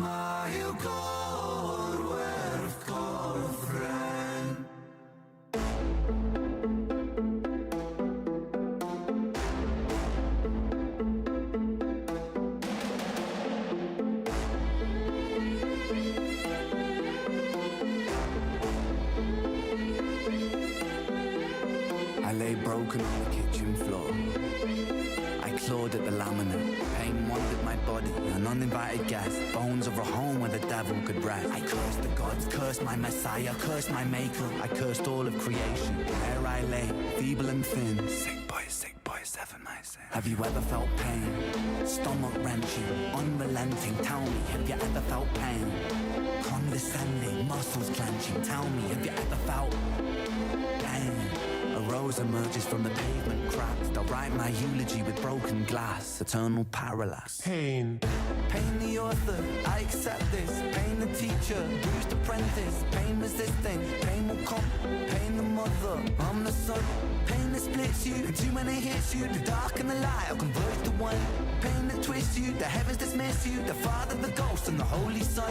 Mile cold, where I've got a friend. I lay broken on the kitchen floor. I clawed at the laminate. Pain wandered my body, an uninvited guest. Bones of a home where the devil could rest. I cursed the gods, cursed my messiah, cursed my maker. I cursed all of creation. There I lay, feeble and thin. Sick boy, seven my sin. Have you ever felt pain? Stomach wrenching, unrelenting. Tell me, have you ever felt pain? Condescending, muscles clenching. Tell me, have you ever felt pain? A rose emerges from the pavement cracks. They'll write my eulogy with broken glass. Eternal parallax. Pain. Pain the author, I accept this. Pain the teacher, bruised apprentice. Pain resisting, pain will come. Pain the mother, I'm the son. Pain that splits you, and too many hits you. The dark and the light will converge to one. Pain that twists you, the heavens dismiss you. The Father, the Ghost, and the Holy Son.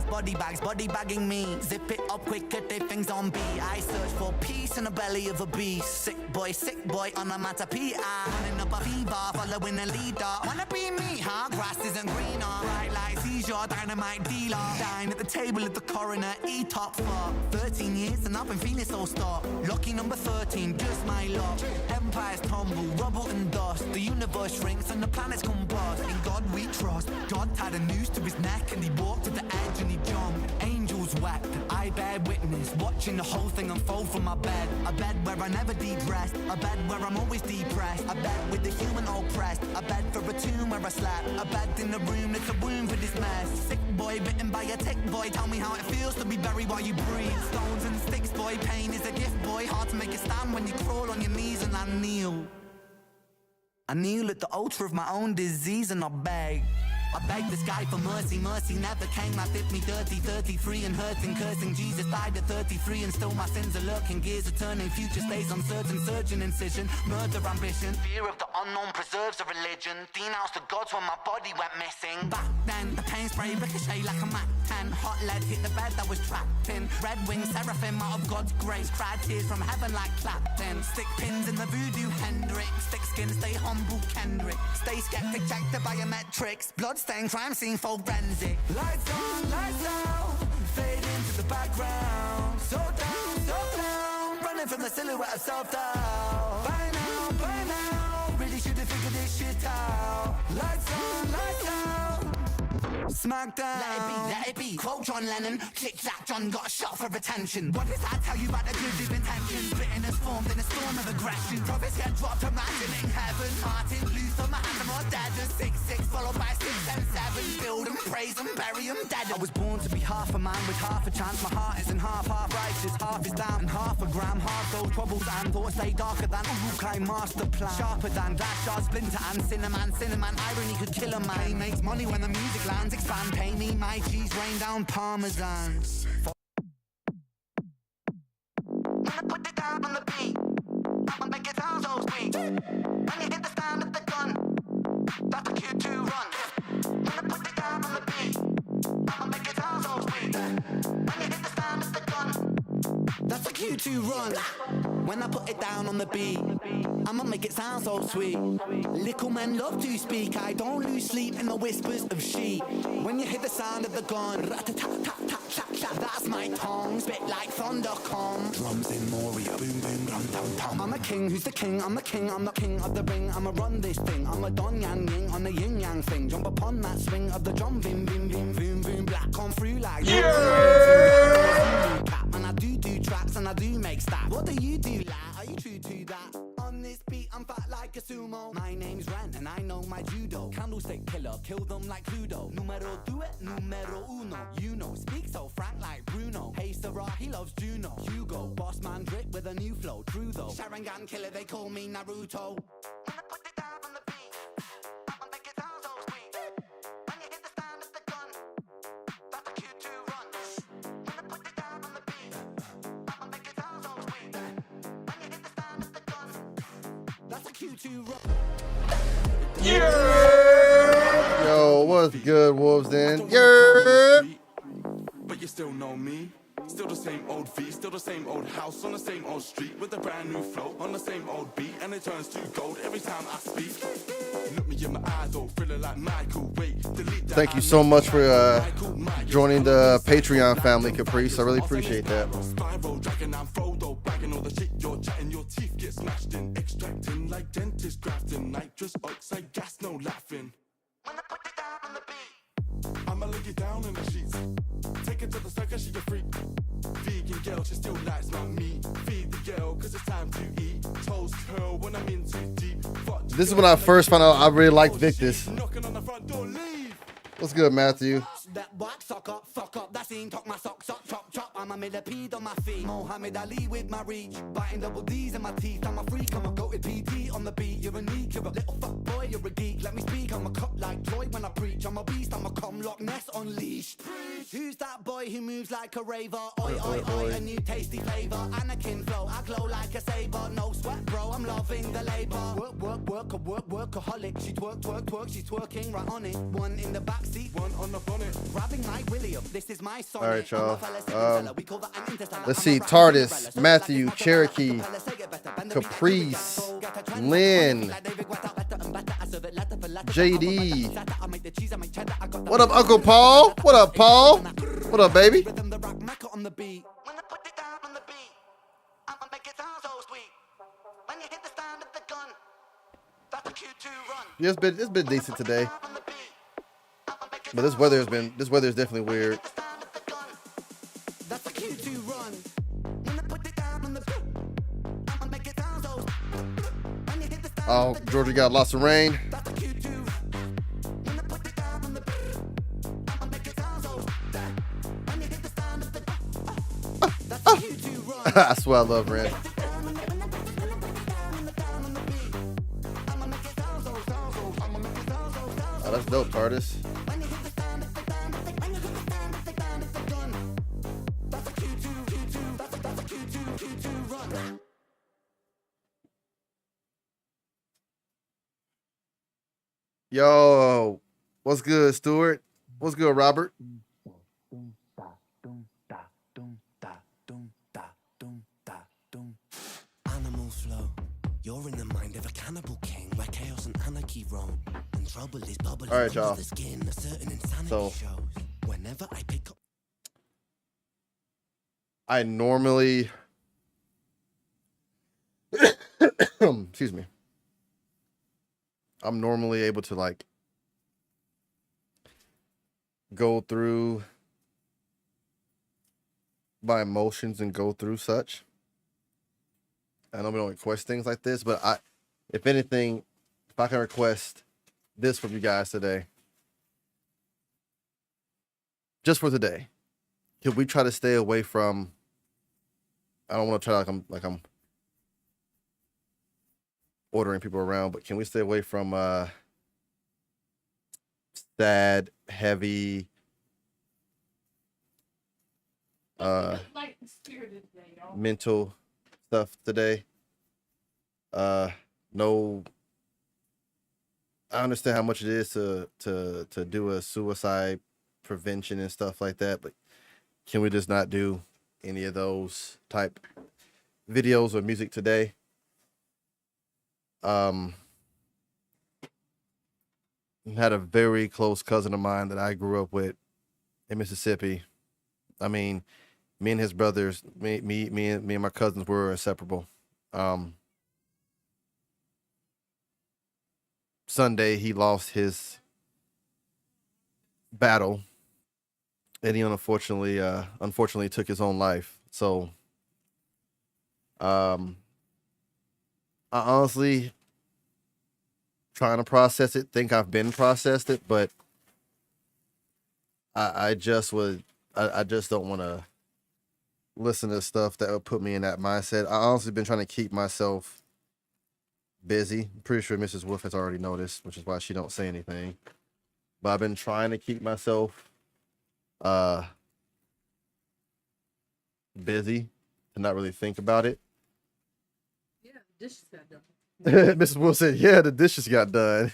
Body bagging me. Zip it up quick, get their things on B. I search for peace in the belly of a beast. Sick boy, onomatopoeia. Running up a fever, following a leader. Wanna be me, huh? Grass isn't greener. Bright light seizure, dynamite dealer. Dine at the table of the coroner, E-top for 13 years and I've been feeling so stuck. Lucky number 13, just my luck. Empires tumble, rubble and dust. The universe shrinks and the planets combust. In God we trust. God tied a noose to his neck and he walked to the edge and he jumped. Angels wept, I bear witness, watching the whole thing unfold from my bed. A bed where I never depressed, a bed where I'm always depressed. A bed with the human oppressed, a bed for a tomb where I slept. A bed in the room that's a womb for this mess. Sick boy bitten by a tick boy, tell me how it feels to be buried while you breathe. Stones and sticks boy, pain is a gift boy. Hard to make a stand when you crawl on your knees and I kneel. I kneel at the altar of my own disease and I beg the sky for mercy, mercy never came. I dipped me dirty, 33 and hurting, cursing. Jesus died at 33 and still my sins are lurking. Gears are turning, future stays uncertain. Surgeon incision, murder ambition. Fear of the unknown preserves a religion. Denounced the gods when my body went missing. Back then, the pain spray ricochet like a Mac 10. Hot lead hit the bed that was trapped in. Red wings, seraphim out of God's grace. Cried tears from heaven like Clapton. Stick pins in the voodoo Hendrix. Stick skin, stay humble Kendrick. Stay skeptic, check the biometrics. Blood stain, crime scene forensic. Lights on, lights out. Fade into the background. So down. Running from the silhouette of self-doubt. By now, really should have figured this shit out. Lights on, lights out. Smackdown. Let it be. Quote John Lennon. Click clack, John got shot for attention. What does that tell you about the good of intentions? Bitterness formed in a storm of aggression. Prophets get dropped, imagining heaven. Martin Luther, Muhammad, or dead. 6-6 followed by 6 and 7. Build them, praise them, bury them dead. I was born to be half a man with half a chance. My heart isn't half righteous, half is down and half a gram. Half those troubles and thoughts lay darker than Uruk-hai master plan. Sharper than glass shards, splinter and cinnamon. Irony could kill a man. He makes money when the music lands. Expand, pay me my cheese, rain down parmesans. When I put it down on the beat, I'ma make it sound so sweet. When you hit the stand of the gun, that's a cue to run. When I put it down on the beat, I'ma make it sound so sweet. When you hit the stand of the gun, that's a cue to run. When I put it down on the beat, I'ma make it sound so sweet. Little men love to speak, I don't lose sleep in the whispers of sheep. When you hear the sound of the gun, rat-a-tat-tat-tat-tat-tat, that's my tongue, spit like thunder come. Drums in Moria, boom boom, drum dum dum. I'm a king, who's the king? I'm the king of the ring. I'ma run this thing, I'm a Don Yan Ying on the yin yang thing. Jump upon that swing of the drum, bim bim bim, boom boom, black come through like and I do traps and I do make stats. What do you do, lad? Are you true to that? On this beat, I'm fat like a sumo. My name's Ren and I know my judo. Candlestick killer, kill them like Pluto. Numero due, numero uno. You know, speak so frank like Bruno. Hey Sarah, he loves Juno. Hugo, boss man drip with a new flow. True though, Sharingan killer, they call me Naruto. When I put it down on the beat, I'ma make it sound so sweet. When you hit the stand of the gun, that's a cue to run. When I put it down on the beat, I'ma make it sound so sweet. When you hit the stand of the gun, that's a cue to run. Yo, what's What's good, Wolves Den? Yeah. But you still know me. Still the same old V, still the same old house on the same old street with a brand new flow on the same old beat, and it turns to gold every time I speak. Look me in my eyes, don't feel it like Michael. Wait, delete that. Thank you so much for joining the Patreon family, Caprice. I really appreciate that. Spiral dragging and Frodo bagging all the shit you're chatting, your teeth get smashed in, extracting like dentist grafting, nitrous oxide gas, no laughing. When I put it down on the beat, I'ma lay you down in the sheets. Take it to the circus, she a freak. Vegan girl, she still likes my meat. Feed the girl, cause it's time to eat. Toes curl when I'm in too deep. This is when I first found out I really liked Victus. Knocking on the front door, leave. What's good, Matthew? That black sock up, fuck up, that scene, talk my socks up, chop, chop. I'm a millipede on my feet. Mohammed Ali with my reach. Biting double D's in my teeth. I'm a freak, I'm a goated PT on the beat. You're unique, you're a little fuck boy, you're a geek. Let me speak, I'm a cut like Troy when I preach. I'm a beast, I'm a cum Loch Ness unleashed. Who's that boy who moves like a raver? Oi, oi, oi, a new tasty flavor. Anakin flow, I glow like a saber. No sweat, bro, I'm loving the labor. Workaholic. She twerk, she's twerking right on it. One in the backseat, one on the bonnet. Grabbing my William, this is my song. All right, y'all. Let's see. TARDIS, Matthew, Cherokee, Caprice, Lynn, JD. What up, Uncle Paul? What up, Paul? What up, baby? Yeah, it's been decent today, but this weather's definitely weird. Oh, Georgia got lots of rain. I swear I love rain. Oh, that's dope, TARDIS. Yo, what's good, Stuart? What's good, Robert? Animal flow. You're in the mind of a cannibal king, where chaos and anarchy roam, and trouble is bubbling all right, under y'all. the skin. A certain insanity shows. Whenever I pick up, I normally, excuse me. I'm normally able to like go through my emotions and go through such. I know we don't request things like this, but if anything, if I can request this from you guys today, just for today, could we try to stay away from? I don't want to try like I'm ordering people around, but can we stay away from sad, heavy, mental stuff today? No, I understand how much it is to do a suicide prevention and stuff like that, but can we just not do any of those type videos or music today? Had a very close cousin of mine that I grew up with in Mississippi. I mean, me and his brothers, me and my cousins were inseparable. Sunday he lost his battle, and he unfortunately took his own life. So, I honestly trying to process it. Think I've been processed it, but I just don't want to listen to stuff that would put me in that mindset. I honestly been trying to keep myself busy. I'm pretty sure Mrs. Wolf has already noticed, which is why she don't say anything. But I've been trying to keep myself busy to not really think about it. Yeah, the dishes got done. Mrs. Wolf said, yeah, the dishes got done.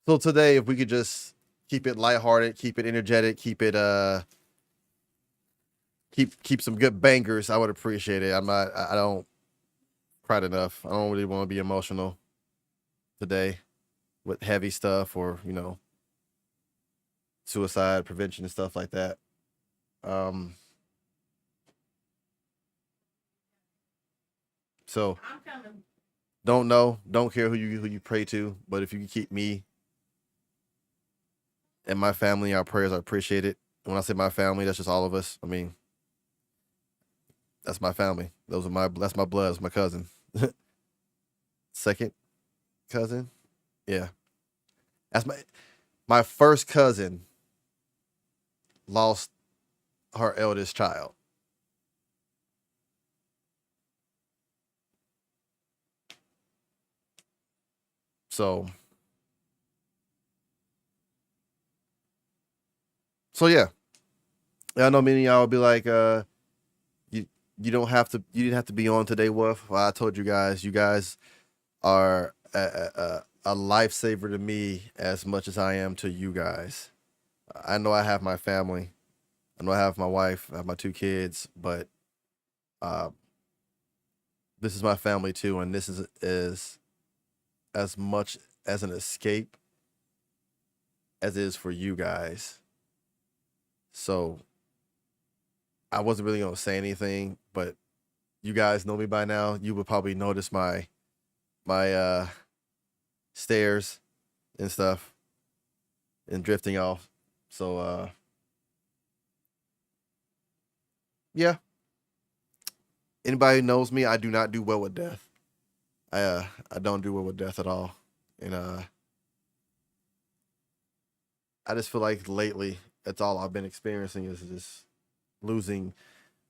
So today, if we could just keep it lighthearted, keep it energetic, keep it keep some good bangers, I would appreciate it. I don't cried enough. I don't really want to be emotional today with heavy stuff or, suicide prevention and stuff like that. So I'm coming. don't care who you pray to, but if you can keep me and my family in our prayers, I appreciate it. When I say my family, that's just all of us. I mean, that's my family. That's my blood. That's my cousin. Second cousin, yeah. That's my first cousin lost her eldest child. So yeah. I know many of y'all will be like, you didn't have to be on today, Wolf. Well, I told you guys are a lifesaver to me as much as I am to you guys. I know I have my family. I know I have my wife, I have my 2 kids, but this is my family too, and this is as much as an escape as it is for you guys. So I wasn't really gonna say anything, but you guys know me by now. You would probably notice my stares and stuff and drifting off. So yeah. Anybody who knows me, I do not do well with death. I don't do well with death at all. And I just feel like lately that's all I've been experiencing is just losing,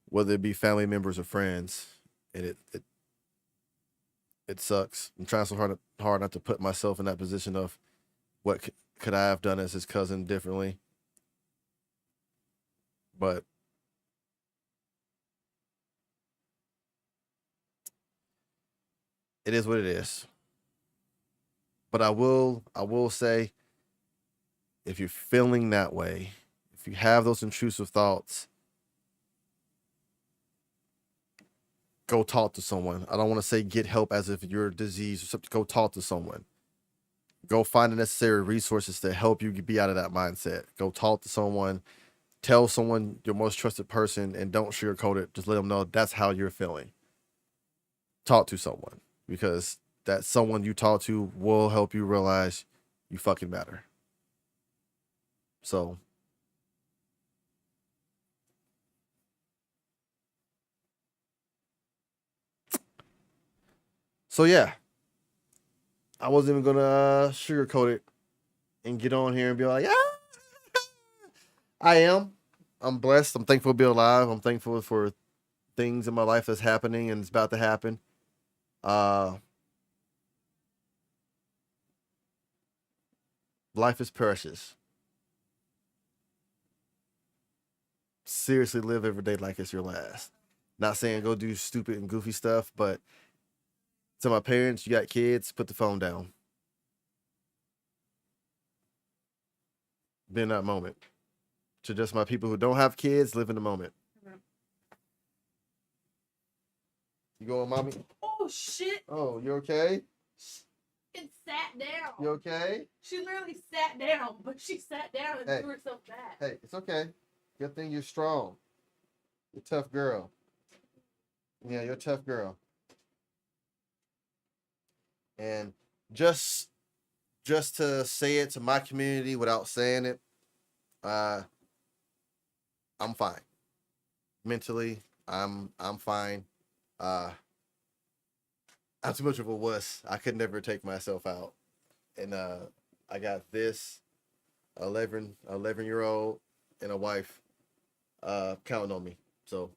whether it be family members or friends, and it sucks. I'm trying so hard not to put myself in that position of what could I have done as his cousin differently, but it is what it is. But I will say, if you're feeling that way, if you have those intrusive thoughts, go talk to someone. I don't want to say get help as if you're diseased or something. Go talk to someone. Go find the necessary resources to help you be out of that mindset. Go talk to someone. Tell someone, your most trusted person, and don't sugarcoat it. Just let them know that's how you're feeling. Talk to someone, because that someone you talk to will help you realize you fucking matter. So yeah, I wasn't even gonna sugarcoat it and get on here and be like, I'm blessed. I'm thankful to be alive. I'm thankful for things in my life that's happening and it's about to happen. Life is precious. Seriously, live every day like it's your last. Not saying go do stupid and goofy stuff, but to my parents, you got kids, put the phone down. Be in that moment. To just my people who don't have kids, live in the moment. You going, mommy? Oh shit! Oh, you okay? It sat down. You okay? She literally sat down, but she sat down and threw herself back. Hey, it's okay. Good thing you're strong. You're a tough girl. Yeah, you're a tough girl. And just to say it to my community without saying it, I'm fine. Mentally, I'm fine. I'm too much of a wuss. I could never take myself out. And I got this 11-year-old and a wife counting on me. So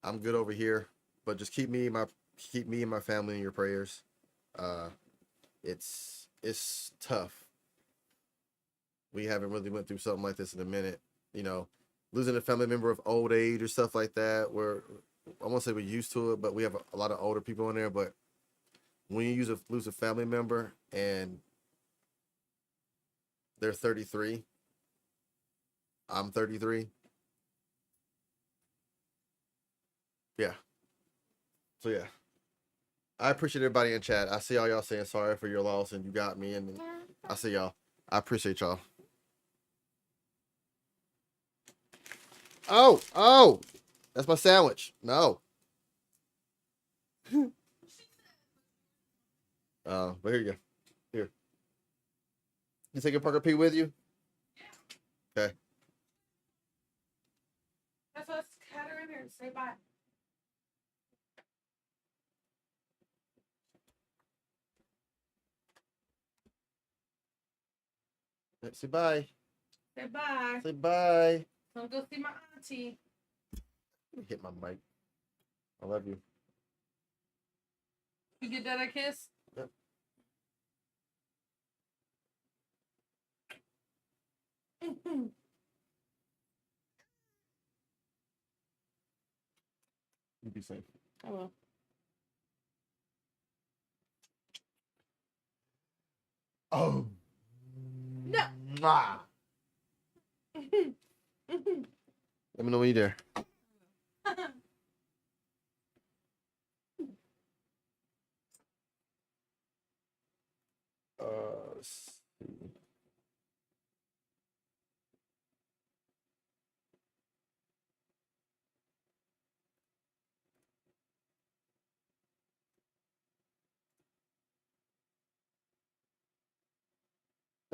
I'm good over here. But just keep me and my family in your prayers. It's tough. We haven't really went through something like this in a minute. Losing a family member of old age or stuff like that, where I won't say we're used to it, but we have a lot of older people in there. But when you lose a family member and They're 33. I'm 33. Yeah. So yeah. I appreciate everybody in chat. I see all y'all saying sorry for your loss and you got me, and I see y'all. I appreciate y'all. Oh, that's my sandwich. No. But here you go. Here. You take your Parker P with you? Yeah. Okay. Let's cut her in here and say bye. Say bye. Say bye. Say bye. I'm gonna go see my auntie. Hit my mic. I love you. You get that a kiss? Yep. You be safe. I will. Oh. No. Mwah. Let me know when you're there. Let's see.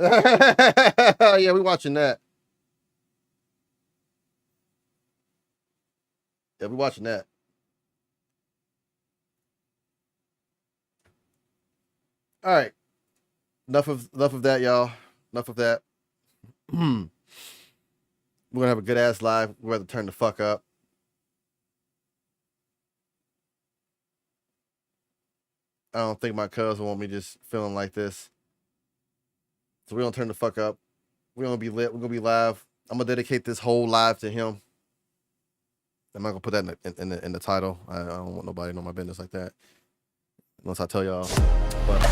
Yeah, we watching that. Yeah, we watching that. All right. Enough of that, y'all. Enough of that. We're gonna have a good ass live. We're gonna turn the fuck up. I don't think my cuz want me just feeling like this. So we're gonna turn the fuck up. We're gonna be lit. We're gonna be live. I'm gonna dedicate this whole live to him. I'm not gonna put that in the title. I don't want nobody to know my business like that, unless I tell y'all. But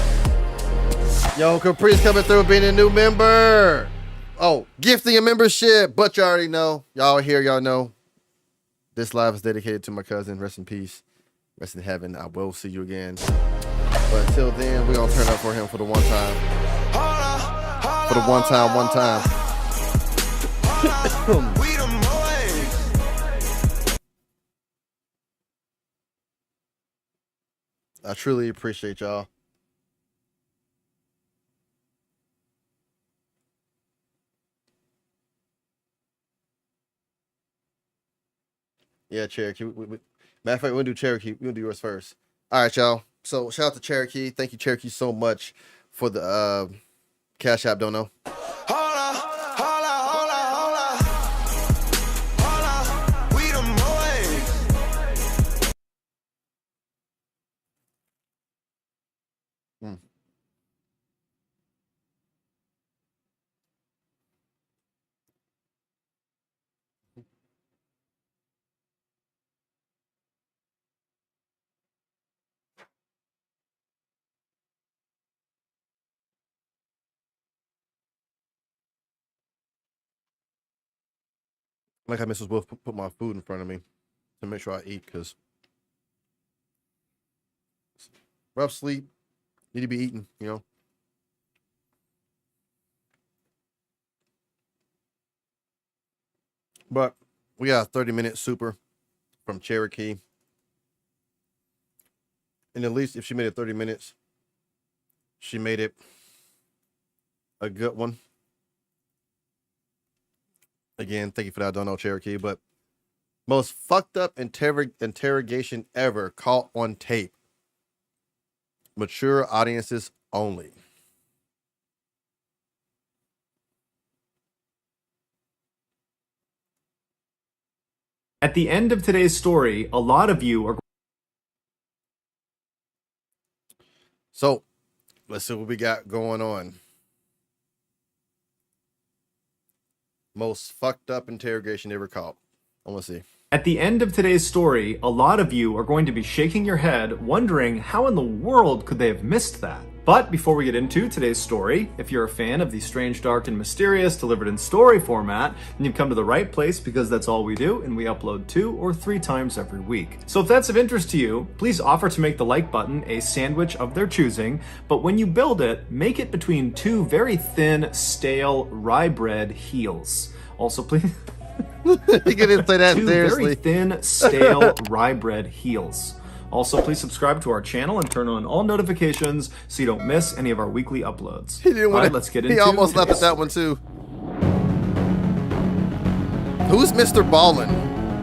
yo, Caprice coming through, being a new member. Oh, gifting a membership, but you already know. Y'all are here, y'all know. This live is dedicated to my cousin. Rest in peace. Rest in heaven. I will see you again. But until then, we're gonna turn up for him for the one time. For the one time. I truly appreciate y'all. Yeah, Cherokee. Matter of fact, we'll do Cherokee. We'll do yours first. All right, y'all. So shout out to Cherokee. Thank you, Cherokee, so much for the Cash App. Don't know. Like how Mrs. Wolf put my food in front of me to make sure I eat, because rough sleep, need to be eating, you know. But we got a 30-minute super from Cherokee. And at least if she made it 30 minutes, she made it a good one. Again, thank you for that. I don't know Cherokee, but most fucked up interrogation ever caught on tape. Mature audiences only. At the end of today's story, a lot of you are... So, let's see what we got going on. Most fucked up interrogation ever caught. I want to see. At the end of today's story, a lot of you are going to be shaking your head, wondering how in the world could they have missed that? But before we get into today's story, if you're a fan of the strange, dark, and mysterious delivered in story format, then you've come to the right place because that's all we do, and we upload 2 or 3 times every week. So if that's of interest to you, please offer to make the like button a sandwich of their choosing, but when you build it, make it between 2 very thin, stale, rye bread heels. Also, please... You didn't say that 2 seriously. very thin, stale, rye bread heels. Also, please subscribe to our channel and turn on all notifications so you don't miss any of our weekly uploads. He didn't want Alright, to. let's get into He almost left at that one too. Who's Mr. Ballin?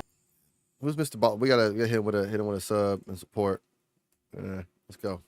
Who's Mr. Ballin? We gotta hit him with a sub and support. Let's go.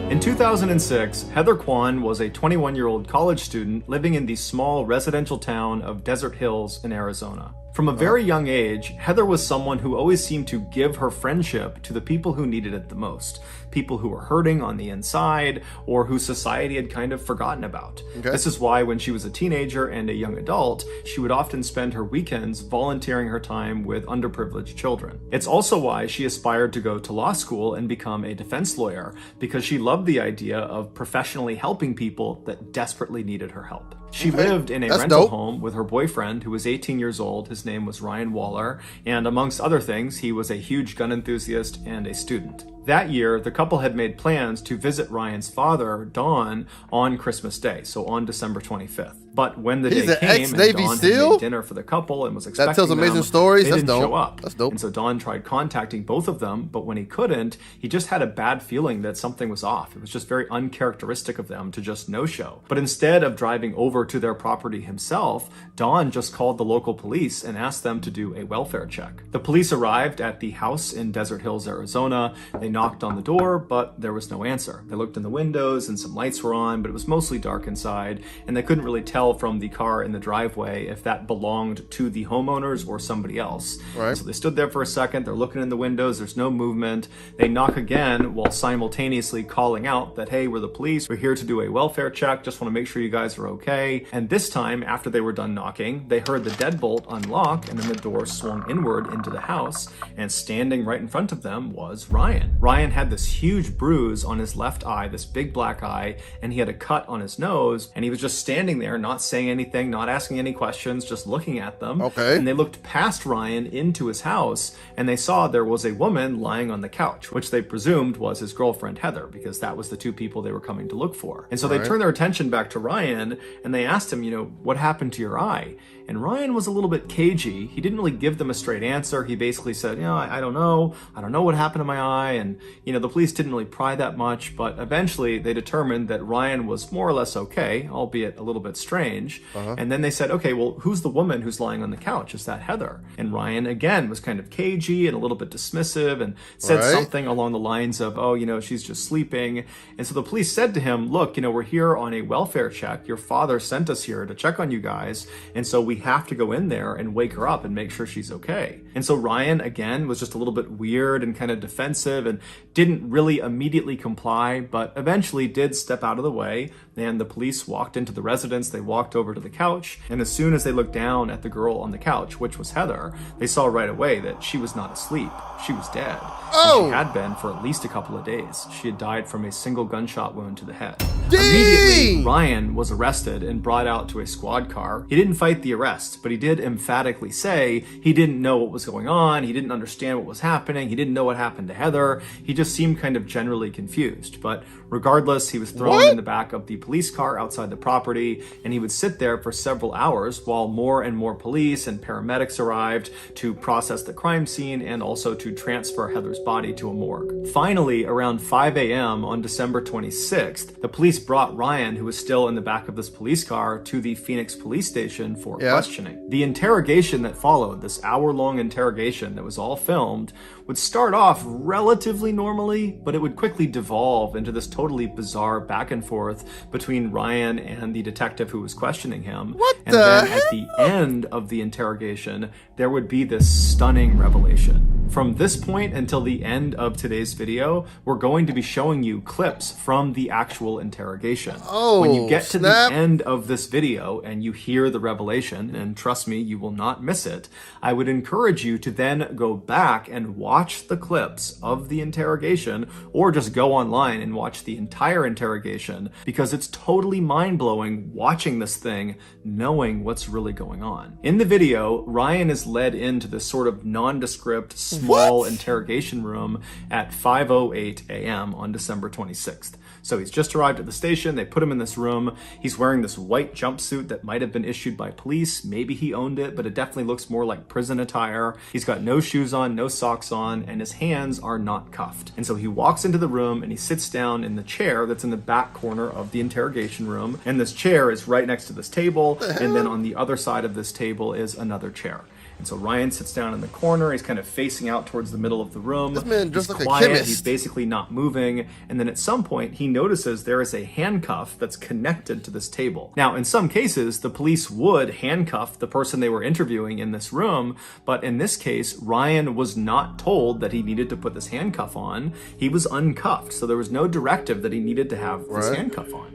In 2006, Heather Kwan was a 21-year-old college student living in the small residential town of Desert Hills in Arizona. From a very young age, Heather was someone who always seemed to give her friendship to the people who needed it the most. People who were hurting on the inside or who society had kind of forgotten about. Okay. This is why when she was a teenager and a young adult, she would often spend her weekends volunteering her time with underprivileged children. It's also why she aspired to go to law school and become a defense lawyer, because she loved the idea of professionally helping people that desperately needed her help. She lived in a rental home with her boyfriend, who was 18 years old. His name was Ryan Waller, and amongst other things, he was a huge gun enthusiast and a student. That year, the couple had made plans to visit Ryan's father, Don, on Christmas Day, so on December 25th. But when the day came and Don had made dinner for the couple and was expecting that tells amazing stories. they That's didn't dope. show up. That's dope. And so Don tried contacting both of them, but when he couldn't, he just had a bad feeling that something was off. It was just very uncharacteristic of them to just no-show. But instead of driving over to their property himself, Don just called the local police and asked them to do a welfare check. The police arrived at the house in Desert Hills, Arizona. They knocked on the door, but there was no answer. They looked in the windows and some lights were on, but it was mostly dark inside, and they couldn't really tell from the car in the driveway if that belonged to the homeowners or somebody else. Right. So they stood there for a second, they're looking in the windows, there's no movement. They knock again while simultaneously calling out that, hey, we're the police, we're here to do a welfare check, just want to make sure you guys are okay. And this time, after they were done knocking, they heard the deadbolt unlock, and then the door swung inward into the house, and standing right in front of them was Ryan. Ryan had this huge bruise on his left eye, this big black eye, and he had a cut on his nose, and he was just standing there, not saying anything, not asking any questions, just looking at them. Okay. And they looked past Ryan into his house, and they saw there was a woman lying on the couch, which they presumed was his girlfriend Heather, because that was the 2 people they were coming to look for. And so they turned their attention back to Ryan, and they asked him, what happened to your eye? And Ryan was a little bit cagey. He didn't really give them a straight answer. He basically said, I don't know. I don't know what happened to my eye. And, the police didn't really pry that much, but eventually they determined that Ryan was more or less okay, albeit a little bit strange. And then they said, okay, well, who's the woman who's lying on the couch? Is that Heather? And Ryan, again, was kind of cagey and a little bit dismissive and said something along the lines of, she's just sleeping. And so the police said to him, look, we're here on a welfare check. Your father sent us here to check on you guys. And so we have to go in there and wake her up and make sure she's okay. And so Ryan, again, was just a little bit weird and kind of defensive and didn't really immediately comply, but eventually did step out of the way. And the police walked into the residence. They walked over to the couch. And as soon as they looked down at the girl on the couch, which was Heather, they saw right away that she was not asleep. She was dead. And she had been for at least a couple of days. She had died from a single gunshot wound to the head. Immediately, Ryan was arrested and brought out to a squad car. He didn't fight the arrest, but he did emphatically say he didn't know what was going on. He didn't understand what was happening. He didn't know what happened to Heather. He just seemed kind of generally confused. But regardless, he was thrown in the back of the police car outside the property, and he would sit there for several hours while more and more police and paramedics arrived to process the crime scene and also to transfer Heather's body to a morgue. Finally, around 5 a.m. on December 26th, the police brought Ryan, who was still in the back of this police car, to the Phoenix police station for questioning. The interrogation that followed, this hour-long interrogation that was all filmed, would start off relatively normally, but it would quickly devolve into this totally totally bizarre back and forth between Ryan and the detective who was questioning him. What and the then hell? at the end of the interrogation, there would be this stunning revelation. From this point until the end of today's video, we're going to be showing you clips from the actual interrogation. Oh, when you get to snap. the end of this video and you hear the revelation, and trust me, you will not miss it, I would encourage you to then go back and watch the clips of the interrogation, or just go online and watch the entire interrogation, because it's totally mind-blowing watching this thing, knowing what's really going on. In the video, Ryan is led into this sort of nondescript, small interrogation room at 5:08 a.m. on December 26th. So he's just arrived at the station, they put him in this room, he's wearing this white jumpsuit that might have been issued by police, maybe he owned it, but it definitely looks more like prison attire. He's got no shoes on, no socks on, and his hands are not cuffed. And so he walks into the room and he sits down in the chair that's in the back corner of the interrogation room, and this chair is right next to this table, and then on the other side of this table is another chair. And so Ryan sits down in the corner, he's kind of facing out towards the middle of the room. This man just he's like a quiet, chemist. he's basically not moving, and then at some point he notices there is a handcuff that's connected to this table. Now, in some cases, the police would handcuff the person they were interviewing in this room, but in this case, Ryan was not told that he needed to put this handcuff on. He was uncuffed, so there was no directive that he needed to have this Right. handcuff on.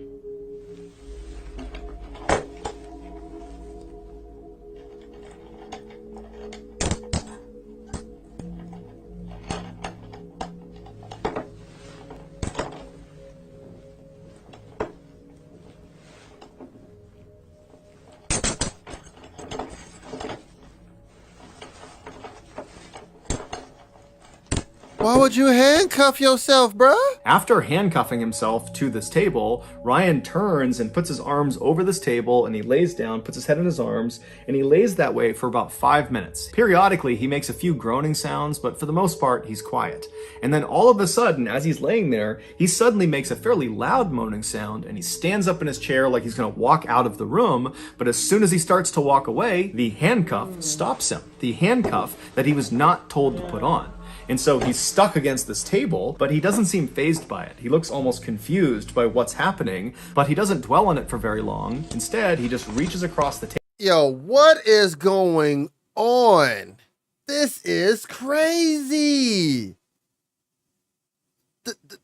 Why would you handcuff yourself, bruh? After handcuffing himself to this table, Ryan turns and puts his arms over this table, and he lays down, puts his head in his arms, and he lays that way for about 5 minutes. Periodically, he makes a few groaning sounds, but for the most part, he's quiet. And then all of a sudden, as he's laying there, he suddenly makes a fairly loud moaning sound, and he stands up in his chair like he's gonna walk out of the room, but as soon as he starts to walk away, the handcuff stops him. The handcuff that he was not told to put on. And so he's stuck against this table, but he doesn't seem fazed by it. He looks almost confused by what's happening, but he doesn't dwell on it for very long. Instead, he just reaches across the table. Yo, what is going on? This is crazy.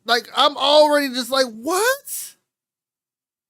Like, I'm already just like, what?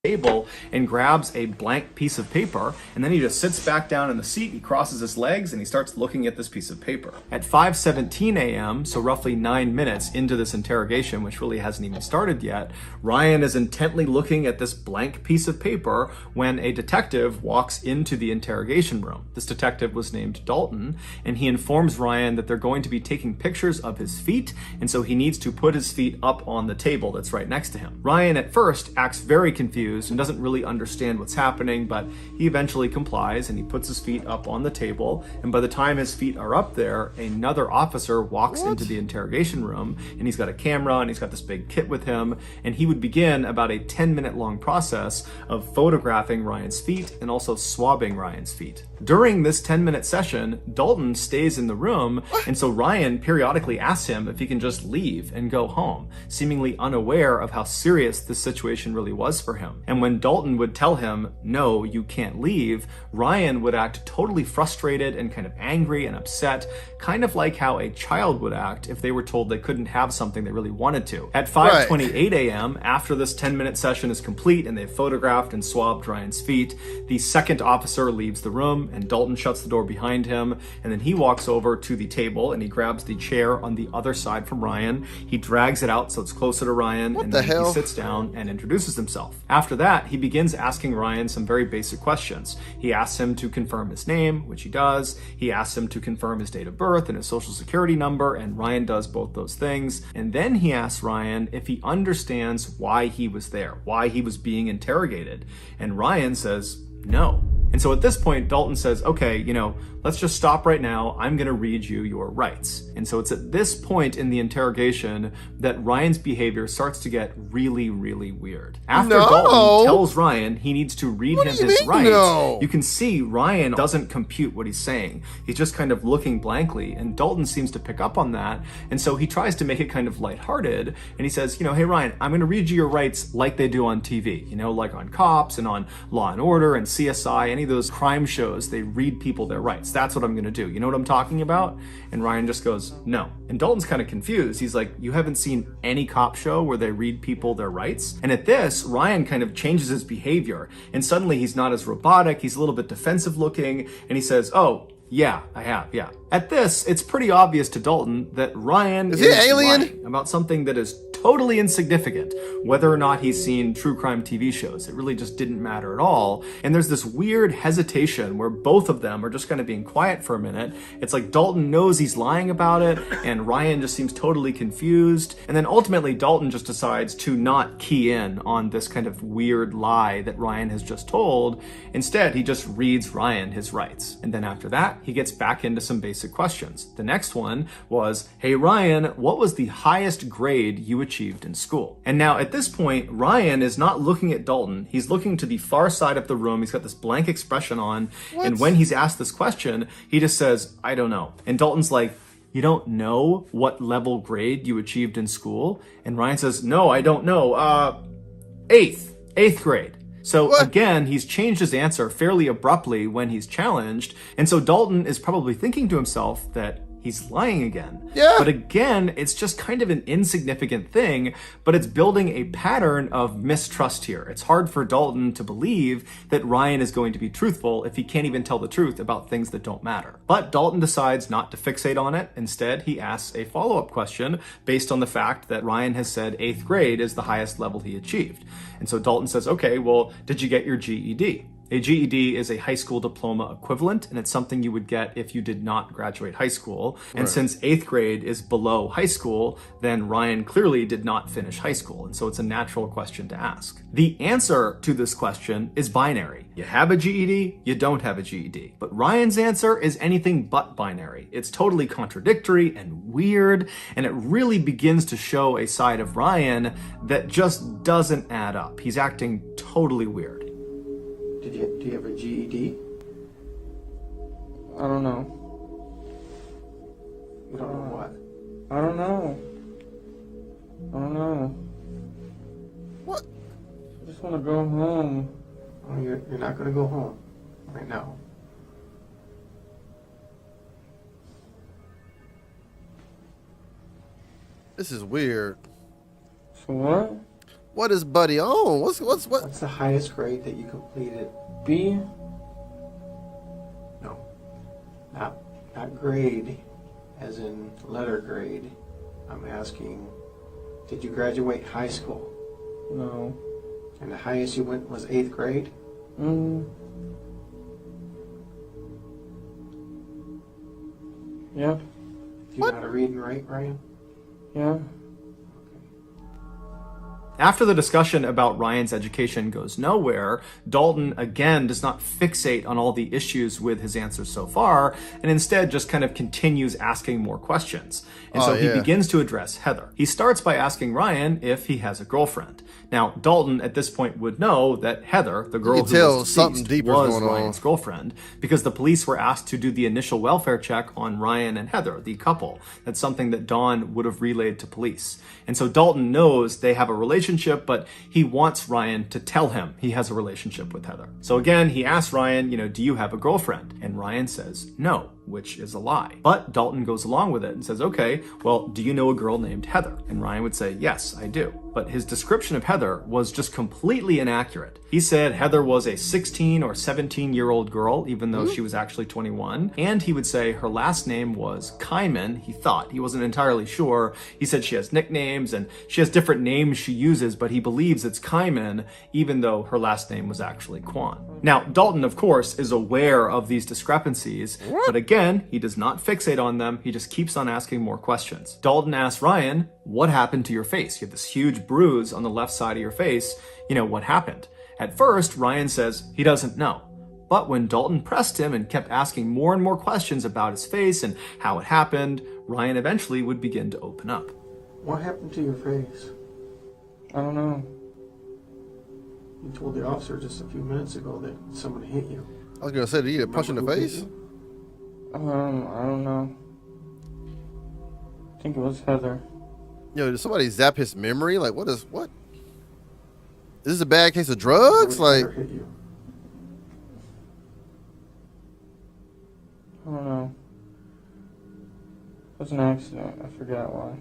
Table and grabs a blank piece of paper, and then he just sits back down in the seat, he crosses his legs, and he starts looking at this piece of paper. At 5:17 a.m., so roughly 9 minutes into this interrogation, which really hasn't even started yet, Ryan is intently looking at this blank piece of paper when a detective walks into the interrogation room. This detective was named Dalton, and he informs Ryan that they're going to be taking pictures of his feet, and so he needs to put his feet up on the table that's right next to him. Ryan at first acts very confused and doesn't really understand what's happening, but he eventually complies and he puts his feet up on the table, and by the time his feet are up there, another officer walks into the interrogation room, and he's got a camera and he's got this big kit with him, and he would begin about a 10-minute long process of photographing Ryan's feet and also swabbing Ryan's feet. During this 10-minute session, Dalton stays in the room, and so Ryan periodically asks him if he can just leave and go home, seemingly unaware of how serious this situation really was for him. And when Dalton would tell him, no, you can't leave, Ryan would act totally frustrated and kind of angry and upset, kind of like how a child would act if they were told they couldn't have something they really wanted to. At 5:28 a.m., after this 10-minute session is complete and they've photographed and swabbed Ryan's feet, the second officer leaves the room and Dalton shuts the door behind him, and then he walks over to the table and he grabs the chair on the other side from Ryan. He drags it out so it's closer to Ryan, and then he sits down and introduces himself. After that, he begins asking Ryan some very basic questions. He asks him to confirm his name, which he does. He asks him to confirm his date of birth and his social security number, and Ryan does both those things. And then he asks Ryan if he understands why he was there, why he was being interrogated. And Ryan says, no. And so at this point, Dalton says, okay, let's just stop right now. I'm going to read you your rights. And so it's at this point in the interrogation that Ryan's behavior starts to get really, really weird. After Dalton tells Ryan he needs to read him his rights, you can see Ryan doesn't compute what he's saying. He's just kind of looking blankly, and Dalton seems to pick up on that. And so he tries to make it kind of lighthearted, and he says, hey Ryan, I'm going to read you your rights like they do on TV, like on Cops and on Law and Order and CSI, any of those crime shows, they read people their rights. That's what I'm going to do. You know what I'm talking about? And Ryan just goes, no. And Dalton's kind of confused. He's like, you haven't seen any cop show where they read people their rights? And at this, Ryan kind of changes his behavior, and suddenly he's not as robotic. He's a little bit defensive looking, and he says, oh, yeah, I have, yeah. At this, it's pretty obvious to Dalton that Ryan is lying about something that is totally insignificant, whether or not he's seen true crime TV shows. It really just didn't matter at all. And there's this weird hesitation where both of them are just kind of being quiet for a minute. It's like Dalton knows he's lying about it, and Ryan just seems totally confused. And then ultimately, Dalton just decides to not key in on this kind of weird lie that Ryan has just told. Instead, he just reads Ryan his rights. And then after that, he gets back into some basic questions. The next one was, hey Ryan, what was the highest grade you achieved in school? And now at this point, Ryan is not looking at Dalton. He's looking to the far side of the room. He's got this blank expression on. What? And when he's asked this question, he just says, I don't know. And Dalton's like, you don't know what level grade you achieved in school? And Ryan says, no, I don't know. Eighth grade. So again, he's changed his answer fairly abruptly when he's challenged. And so Dalton is probably thinking to himself that he's lying again. Yeah. But again, it's just kind of an insignificant thing, but it's building a pattern of mistrust here. It's hard for Dalton to believe that Ryan is going to be truthful if he can't even tell the truth about things that don't matter. But Dalton decides not to fixate on it. Instead, he asks a follow-up question based on the fact that Ryan has said 8th grade is the highest level he achieved. And so Dalton says, okay, well, did you get your GED? A GED is a high school diploma equivalent, and it's something you would get if you did not graduate high school. And since 8th grade is below high school, then Ryan clearly did not finish high school. And so it's a natural question to ask. The answer to this question is binary. You have a GED, you don't have a GED. But Ryan's answer is anything but binary. It's totally contradictory and weird, and it really begins to show a side of Ryan that just doesn't add up. He's acting totally weird. Do you have a GED? I don't know. You don't know what? I don't know. I don't know. What? I just want to go home. Oh, you're not going to go home right now. This is weird. So what? What is Buddy on? What? What's the highest grade that you completed? B? No, not grade, as in letter grade. I'm asking, did you graduate high school? No. And the highest you went was 8th grade? Yep. Do you know how to read and write, Ryan? Yeah. After the discussion about Ryan's education goes nowhere, Dalton again does not fixate on all the issues with his answers so far, and instead just kind of continues asking more questions. And so he begins to address Heather. He starts by asking Ryan if he has a girlfriend. Now, Dalton at this point would know that Heather, the girl who was deceased, was Ryan's girlfriend, because the police were asked to do the initial welfare check on Ryan and Heather, the couple. That's something that Dawn would have relayed to police. And so Dalton knows they have a relationship, but he wants Ryan to tell him he has a relationship with Heather. So again, he asks Ryan, do you have a girlfriend? And Ryan says no, which is a lie. But Dalton goes along with it and says, okay, well, do you know a girl named Heather? And Ryan would say, yes, I do. But his description of Heather was just completely inaccurate. He said Heather was a 16 or 17-year-old girl, even though she was actually 21. And he would say her last name was Kyman. He thought. He wasn't entirely sure. He said she has nicknames and she has different names she uses, but he believes it's Kyman, even though her last name was actually Kwan. Now, Dalton, of course, is aware of these discrepancies, but again, he does not fixate on them. He just keeps on asking more questions. Dalton asks Ryan, what happened to your face? You have this huge bruise on the left side of your face. What happened? At first, Ryan says he doesn't know. But when Dalton pressed him and kept asking more and more questions about his face and how it happened, Ryan eventually would begin to open up. What happened to your face? I don't know. You told the officer just a few minutes ago that someone hit you. I was gonna say, did you get a punch in the Remember who hit face? you? I don't know. I think it was Heather. Yo, did somebody zap his memory? Like, what? Is this a bad case of drugs? Who would Like, Heather hit you? I don't know. It was an accident. I forgot why.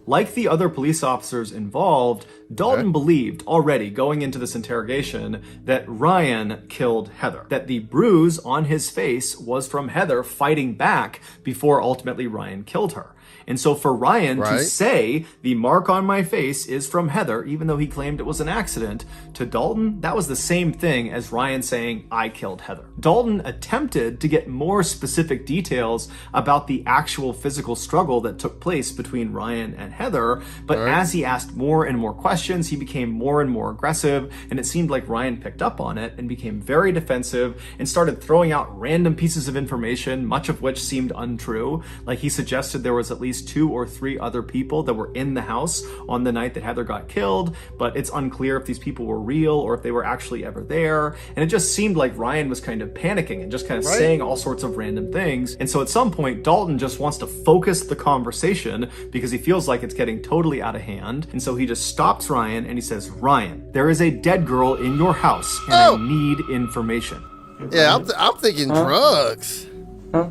Like the other police officers involved, Dalton believed already going into this interrogation that Ryan killed Heather, that the bruise on his face was from Heather fighting back before ultimately Ryan killed her. And so for Ryan to say the mark on my face is from Heather, even though he claimed it was an accident, to Dalton, that was the same thing as Ryan saying, I killed Heather. Dalton attempted to get more specific details about the actual physical struggle that took place between Ryan and Heather, but as he asked more and more questions, he became more and more aggressive, and it seemed like Ryan picked up on it and became very defensive and started throwing out random pieces of information, much of which seemed untrue. Like he suggested there was at least 2 or 3 other people that were in the house on the night that Heather got killed, but it's unclear if these people were real or if they were actually ever there. And it just seemed like Ryan was kind of panicking and just kind of saying all sorts of random things. And so at some point, Dalton just wants to focus the conversation because he feels like it's getting totally out of hand. And so he just stops Ryan and he says, Ryan, there is a dead girl in your house and I need information. yeah, I'm thinking drugs. Huh?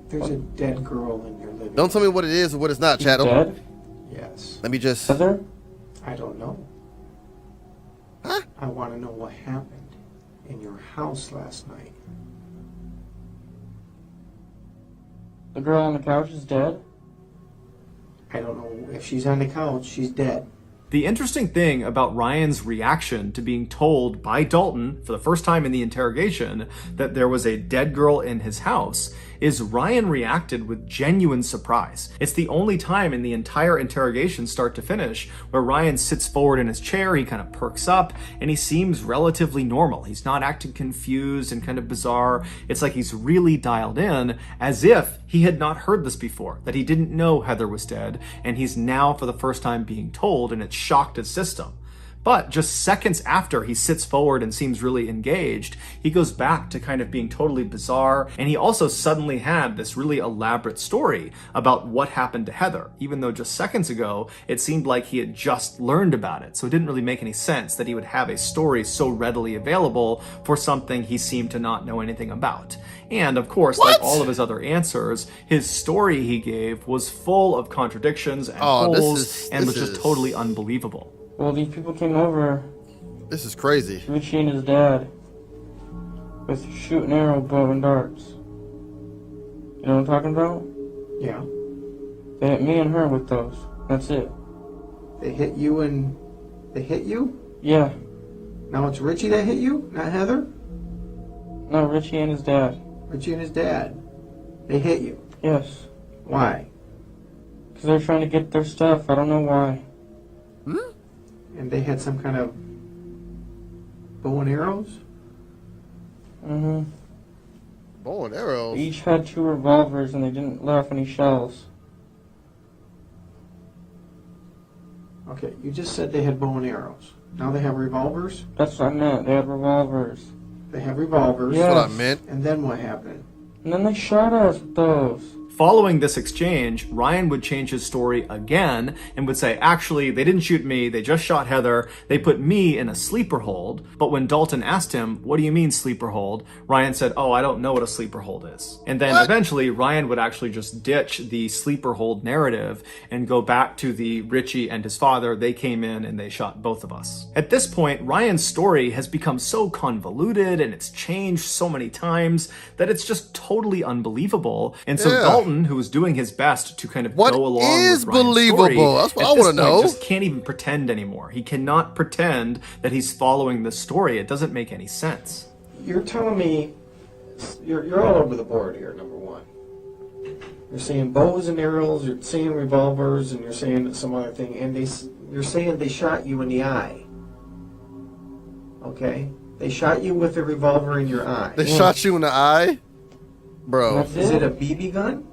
There's a dead girl in your living Don't tell me what it is or what it's not, Chatham. Dead? Yes. Let me just. Heather? I don't know. Huh? I want to know what happened in your house last night. The girl on the couch is dead? I don't know if she's on the couch. She's dead. The interesting thing about Ryan's reaction to being told by Dalton for the first time in the interrogation that there was a dead girl in his house is Ryan reacted with genuine surprise. It's the only time in the entire interrogation start to finish where Ryan sits forward in his chair, he kind of perks up, and he seems relatively normal. He's not acting confused and kind of bizarre. It's like he's really dialed in, as if he had not heard this before, that he didn't know Heather was dead, and he's now for the first time being told, and it shocked his system. But just seconds after he sits forward and seems really engaged, he goes back to kind of being totally bizarre, and he also suddenly had this really elaborate story about what happened to Heather, even though just seconds ago it seemed like he had just learned about it. So it didn't really make any sense that he would have a story so readily available for something he seemed to not know anything about. And of course, like all of his other answers, his story he gave was full of contradictions and holes and was just totally unbelievable. Well, these people came over, This is crazy. Richie and his dad, with shoot and arrow, bow and darts. You know what I'm talking about? Yeah. They hit me and her with those. That's it. They hit you and they hit you? Yeah. Now it's Richie that hit you, not Heather? No, Richie and his dad. Richie and his dad. They hit you. Yes. Why? Because they're trying to get their stuff. I don't know why. And they had some kind of bow and arrows? Mm-hmm. Bow and arrows. They each had 2 revolvers and they didn't let off any shells. Okay, you just said they had bow and arrows. Now they have revolvers? That's what I meant. They had revolvers. They have revolvers. Yeah. That's what I meant. And then what happened? And then they shot us with those. Following this exchange, Ryan would change his story again and would say, actually, they didn't shoot me, they just shot Heather, they put me in a sleeper hold. But when Dalton asked him, what do you mean sleeper hold? Ryan said, oh, I don't know what a sleeper hold is. And then eventually, Ryan would actually just ditch the sleeper hold narrative and go back to the Richie and his father, they came in and they shot both of us. At this point, Ryan's story has become so convoluted and it's changed so many times that it's just totally unbelievable. And so Dalton, who was doing his best to kind of go along with Ryan's believable? story, That's what at I this want to point know. just can't even pretend anymore. He cannot pretend that he's following the story. It doesn't make any sense. You're telling me you're all over the board here, number one. You're saying bows and arrows, you're saying revolvers, and you're saying some other thing, and you're saying they shot you in the eye. Okay? They shot you with a revolver in your eye. They shot you in the eye? Bro. That's Is it a BB gun?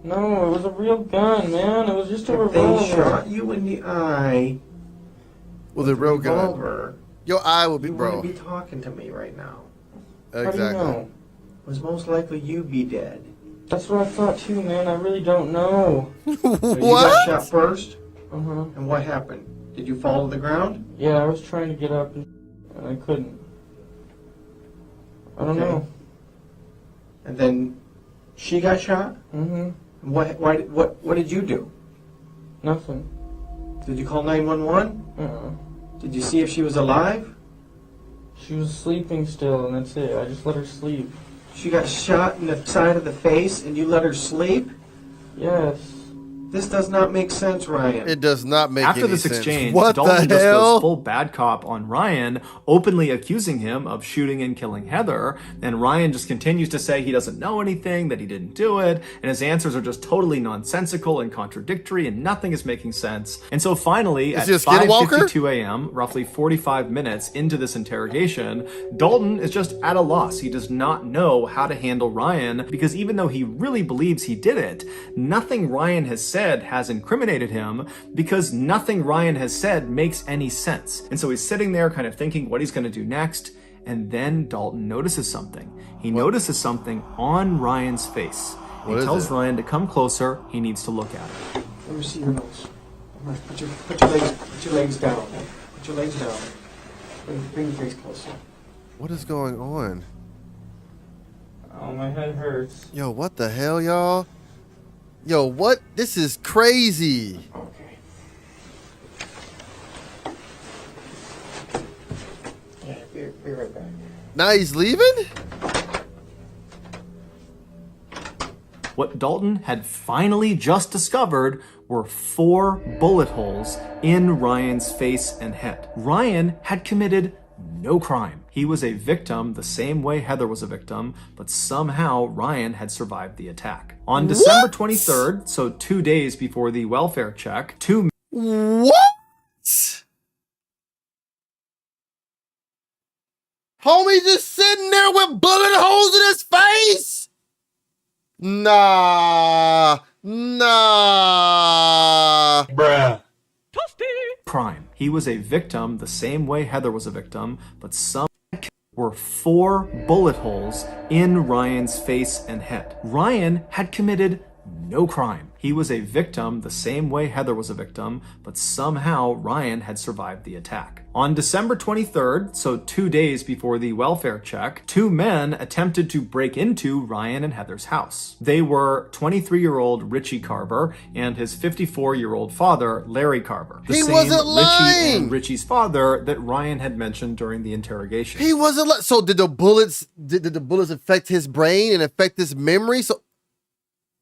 No, it was a real gun, man. It was just a If revolver. they shot you in the eye With a real gun. revolver, Your eye would be, you bro. wouldn't be talking to me right now. How do you Exactly. know? Was most likely you be dead. That's what I thought too, man. I really don't know. So you got What? shot first, Uh-huh. and what happened? Did you fall to the ground? Yeah, I was trying to get up and I couldn't. I don't Okay. know. And then she got shot? Mm-hmm. What did you do? Nothing. Did you call 911? Did you see if she was alive? She was sleeping still, and that's it. I just let her sleep. She got shot in the side of the face and you let her sleep? Yes. This does not make sense, Ryan. It does not make After any this sense. exchange, What Dalton the just hell? goes full bad cop on Ryan, openly accusing him of shooting and killing Heather. And Ryan just continues to say he doesn't know anything, that he didn't do it, and his answers are just totally nonsensical and contradictory, and nothing is making sense. And so finally, at he a skinwalker? 5:52 a.m., roughly 45 minutes into this interrogation, Dalton is just at a loss. He does not know how to handle Ryan, because even though he really believes he did it, nothing Ryan has said has incriminated him, because nothing Ryan has said makes any sense. And so he's sitting there kind of thinking what he's going to do next, and then Dalton notices something. He notices something on Ryan's face. What He is tells it? Ryan to come closer. He needs to look at it. Let me see your nose. Put your legs down. Put your legs down. Bring your face closer. What is going on? Oh, my head hurts. Yo, what the hell, y'all? Yo, what? This is crazy. Okay. Yeah, be right back. Now he's leaving? What Dalton had finally just discovered were 4 bullet holes in Ryan's face and head. Ryan had committed no crime. He was a victim the same way Heather was a victim, but somehow Ryan had survived the attack. On December 23rd, so 2 days before the welfare check, 2 What? Homie just sitting there with bullet holes in his face? Nah. Bruh. crime. He was a victim the same way Heather was a victim, but some were 4 bullet holes in Ryan's face and head. Ryan had committed no crime. He was a victim the same way Heather was a victim, but somehow Ryan had survived the attack. On December 23rd, so 2 days before the welfare check, 2 men attempted to break into Ryan and Heather's house. They were 23-year-old Richie Carver and his 54-year-old father, Larry Carver. The He same wasn't Richie lying! and Richie's father that Ryan had mentioned during the interrogation. He wasn't so did the bullets affect his brain and affect his memory? So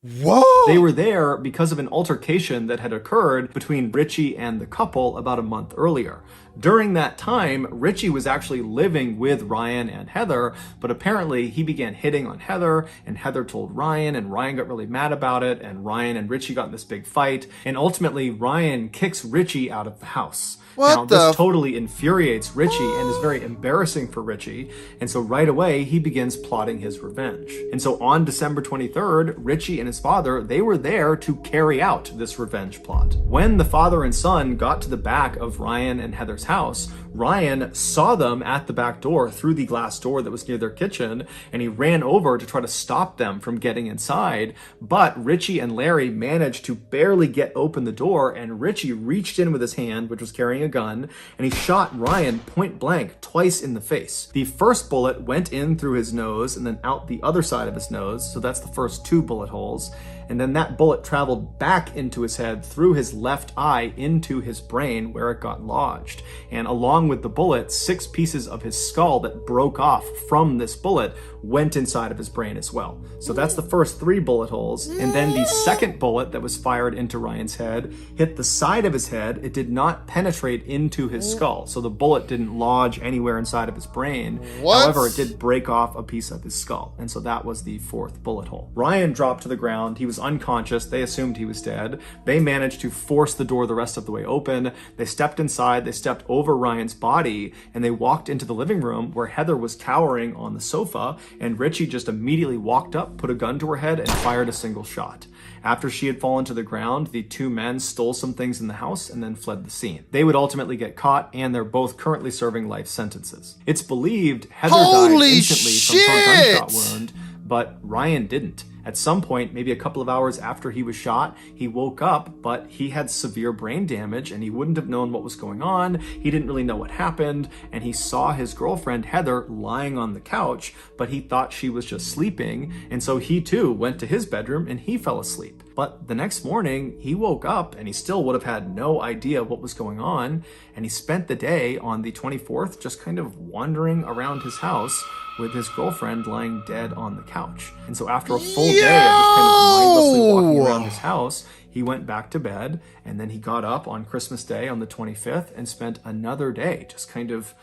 whoa! They were there because of an altercation that had occurred between Richie and the couple about a month earlier. During that time, Richie was actually living with Ryan and Heather, but apparently he began hitting on Heather, and Heather told Ryan, and Ryan got really mad about it, and Ryan and Richie got in this big fight, and ultimately Ryan kicks Richie out of the house. What Now, the this totally infuriates Richie and is very embarrassing for Richie, and so right away he begins plotting his revenge. And so on December 23rd, Richie and his father, they were there to carry out this revenge plot. When the father and son got to the back of Ryan and Heather's house, Ryan saw them at the back door through the glass door that was near their kitchen, and he ran over to try to stop them from getting inside, but Richie and Larry managed to barely get open the door, and Richie reached in with his hand, which was carrying a gun, and he shot Ryan point blank twice in the face. The first bullet went in through his nose and then out the other side of his nose, so that's the first 2 bullet holes. And then that bullet traveled back into his head through his left eye into his brain where it got lodged. And along with the bullet, 6 pieces of his skull that broke off from this bullet went inside of his brain as well. So that's the first 3 bullet holes. And then the second bullet that was fired into Ryan's head hit the side of his head. It did not penetrate into his skull. So the bullet didn't lodge anywhere inside of his brain. What? However, it did break off a piece of his skull. And so that was the 4th bullet hole. Ryan dropped to the ground. He was unconscious. They assumed he was dead. They managed to force the door the rest of the way open. They stepped inside. They stepped over Ryan's Ryan's body, and they walked into the living room where Heather was cowering on the sofa, and Richie just immediately walked up, put a gun to her head, and fired a single shot. After she had fallen to the ground, the two men stole some things in the house and then fled the scene. They would ultimately get caught, and they're both currently serving life sentences. It's believed Heather died instantly from her gunshot wound, but Ryan didn't. At some point, maybe a couple of hours after he was shot, he woke up, but he had severe brain damage and he wouldn't have known what was going on. He didn't really know what happened, and he saw his girlfriend Heather lying on the couch, but he thought she was just sleeping, and so he too went to his bedroom and he fell asleep. But the next morning, he woke up and he still would have had no idea what was going on, and he spent the day on the 24th just kind of wandering around his house with his girlfriend lying dead on the couch. And so after a full day of just kind of mindlessly walking around his house, he went back to bed, and then he got up on Christmas Day on the 25th and spent another day just kind of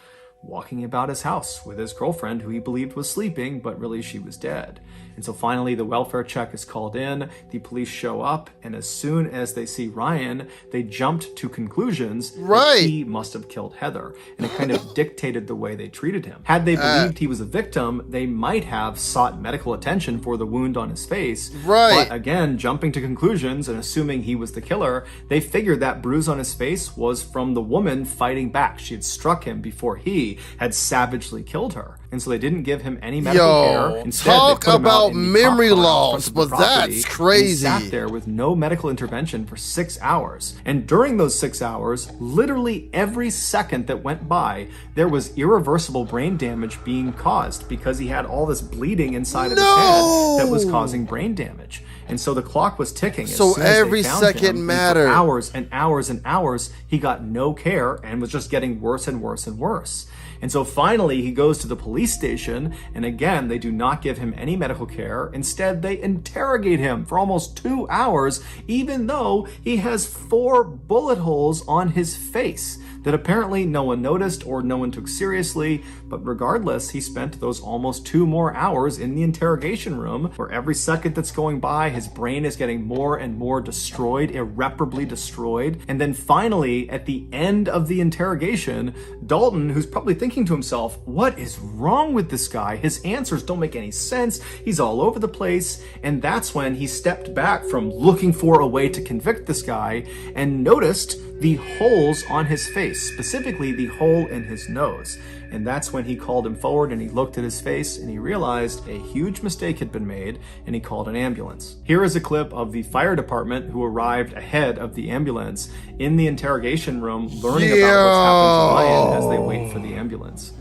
walking about his house with his girlfriend, who he believed was sleeping, but really she was dead. And so finally the welfare check is called in, the police show up, and as soon as they see Ryan, they jumped to conclusions that he must have killed Heather, and it kind of dictated the way they treated him. Had they believed he was a victim, they might have sought medical attention for the wound on his face. But again, jumping to conclusions and assuming he was the killer, they figured that bruise on his face was from the woman fighting back. She had struck him before he had savagely killed her. And so they didn't give him any medical care. Instead, talk they put him out about in the memory cop car out loss, front but of the property. that's crazy. He sat there with no medical intervention for 6 hours. And during those 6 hours, literally every second that went by, there was irreversible brain damage being caused because he had all this bleeding inside of his head that was causing brain damage. And so the clock was ticking. So every second mattered. For hours and hours and hours, he got no care and was just getting worse and worse and worse. And so finally he goes to the police station, and again, they do not give him any medical care. Instead, they interrogate him for almost 2 hours, even though he has 4 bullet holes on his face that apparently no one noticed or no one took seriously. But regardless, he spent those almost 2 more hours in the interrogation room, where every second that's going by, his brain is getting more and more destroyed, irreparably destroyed. And then finally, at the end of the interrogation, Dalton, who's probably thinking to himself, what is wrong with this guy? His answers don't make any sense. He's all over the place. And that's when he stepped back from looking for a way to convict this guy and noticed the holes on his face, specifically the hole in his nose. And that's when he called him forward and he looked at his face and he realized a huge mistake had been made, and he called an ambulance. Here is a clip of the fire department who arrived ahead of the ambulance in the interrogation room, learning about what's happened to Ryan as they wait for the ambulance.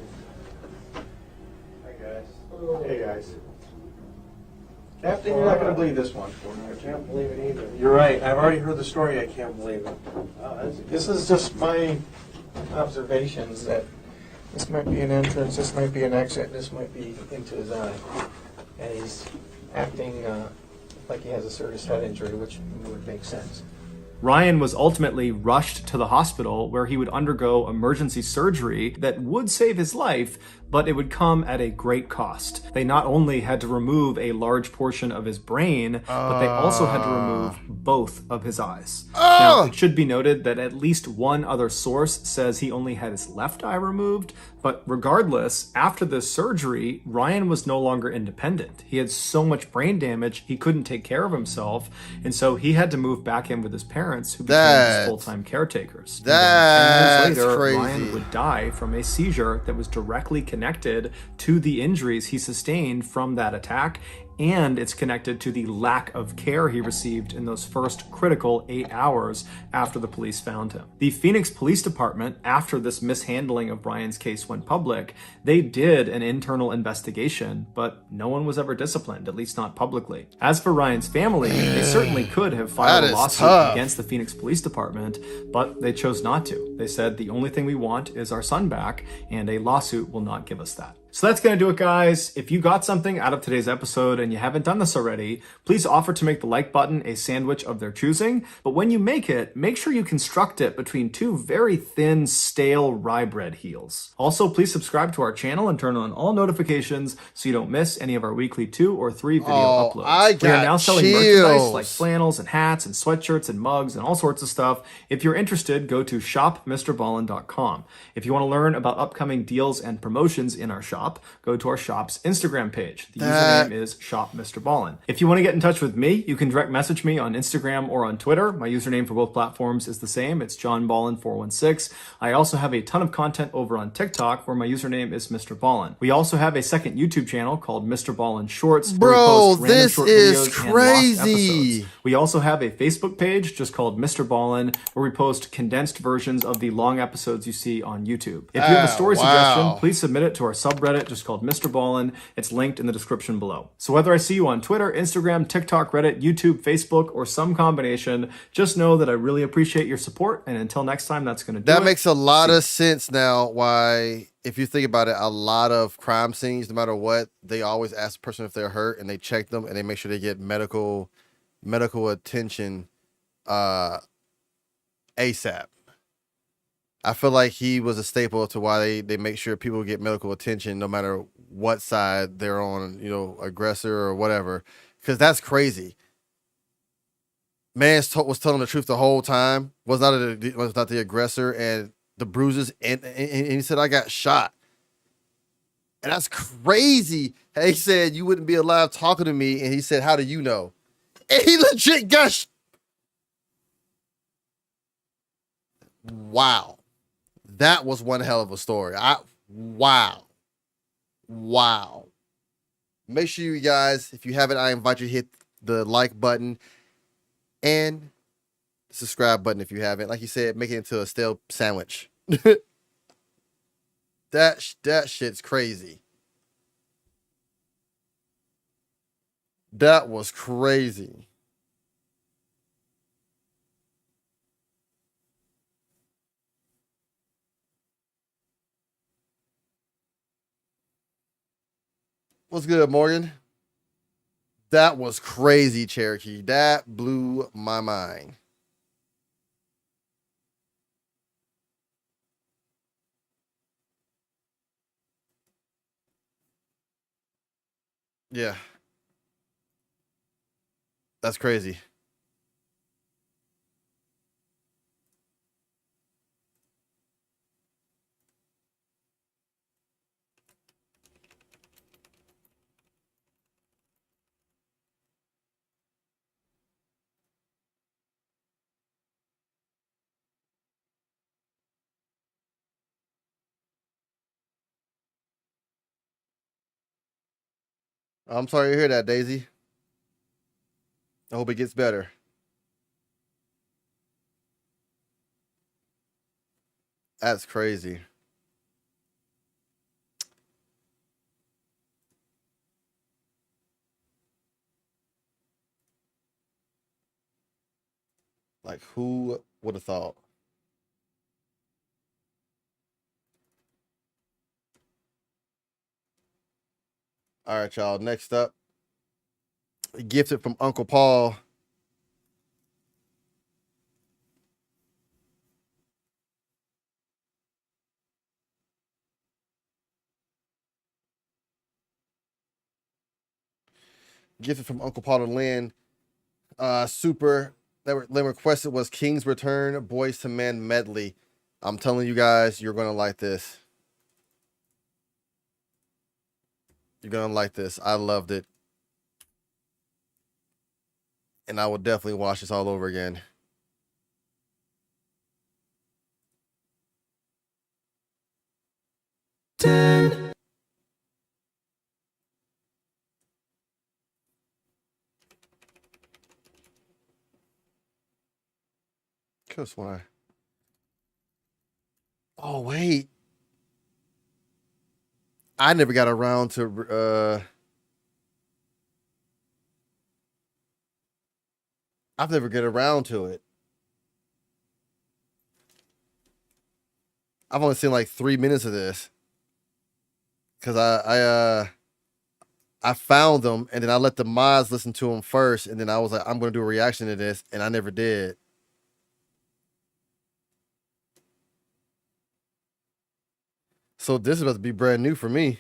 Hi guys. Hey guys. Captain, you're not going to believe this one. I can't believe it either. You're right. I've already heard the story. I can't believe it. This is just my observations that this might be an entrance, this might be an exit, this might be into his eye. And he's acting like he has a serious head injury, which would make sense. Ryan was ultimately rushed to the hospital, where he would undergo emergency surgery that would save his life, but it would come at a great cost. They not only had to remove a large portion of his brain, but they also had to remove both of his eyes. Now, it should be noted that at least one other source says he only had his left eye removed, but regardless, after this surgery, Ryan was no longer independent. He had so much brain damage, he couldn't take care of himself, and so he had to move back in with his parents, who became his full-time caretakers. That's 10 years later, crazy. Ryan would die from a seizure that was directly connected to the injuries he sustained from that attack, and it's connected to the lack of care he received in those first critical 8 hours after the police found him. The Phoenix Police Department, after this mishandling of Ryan's case went public, they did an internal investigation, but no one was ever disciplined, at least not publicly. As for Ryan's family, they certainly could have filed a lawsuit against the Phoenix Police Department, but they chose not to. They said, the only thing we want is our son back, and a lawsuit will not give us that. So that's going to do it, guys. If you got something out of today's episode and you haven't done this already, please offer to make the like button a sandwich of their choosing. But when you make it, make sure you construct it between two very thin, stale rye bread heels. Also, please subscribe to our channel and turn on all notifications so you don't miss any of our weekly 2 or 3 video uploads. We are now selling merchandise like flannels and hats and sweatshirts and mugs and all sorts of stuff. If you're interested, go to shopmrballin.com. If you want to learn about upcoming deals and promotions in our shop, go to our shop's Instagram page. The username is shopmrballin. If you want to get in touch with me, you can direct message me on Instagram or on Twitter. My username for both platforms is the same. It's johnballin416. I also have a ton of content over on TikTok where my username is Mr. Ballin. We also have a second YouTube channel called Mr. Ballin Shorts. Bro, this is crazy. We also have a Facebook page just called Mr. Ballin where we post condensed versions of the long episodes you see on YouTube. If you have a story suggestion, please submit it to our subreddit just called Mr. Ballin. It's linked in the description below. So whether I see you on Twitter, Instagram, TikTok, Reddit, YouTube, Facebook, or some combination, just know that I really appreciate your support. And until next time, that's going to do it. That makes a lot of sense now why, if you think about it, a lot of crime scenes, no matter what, they always ask the person if they're hurt and they check them and they make sure they get medical attention ASAP. I feel like he was a staple to why they make sure people get medical attention no matter what side they're on, you know, aggressor or whatever, because that's crazy. Man was telling the truth the whole time, was not the aggressor, and the bruises, and he said, I got shot. And that's crazy. He said, you wouldn't be alive talking to me, and he said, how do you know? And he legit got wow. That was one hell of a story. Wow. Make sure you guys, if you haven't, I invite you to hit the like button and the subscribe button if you haven't. Like you said, make it into a stale sandwich. That shit's crazy. That was crazy. What's good, Morgan? That was crazy, Cherokee. That blew my mind. Yeah. That's crazy. I'm sorry to hear that, Daisy. I hope it gets better. That's crazy. Like, who would have thought? All right, y'all. Next up, gifted from Uncle Paul. Gifted from Uncle Paul and Lynn. Super. Lynn requested was King's Return, Boys to Men medley. I'm telling you guys, you're going to like this. You're going to like this. I loved it. And I will definitely watch this all over again. Cause why? Oh wait, I never got around to. I've never get around to it. I've only seen like 3 minutes of this. because I found them and then I let the mods listen to them first, and then I was like, I'm gonna do a reaction to this, and I never did. So this is about to be brand new for me.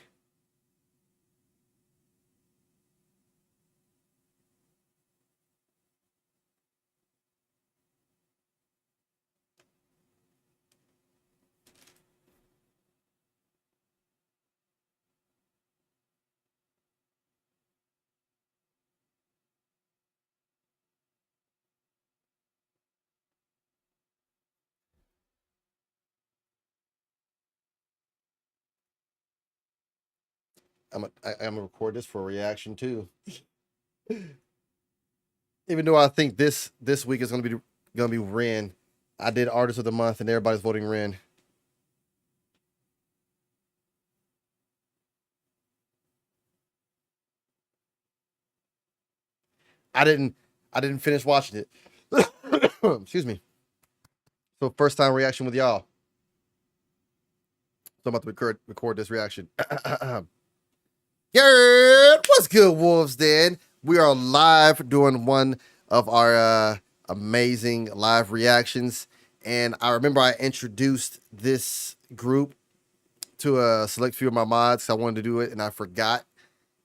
I'm gonna record this for a reaction too. Even though I think this week is gonna be Ren. I did Artist of the Month and everybody's voting Ren. I didn't finish watching it. Excuse me. So first time reaction with y'all. So I'm about to record this reaction. Yeah, what's good, Wolves Den? We are live doing one of our amazing live reactions. And I remember I introduced this group to a select few of my mods. I wanted to do it and I forgot.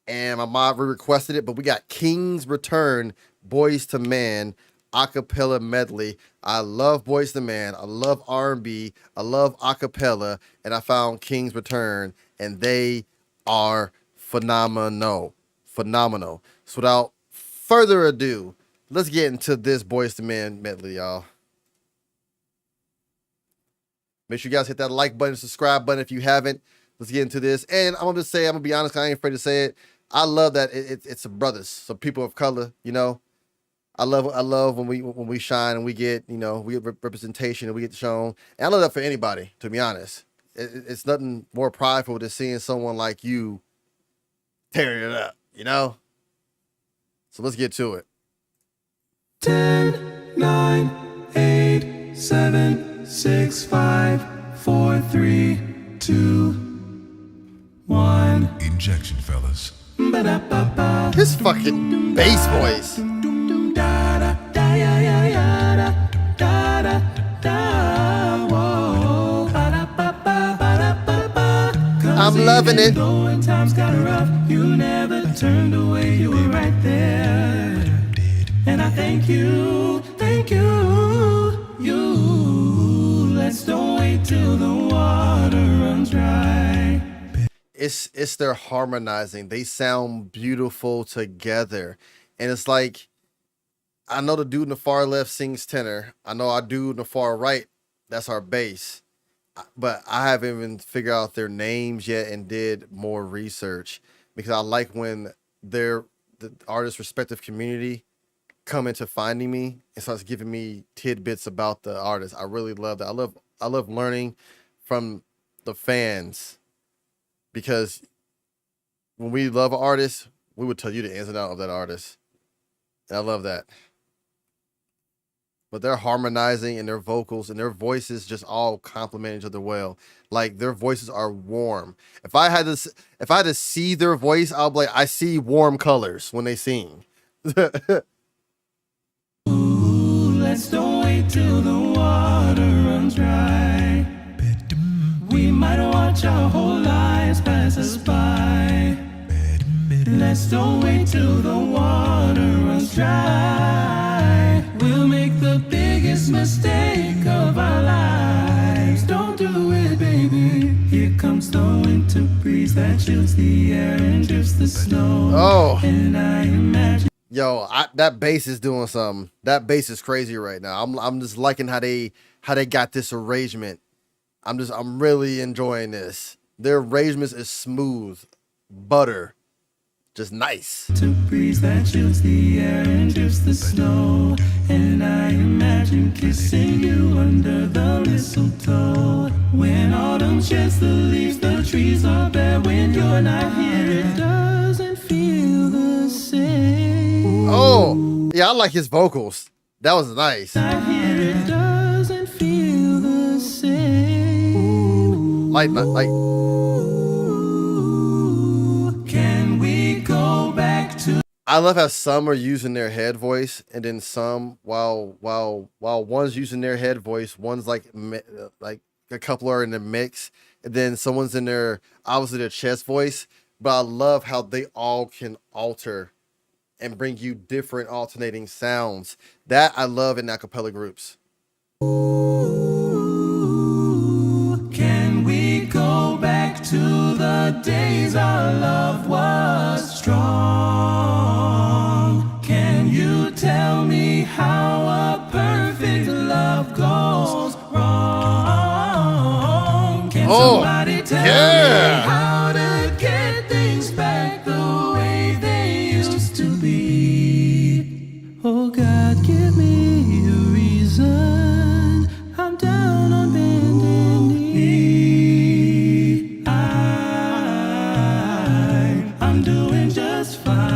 And my mod requested it, but we got King's Return, Boys to Man, acapella medley. I love Boys to Man. I love R&B. I love acapella. And I found King's Return, and they are phenomenal. Phenomenal. So without further ado, let's get into this Boys to Man medley, y'all. Make sure you guys hit that like button, subscribe button if you haven't. Let's get into this. And I'm gonna be honest, I ain't afraid to say it. I love that it's some brothers, some people of color, you know. I love when we shine and we get, you know, we get representation and we get shown. And I love that for anybody, to be honest. It's nothing more prideful than seeing someone like you tearing it up, you know? So let's get to it. 10, 9, 8, 7, 6, 5, 4, 3, 2, 1. Injection, fellas. His fucking bass voice. I'm loving it. Times got rough, you never turned away, you were right there. And I thank you, you. Let's don't wait till the water runs dry. It's their harmonizing. They sound beautiful together. And it's like, I know the dude in the far left sings tenor. I know our dude in the far right, that's our bass. But I haven't even figured out their names yet and did more research, because I like when the artist's respective community come into finding me and starts giving me tidbits about the artist. I really love that. I love learning from the fans, because when we love an artist, we would tell you the ins and outs of that artist. And I love that. But they're harmonizing in their vocals, and their voices just all complement each other well. Like, their voices are warm. If I had to see their voice, I'll be like, I see warm colors when they sing. Ooh, let's don't wait till the water runs dry. We might watch our whole lives pass us by. Let's don't wait till the water runs dry. We'll make the biggest mistake of our lives. Don't do it, baby. Here comes the winter breeze that chills the air and drifts the snow. Oh. And I imagine. Yo, that bass is doing something. That bass is crazy right now. I'm just liking how they got this arrangement. I'm really enjoying this. Their arrangement is smooth, butter. Just nice. To breeze that chills the air and drifts the snow. And I imagine kissing you under the mistletoe. When autumn sheds the leaves, the trees are bare. When you're not here, it doesn't feel the same. Oh, yeah, I like his vocals. That was nice. Not here, it doesn't feel the same. Like I love how some are using their head voice, and then some, while one's using their head voice, one's like a couple are in the mix, and then someone's in their obviously their chest voice. But I love how they all can alter and bring you different alternating sounds. That I love in acapella groups. Can we go back to the days our love was strong? Can you tell me how a perfect love goes wrong? Can somebody tell me how to get things back the way they used to be? Oh God, give me a reason. I'm down on bending knee. I'm doing just fine.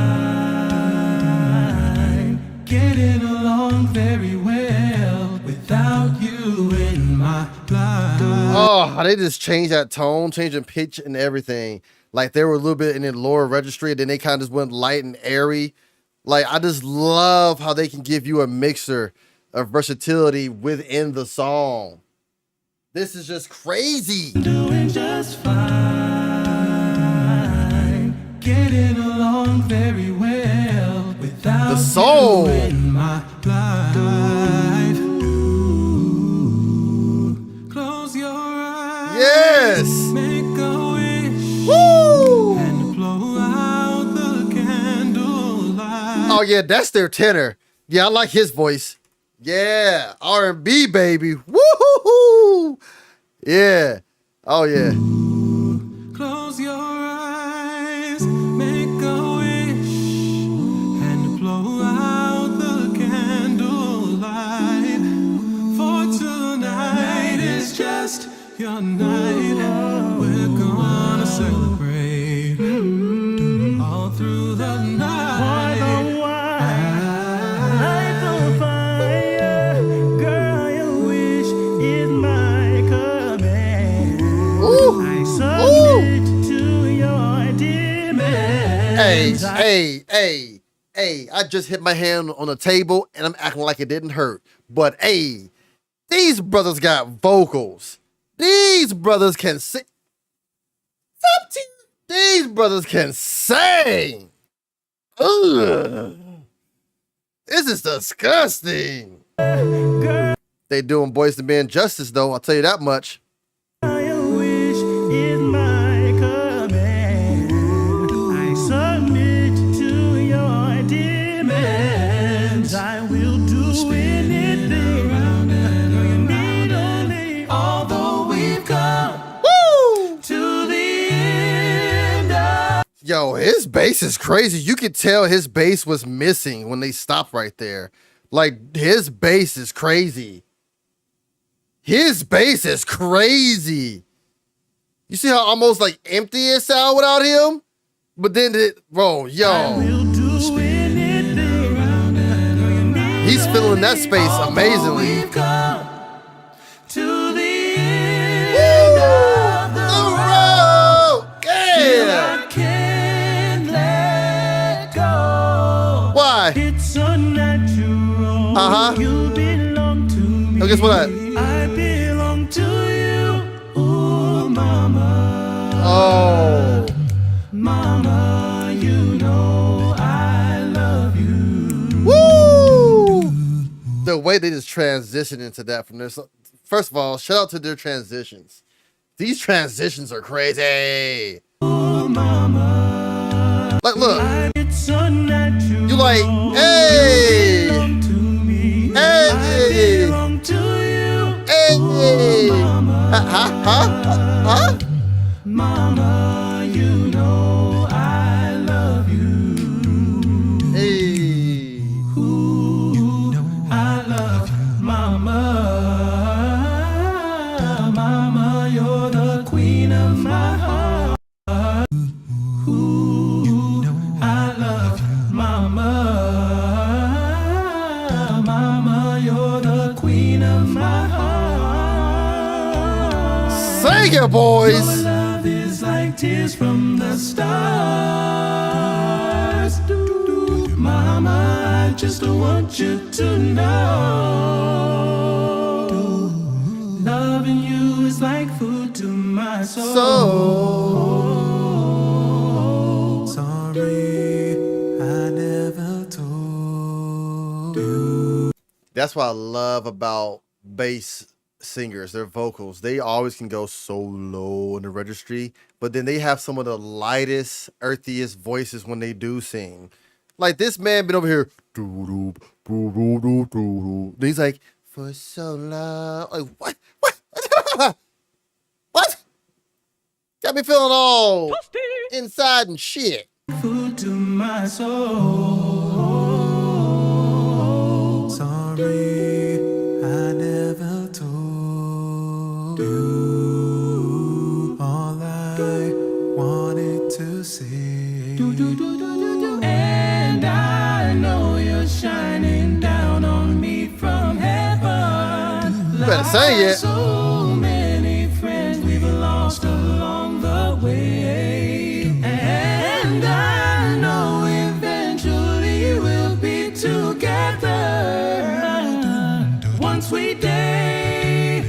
Getting along very well without you in my life. Oh, they just changed that tone, changing pitch and everything. Like they were a little bit in the lower registry, and then they kind of just went light and airy. Like I just love how they can give you a mixture of versatility within the song. This is just crazy. Doing just fine. Getting along very well without the soul you in my life. Ooh, close your eyes. Yes. Make a wish. Woo. And blow out the candlelight. Oh yeah, that's their tenor. Yeah, I like his voice. Yeah, R&B baby. Woo-hoo-hoo. Yeah. Oh yeah. Close your eyes, make a wish, and blow out the candlelight. For tonight is just your night. We're gonna celebrate all through the night. Hey, I just hit my hand on the table and I'm acting like it didn't hurt. But hey, these brothers got vocals. These brothers can sing. These brothers can sing. Ugh. This is disgusting. They doing Boys to Men justice though, I'll tell you that much. Yo, his bass is crazy. You could tell his bass was missing when they stopped right there. Like, his bass is crazy. His bass is crazy. You see how almost like empty it sound without him? But then, bro, yo. He's filling that space amazingly. Why? It's unnatural. You belong to me. Oh, guess what? I belong to you. Ooh, mama. Oh. Mama, you know I love you. Woo! The way they just transition into that from this. First of all, shout out to their transitions. These transitions are crazy. Ooh, mama. Like, look. It's unnatural. You like, hey. You belong to me. Hey. I belong to you. Hey. Ooh, mama. Huh? Mama, you know I love you. Hey. Ooh, I love you, mama. Mama, you're the queen of my heart. Ooh, I love you, mama. Mama, you're the queen of my heart. Sing it, boys. Your love is like tears from the stars. just want you to know. Loving you is like food to my soul. Sorry, I never told you. That's what I love about bass singers, their vocals. They always can go so low in the registry, but then they have some of the lightest, earthiest voices when they do sing. Like this man been over here. He's like, for so long. Like, what? What? Got me feeling all inside and shit. Food to my soul. Sorry, I never told you all I wanted to say. And I know you're shining down on me from heaven. You better sing it. So many friends we've lost along the way. And I know eventually we'll be together. One sweet day.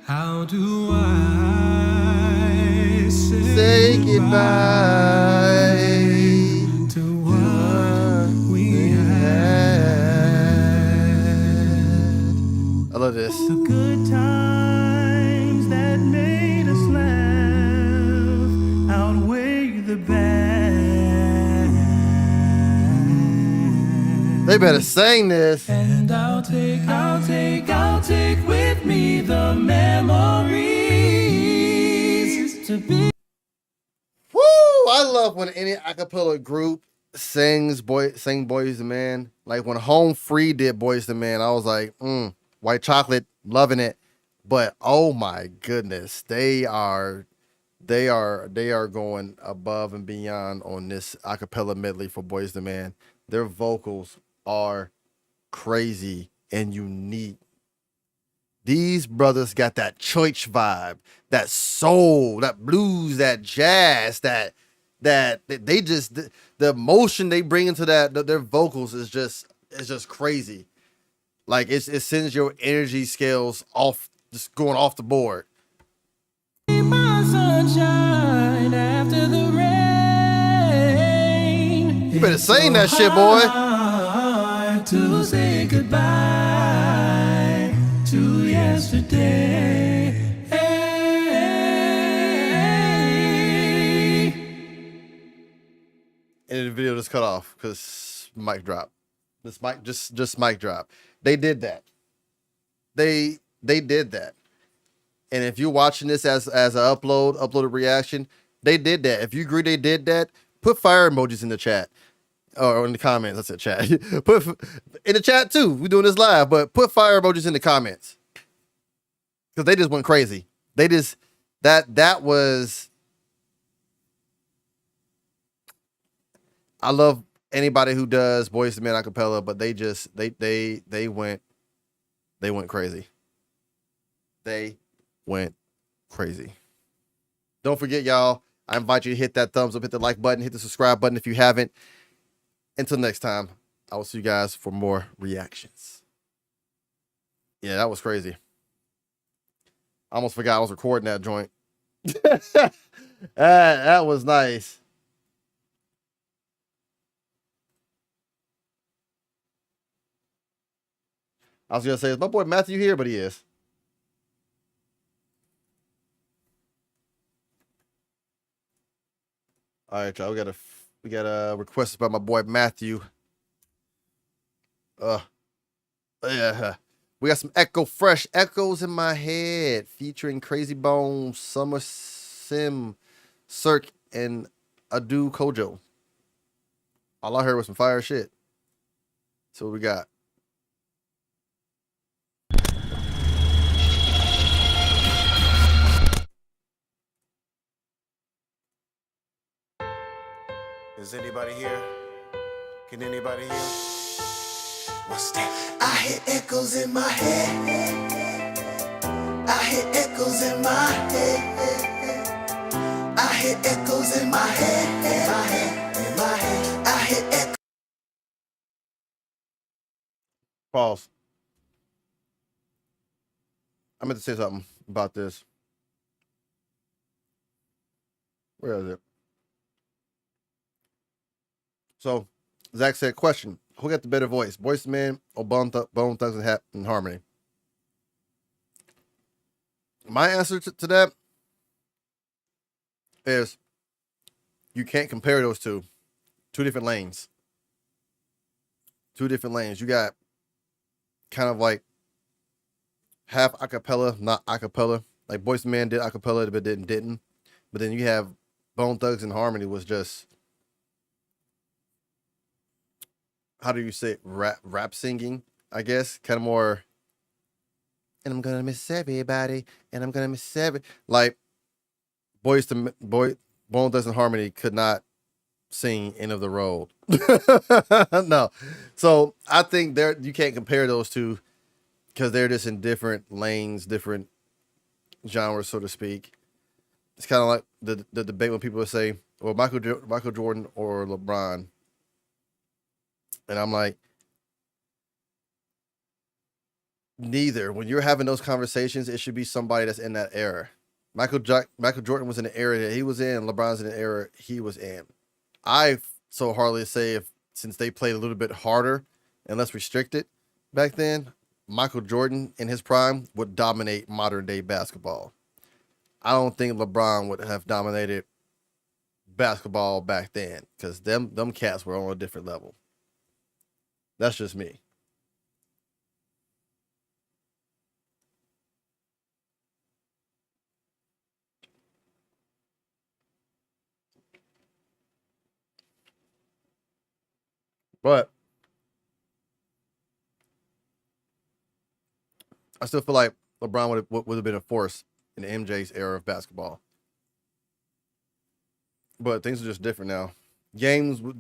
How do I Say goodbye to what we had? I love this. The good times that made us laugh outweigh the bad. They better sing this. And I'll take with me the memories to be. Woo! I love when any acapella group sing Boys to Men. Like when Home Free did Boys to Men, I was like, White Chocolate, loving it. But oh my goodness, they are going above and beyond on this acapella medley for Boys to Men. Their vocals are crazy and unique. These brothers got that church vibe, that soul, that blues, that jazz, that they just the emotion they bring into their vocals is just crazy. Like it sends your energy scales off, just going off the board. My sunshine after the rain. You better sing that shit, boy. To say goodbye to yesterday. And the video just cut off because mic drop. This mic just mic drop. They did that. They did that. And if you're watching this as an uploaded reaction, they did that. If you agree they did that, put fire emojis in the chat. Or in the comments. I said chat. Put in the chat too. We're doing this live, but put fire emojis in the comments. Because they just went crazy. They just that was. I love anybody who does Boys to Men acapella, but they went crazy. They went crazy. Don't forget, y'all. I invite you to hit that thumbs up, hit the like button, hit the subscribe button if you haven't. Until next time, I will see you guys for more reactions. Yeah, that was crazy. I almost forgot I was recording that joint. That was nice. I was going to say, is my boy Matthew here? But he is. All right, y'all. We got a request by my boy Matthew. Yeah. We got some Echo Fresh Echoes in My Head featuring Crazy Bones, Summer Sim, Cirque, and Adu Kojo. All I heard was some fire shit. So what we got? Is anybody here? Can anybody hear? What's that? I hear echoes in my head. I hear echoes in my head. I hear echoes in my head. Pause. I meant to say something about this. Where is it? So, Zach said, question, who got the better voice, Boyz II Men or Bone Thugs and Harmony? My answer to that is you can't compare those two. Two different lanes. Two different lanes. You got kind of like half acapella, not acapella. Like Boyz II Men did acapella, but didn't. But then you have Bone Thugs and Harmony was just, how do you say it? Rap singing, I guess. Kind of more, and I'm gonna miss everybody, and I'm gonna miss like Bone Thugs and Harmony could not sing End of the Road. No. So I think you can't compare those two because they're just in different lanes, different genres, so to speak. It's kind of like the debate when people say, well, Michael Jordan or LeBron. And I'm like, neither. When you're having those conversations, it should be somebody that's in that era. Michael Jordan was in the era that he was in, LeBron's in the era he was in. I so hardly say since they played a little bit harder and less restricted back then, Michael Jordan in his prime would dominate modern day basketball. I don't think LeBron would have dominated basketball back then because them cats were on a different level. That's just me. But I still feel like LeBron would have been a force in MJ's era of basketball. But things are just different now. Games will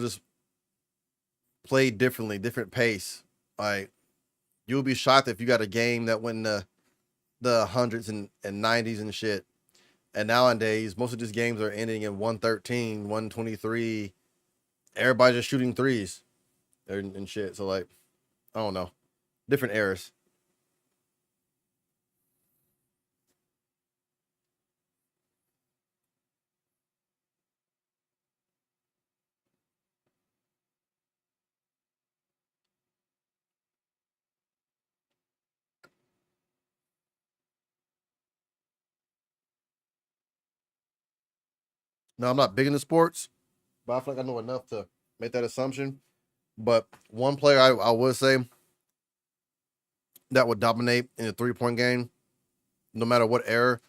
just play differently, different pace. Like you'll be shocked if you got a game that went in the hundreds and 90s and shit. And nowadays, most of these games are ending in 113, 123. Everybody's just shooting threes and shit. So like, I don't know. Different eras. Now, I'm not big into sports, but I feel like I know enough to make that assumption. But one player I would say that would dominate in a 3-point game, no matter what era,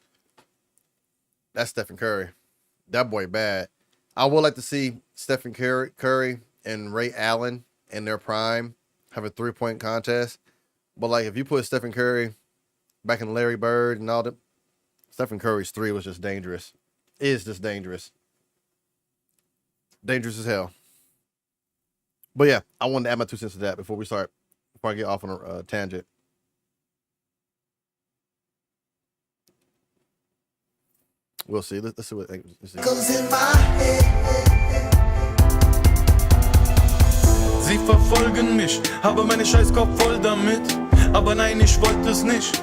that's Stephen Curry. That boy bad. I would like to see Stephen Curry and Ray Allen in their prime have a 3-point contest. But like if you put Stephen Curry back in Larry Bird and all that, Stephen Curry's 3 was just dangerous. It is just dangerous. Dangerous as hell. But yeah, I wanted to add my 2 cents to that before I get off on a tangent. We'll see. Let's see what. Let's see. Sie verfolgen mich, habe meine Scheißkopf voll damit. Aber nein, ich wollte es nicht.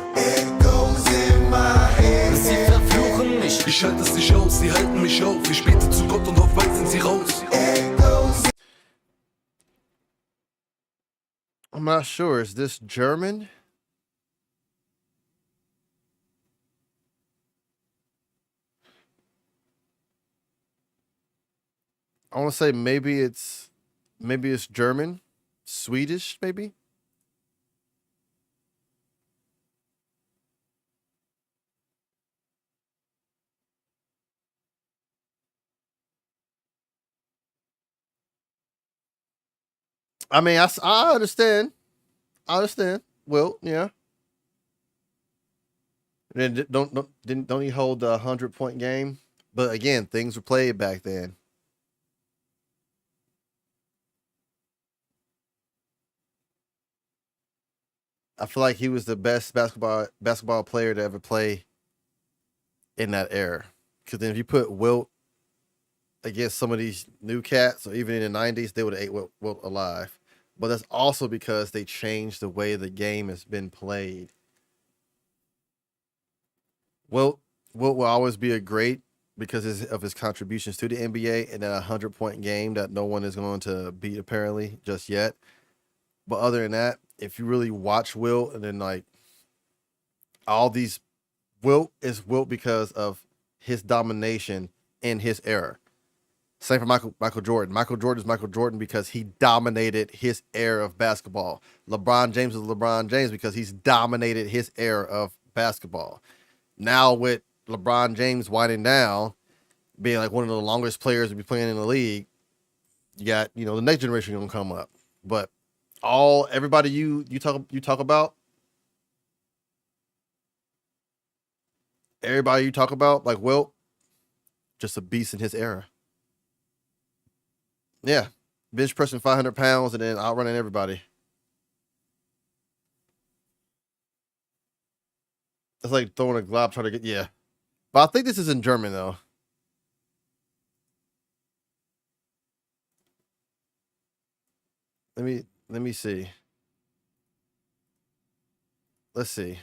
Sie verfluchen mich. Ich halte es nicht aus, sie halten mich auf. Ich bete zu Gott und auf bald sind sie raus. I'm not sure. Is this German? I want to say maybe it's German, Swedish, maybe. I mean, I understand. I understand. Well, yeah. And then don't he hold the 100-point game? But again, things were played back then. I feel like he was the best basketball player to ever play in that era. Because then if you put Wilt against some of these new cats, or even in the 90s, they would have ate Wilt alive. but that's also because they changed the way the game has been played. Wilt will always be a great because of his contributions to the NBA in that 100-point game that no one is going to beat apparently just yet. But other than that, if you really watch Wilt and then like all these, Wilt is Wilt because of his domination in his era. Same for Michael Jordan. Michael Jordan is Michael Jordan because he dominated his era of basketball. LeBron James is LeBron James because he's dominated his era of basketball. Now with LeBron James winding down, being like one of the longest players to be playing in the league, you got, you know, the next generation gonna come up. But everybody you talk about, everybody you talk about, like Wilt, just a beast in his era. Yeah, bench pressing 500 pounds and then outrunning everybody. It's like throwing a glob trying to get, yeah. But I think this is in German though. Let me see. Let's see.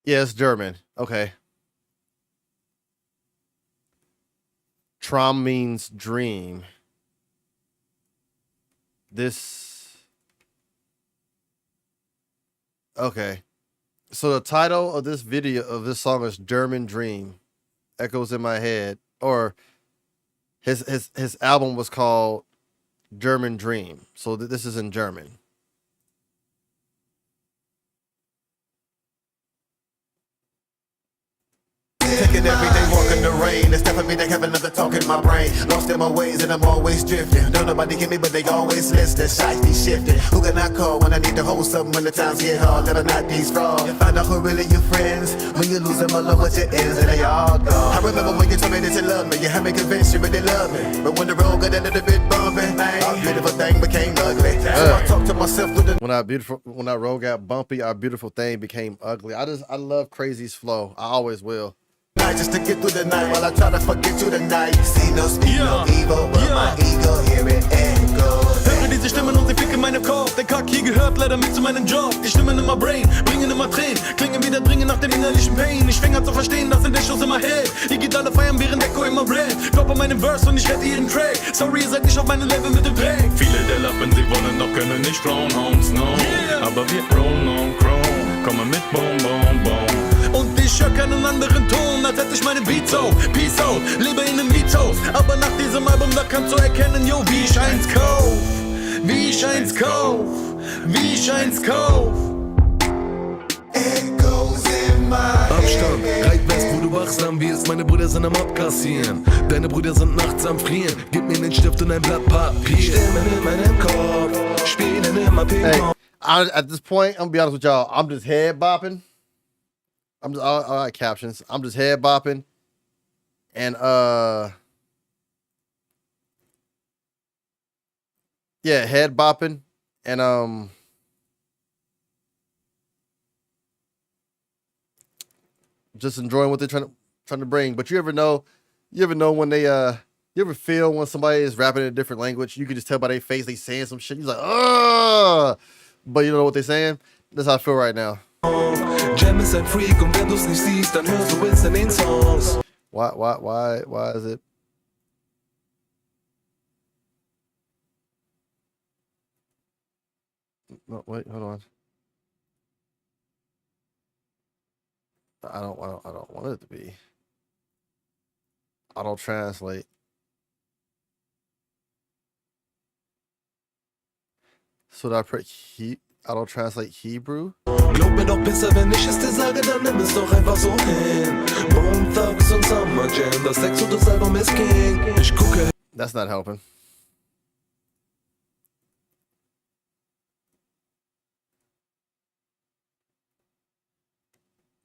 Yeah, it's German. Okay. Traum means dream. Okay. So the title of this video of this song is German Dream. Echoes in my head. Or his album was called German Dream. So this is in German. Take it every day, walk in the rain. It's definitely they have another talk in my brain. Lost in my ways and I'm always drifting. Don't nobody hear me, but they always listen. Shots be shifting. Who can I call when I need to hold something when the times get hard? That I'm not these strong. You find out who really your friends when you lose them along with your ends and they all gone. I remember when you told me that you love me. You had me convinced you really love me. But when the road got a little bit bumpy, our beautiful thing became ugly. So I talk to myself through the When our road got bumpy, our beautiful thing became ugly. I love Crazy's flow. I always will. night just to get through the night while I try to forget you tonight. See no speak no evil, but my ego hear it echo. Höre diese Stimmen und sie ficken meinen Kopf. Der Kack hier gehört leider mit zu meinem Job. Die Stimmen in my brain, bringen immer Tränen. Klingen wieder dringend nach dem innerlichen Pain. Ich fäng an zu verstehen, dass in der Schuss immer hält. Ihr geht alle feiern, während Echo immer rap. Glaub an meinen Verse und ich rette jeden Track. Sorry, ihr seid nicht auf meinem Level mit dem Track. Viele der Lappen, sie wollen doch können nicht flown, Homes, no. Aber wir rollen on Chrome, kommen mit Boom, Boom, Boom. Und ich hör keinen anderen Ton, als hätte ich meine Beats auf. Peace out, lebe in einem Mietshaus. Aber nach diesem Album, da kannst du erkennen, yo, wie ich eins kauf. Wie ich eins kauf. Wie ich eins kauf. Abstand, Reit West, wo du wachsam wirst. Meine Brüder sind am Abkassieren. Deine Brüder sind nachts am Frieren. Gib mir den Stift und ein Blatt Papier. Stimmen in meinem Kopf, spielen immer Ping-Pong. At this point, I'm gonna be honest with y'all. I'm just head bopping. I like captions. I'm just head bopping, and yeah, head bopping, and just enjoying what they're trying to bring. But you ever know when they you ever feel when somebody is rapping in a different language? You can just tell by their face they saying some shit. You're like, oh, but you don't know what they're saying. That's how I feel right now. Jam ist ein Freak und wenn du's nicht siehst, dann hörst du es in den Songs. Why is it? No, wait, hold on. I don't want it to be. Auto translate. So I put auto translate Hebrew. Glaub mir doch besser, wenn ich es dir sage, dann nimm es doch einfach so hin. Bone Thugs und Summer Jam, das Exodus-Album ist King. Ich gucke. That's not helping.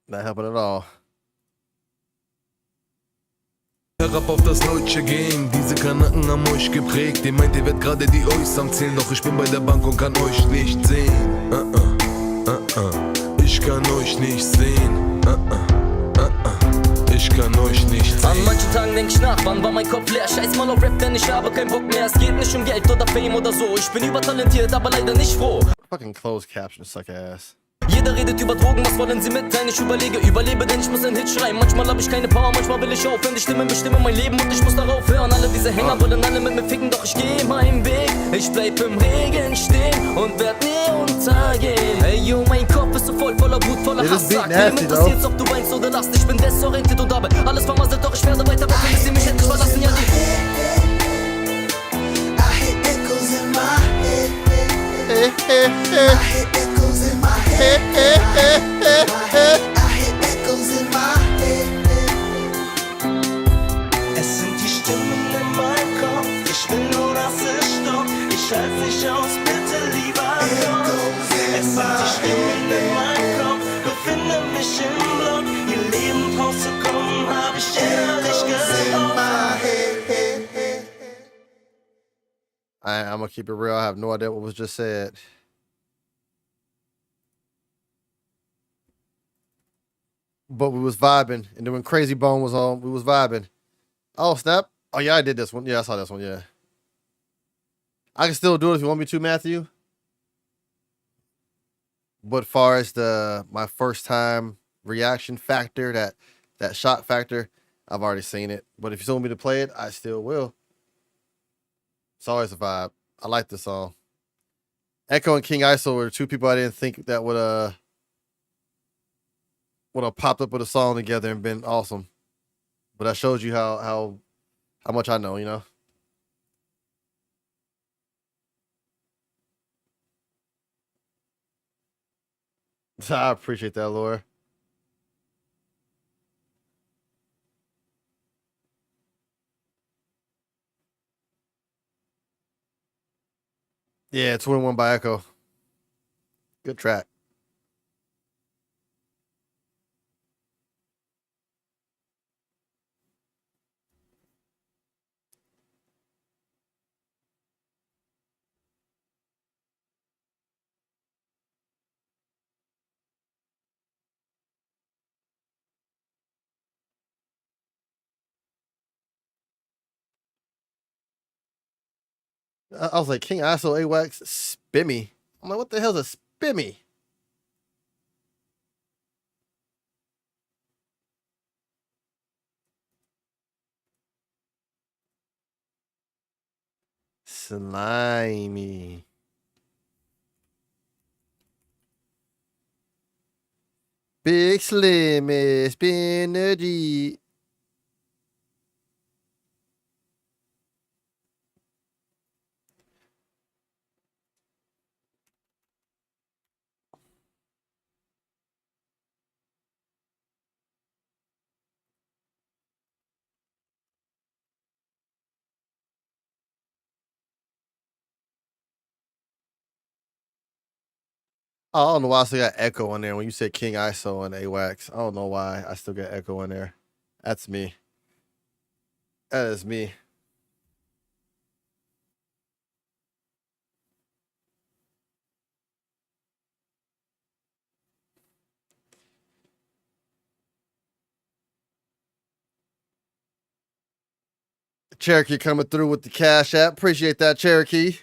Not helping at all. Herab auf das deutsche Game, diese Kanaken haben euch geprägt. Ihr meint, ihr werdet gerade die Euch am Zählen, doch ich bin bei der Bank und kann euch nicht sehen. Ich kann euch nicht sehen. Ich kann euch nicht sehen. An manchen Tagen denk ich nach, wann war mein Kopf leer? Scheiß mal auf Rap, denn ich habe keinen Bock mehr. Es geht nicht um Geld oder Fame oder so. Ich bin übertalentiert, aber leider nicht froh. Fucking closed caption, suck ass. Jeder redet über Drogen, was wollen sie mitteilen? Ich überlebe, denn ich muss einen Hit schreiben. Manchmal hab ich keine Power, manchmal will ich aufhören. Die Stimmen bestimmen mein Leben und ich muss darauf hören. Alle diese Hänger wollen alle mit mir ficken, doch ich geh meinen Weg. Ich bleib im Regen stehen und werd nie untergehen. Hey yo, mein Kopf ist so voller Wut, voller Hass. Sag mir, interessiert's, ob du weinst oder lachst. Ich bin desorientiert und habe alles vermasselt, doch ich werde weiter machen, bis sie mich endlich verlassen. Ja, die I hit echoes in my head. I hit echoes in my head. I hit echoes in my head. Es sind die Stimmen in meinem Kopf. Ich will nur, dass es stoppt. Ich halte nicht aus, bitte lieber komm. Es sind die Stimmen in meinem Kopf. Befinde mich im Block. Ihr Leben rauszukommen, hab ich innerlich geglaubt. I'm gonna keep it real. I have no idea what was just said. But we was vibing, and then when Crazy Bone was on, we was vibing. Oh snap! Oh yeah, I did this one. Yeah, I saw this one. Yeah, I can still do it if you want me to, Matthew. But far as my first time reaction factor, that shock factor, I've already seen it. But if you still want me to play it, I still will. It's always a vibe. I like this song. Echo and King ISO were two people I didn't think that would have popped up with a song together and been awesome. But that shows you how much I know, you know. I appreciate that, Laura. Yeah, 21 by Echo. Good track. I was like, King ISO AWACS Spimmy. I'm like, what the hell's a Spimmy? Slimy. Big Slimmy, Spinnergy. I don't know why I still got Echo in there when you said King ISO and AWACS. I don't know why I still got Echo in there. That's me. That is me. Cherokee coming through with the Cash App. Appreciate that, Cherokee.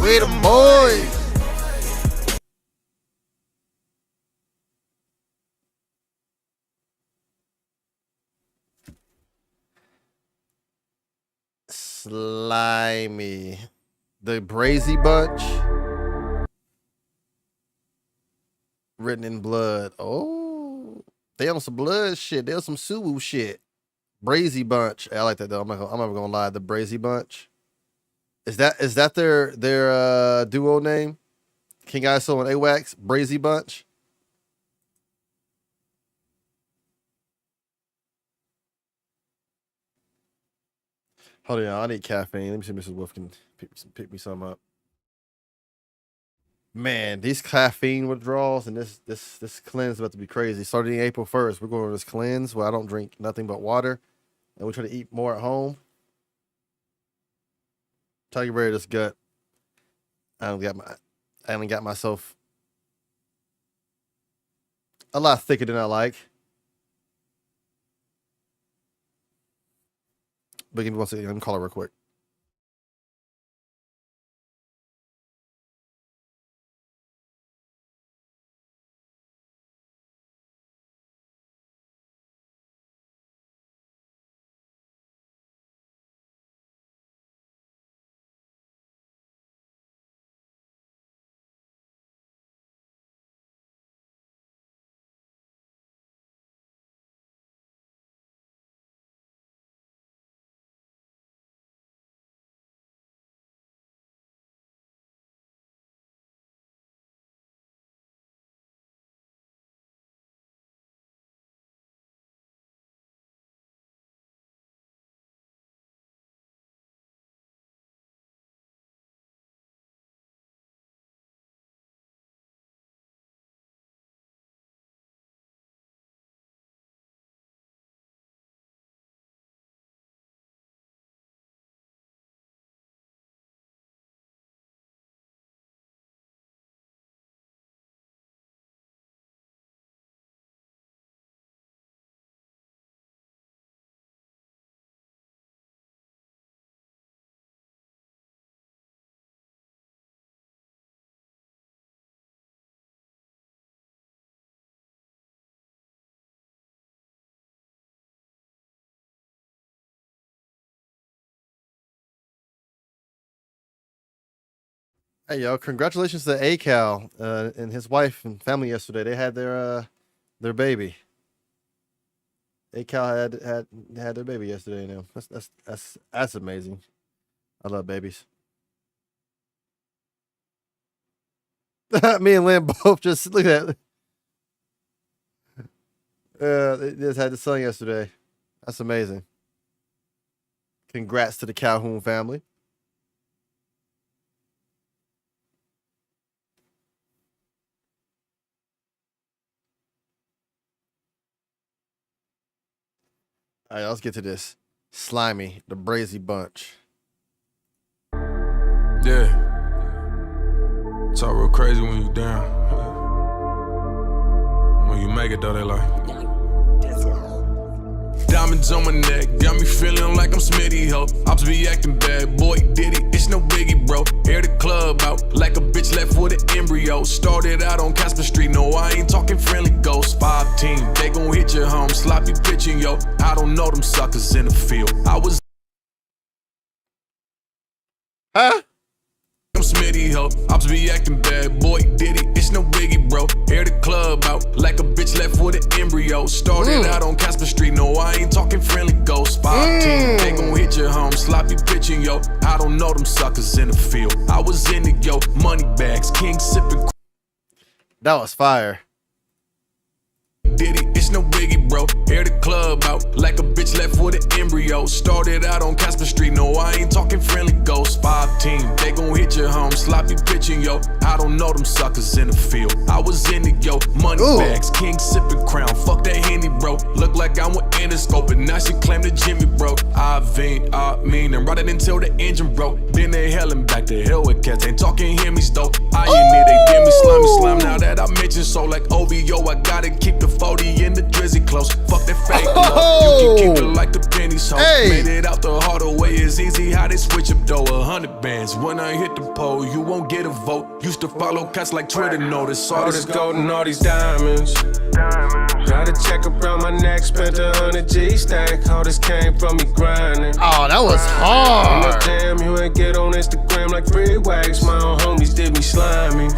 We the boys. Slimy. The Brazy Bunch. Written in blood. Oh, they on some blood shit. They on some Suwu shit. Brazy Bunch. I like that though. I'm never gonna lie. The Brazy Bunch. Is that their duo name? King ISO and AWACS, Brazy Bunch. Hold on, I need caffeine. Let me see if Mrs. Wolf can pick me some up. Man, these caffeine withdrawals and this cleanse is about to be crazy. Starting April 1st, we're going on this cleanse where I don't drink nothing but water, and we try to eat more at home. Try to get rid of this gut. I only got myself a lot thicker than I like. But give me one second. Let me call her real quick. Hey, yo, congratulations to ACal and his wife and family yesterday. They had their baby. ACal had their baby yesterday. You know, that's amazing. I love babies. Me and Lynn both just look at that. They just had the son yesterday. That's amazing. Congrats to the Calhoun family. All right, let's get to this. Slimy, the Brazy Bunch. Yeah. It's all real crazy when you down. When you make it though, they like. Diamonds on my neck, got me feeling like I'm Smitty, ho. Ops be acting bad, boy, did it, it's no biggie, bro. Air the club out, like a bitch left with an embryo. Started out on Casper Street, no, I ain't talking friendly ghosts. 5 team, they gon' hit your home, sloppy pitching, yo. I don't know them suckers in the field. I was I'm Smitty, ho. Ops be acting bad, boy, did it, it's no biggie, bro. Air the club out, like a bitch left with an embryo. Started out on Casper Street, no, I ain't talking friendly ghosts. 5 team, they gon' hit your home, sloppy pitching, yo. I don't know them suckers in the field. I was in it, yo, money bags, king sipping. That was fire. Did it, it's no biggie, bro. Air the club out, like a bitch left with an embryo. Started out on Casper Street, no, I ain't talking friendly ghosts. 5 team, they gon' hit your home, sloppy pitching, yo. I don't know them suckers in the field. I was in it, yo, money bags, king sipping crown. Fuck that Henny, bro. Look like I'm with Interscope, and now she claim that Jimmy broke. I mean, and riding until the engine broke. Been to hell and back to hell with cats, ain't talking Hemis though. I in it, they give me slime. Now that I mentioned so, like OVO, I gotta keep the 40 in the drizzy close. Fuck that fake love. You can keep it like the pennies, ho. Made it out the harder way, it's easy how they switch up though. 100 bands, when I hit the pole, you won't get a vote. Used to follow cats like Twitter, notice all this gold and all these diamonds. Got a check around my neck, spent 100 G stack. All this came from me grinding. Oh, that was hard. Damn, you ain't get on Instagram like free wax. My own homies did me slimy.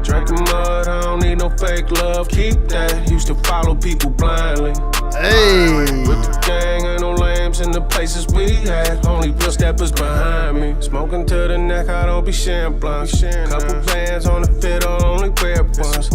Drinking mud, I don't need no fake love. Keep that. Used to follow people blindly. Hey. With the gang, ain't no lambs in the places we had. Only real steppers behind me. Smoking to the neck, I don't be sharing blunts. Couple bands on the fit, I'll only wear ones. It's facts.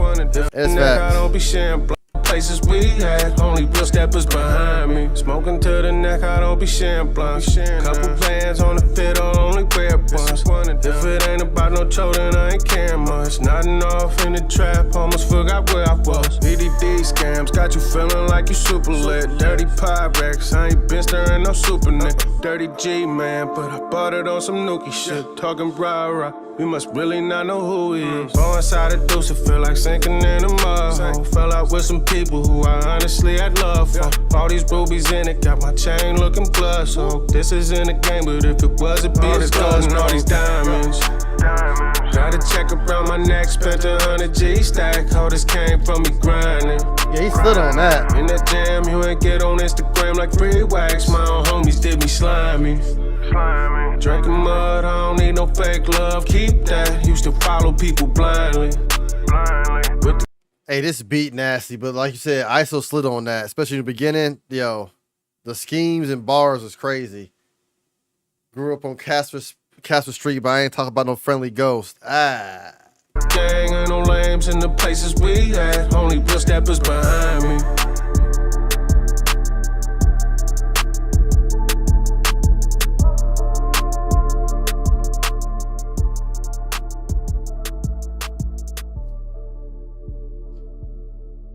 I don't be sharing blunts. places we at. Only real steppers behind me. Smoking to the neck, I don't be sharing blunts. Couple plans on the fit, I'll only wear ones. If it ain't about no toe, then I ain't caring much. Nodding off in the trap, almost forgot where I was. EDD scams, got you feeling like you super lit. Dirty Pyrex, I ain't been stirring no super net. Dirty G, man, but I bought it on some nookie shit. Talking rah-rah, we must really not know who he is. Go inside a deuce, it feel like sinking in the mud. Fell out with some people who I honestly had love for. All these rubies in it, got my chain looking blood. So this isn't a game, but if it was, it'd be a gold and all these diamonds. Got a check around my neck, spent 100 G stack. All this came from me grinding. Yeah, he slid on that. In that jam, you ain't get on Instagram like free wax. My own homies did me slimy. Drinking mud, I don't need no fake love. Keep that. Used to follow people blindly. Hey, this beat nasty, but like you said, ISO slid on that, especially in the beginning. Yo, the schemes and bars was crazy. Grew up on Casper Street, but I ain't talking about no friendly ghost. Ah. Gang ain't no lames in the places we at. Only real steppers behind me.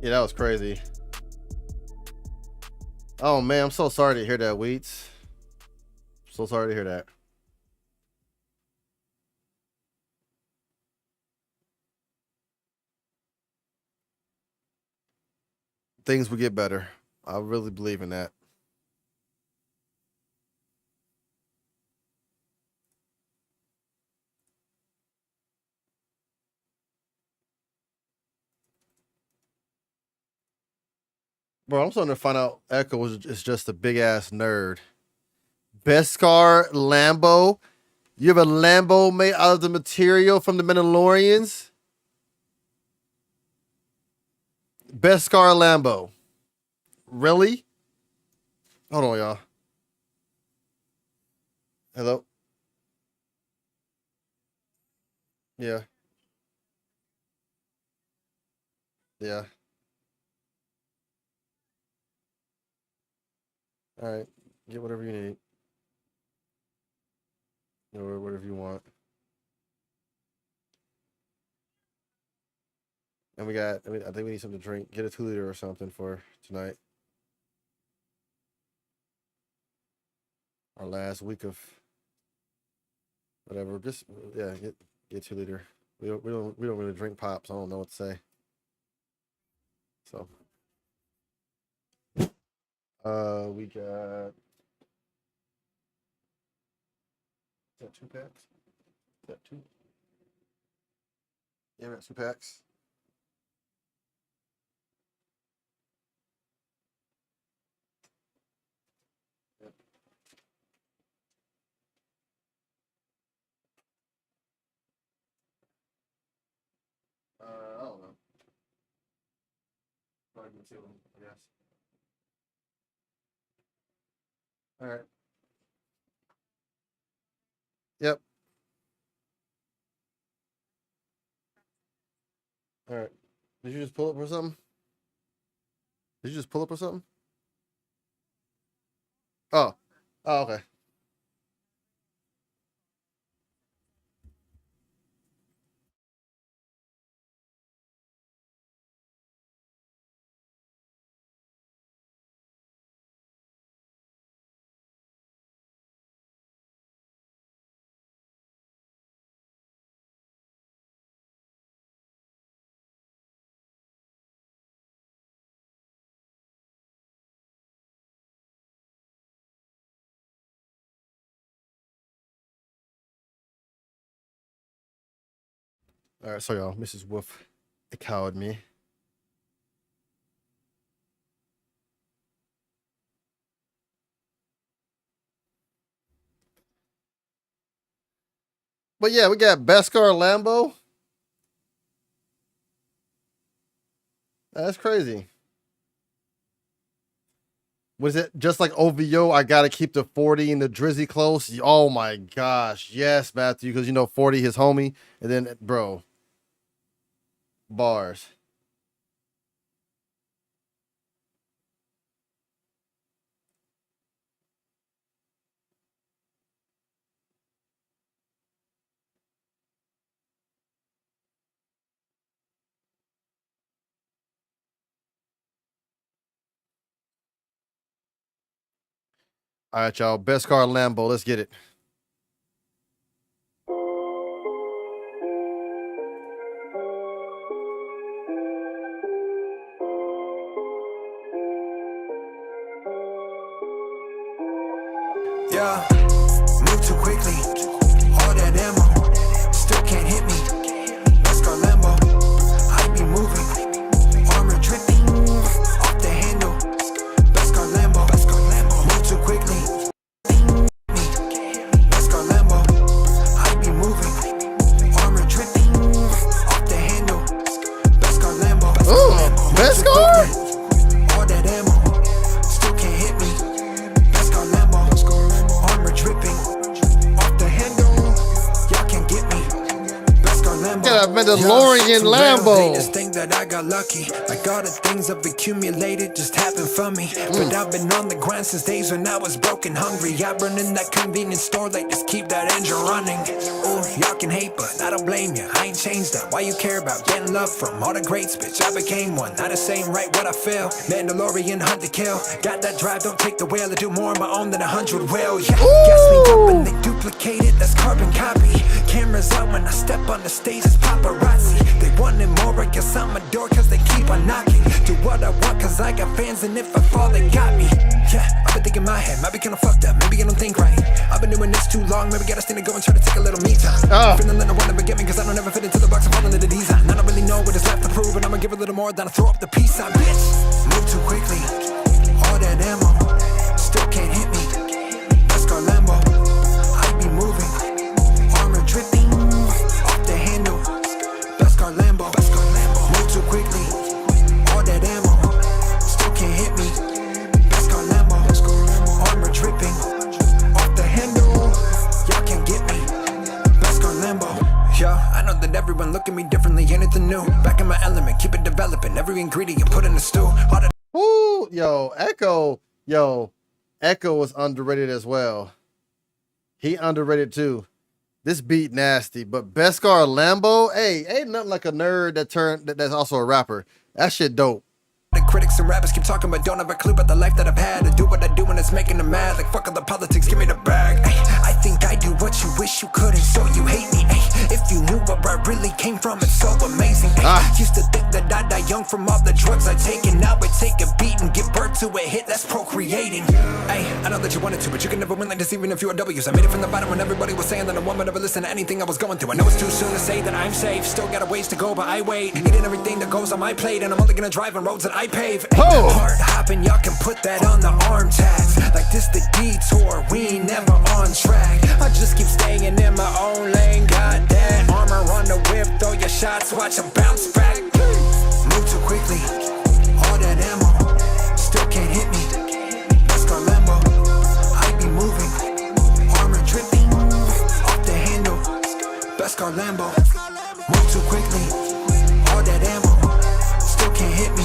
Yeah, that was crazy. Oh man, I'm so sorry to hear that, Wheats. So sorry to hear that. Things will get better. I really believe in that. Bro, I'm starting to find out Echo is just a big ass nerd. Beskar Lambo. You have a Lambo made out of the material from the Mandalorians? Beskar Lambo. Really? Hold on, y'all. Hello? Yeah. Yeah. All right. Get whatever you need. Or whatever you want. And we got, I think we need something to drink. Get a 2-liter or something for tonight. Our last week of whatever. Just, yeah, get 2-liter. We don't really drink pops. I don't know what to say. So, we got, is that 2 packs? Is that 2? Yeah, we got 2 packs. Yep. I don't know. Probably 2 of them, I guess. All right. Yep. All right. Did you just pull up or something? Did you just pull up or something? Oh. Oh, okay. All right, so y'all, Mrs. Wolf cowed me. But yeah, we got Beskar Lambo. That's crazy. Was it just like OVO? I gotta keep the 40 and the Drizzy close. Oh my gosh, yes, Matthew, because you know 40 his homie, and then bro, bars. All right, y'all. Best car Lambo. Let's get it. Yeah, move too quickly. All that ammo still can't hit me. Let's go Lambo. I be moving. Armor dripping off the handle. Let's go Lambo. Move too quickly. Let's go Lambo. I be moving. Armor dripping off the handle. Let's go Lambo. Ooh, best car. All that ammo still can't hit me. Let's go Lambo. Armor dripping off the handle. Y'all can't get me. Let's go Lambo. Get a Mandalorian Lambo. They just think that I got lucky. Like all the things I've accumulated just happened for me. But I've been on the grind since days when I was broke and hungry. I run in that convenience store, like just keep that engine running. Ooh, y'all can hate, but I don't blame you. I ain't changed up. Why you care about getting love from all the greats, bitch? I became one. Not the same, right? What I feel. Mandalorian hunt to kill. Got that drive, don't take the wheel. I do more on my own than 100 will. Yeah, gas me up and they duplicate it. That's carbon copy. Cameras out when I step on the stage. It's paparazzi. They wanted more. I guess I'm a door cause they keep on knocking. Do what I want cause I got fans, and if I fall they got me. Yeah, I've been thinking my head, might be kinda fucked up, maybe I don't think right. I've been doing this too long, maybe gotta stay to go and try to take a little me time. Feeling like I wanna forget me cause I don't ever fit into the box, I'm falling into the design. I don't really know what is left to prove, and I'ma give a little more than I throw up the peace sign, bitch. Move too quickly, all that ammo still can't hit me. Let's go Lambo, I be moving. Armor dripping off the handle. Let's go Lambo, move too quickly. All that ammo still can't hit me. Let's go Lambo, armor dripping off the handle. Y'all can't get me. Let's go Lambo. Yo, I know that everyone look at me differently, anything new. Back in my element, keep it developing. Every ingredient put in the stew. All the Ooh, Echo was underrated as well. He underrated too. This beat nasty, but best car Lambo, hey, ain't nothing like a nerd that's also a rapper. That shit dope. The critics and rappers keep talking but don't have a clue about the life that I've had. I do what I do and it's making them mad. Like fuck all the politics, give me the bag. Ay, I think I do what you wish you couldn't, so you hate me. Ay, if you knew where I really came from, it's so amazing. Ay, used to think that I'd die young from all the drugs I take, and now I take a beat and give birth to a hit that's procreating. Ay, I know that you wanted to, but you can never win like this even if you're W's. I made it from the bottom when everybody was saying that no one would ever listen to anything I was going through. I know it's too soon to say that I'm safe, still got a ways to go, but I wait. Eating everything that goes on my plate, and I'm only gonna drive on roads that I pave. Hard hopping, y'all can put that on the arm tags. Like this the detour, we ain't never on track. I just keep staying in my own lane. Got that armor on the whip, throw your shots, watch them bounce back. Move too quickly, all that ammo still can't hit me. Let's go Lambo, I be moving. Armor dripping off the handle. Let's go Lambo, move too quickly, all that ammo still can't hit me.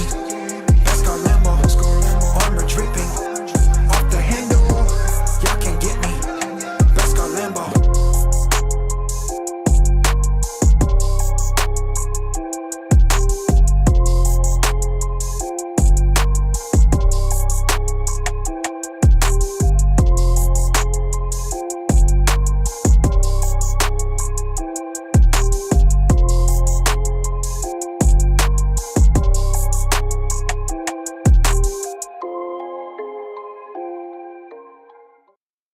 Armor dripping off the handle. Y'all can't get me. Let's go Lambo.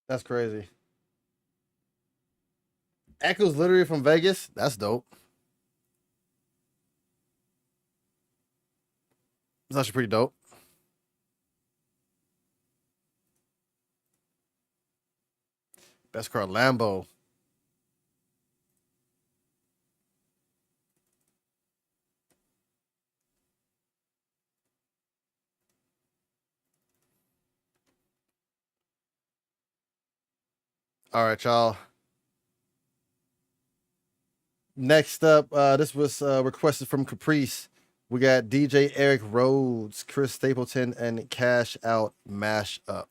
That's crazy. Echo's literally from Vegas. That's dope. It's actually pretty dope. Best car Lambo. All right, y'all. Next up, this was requested from Caprice. We got DJ Eric Rhodes, Chris Stapleton, and Cash Out Mash Up.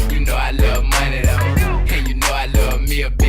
You know I love money though, and you know I love me a bit.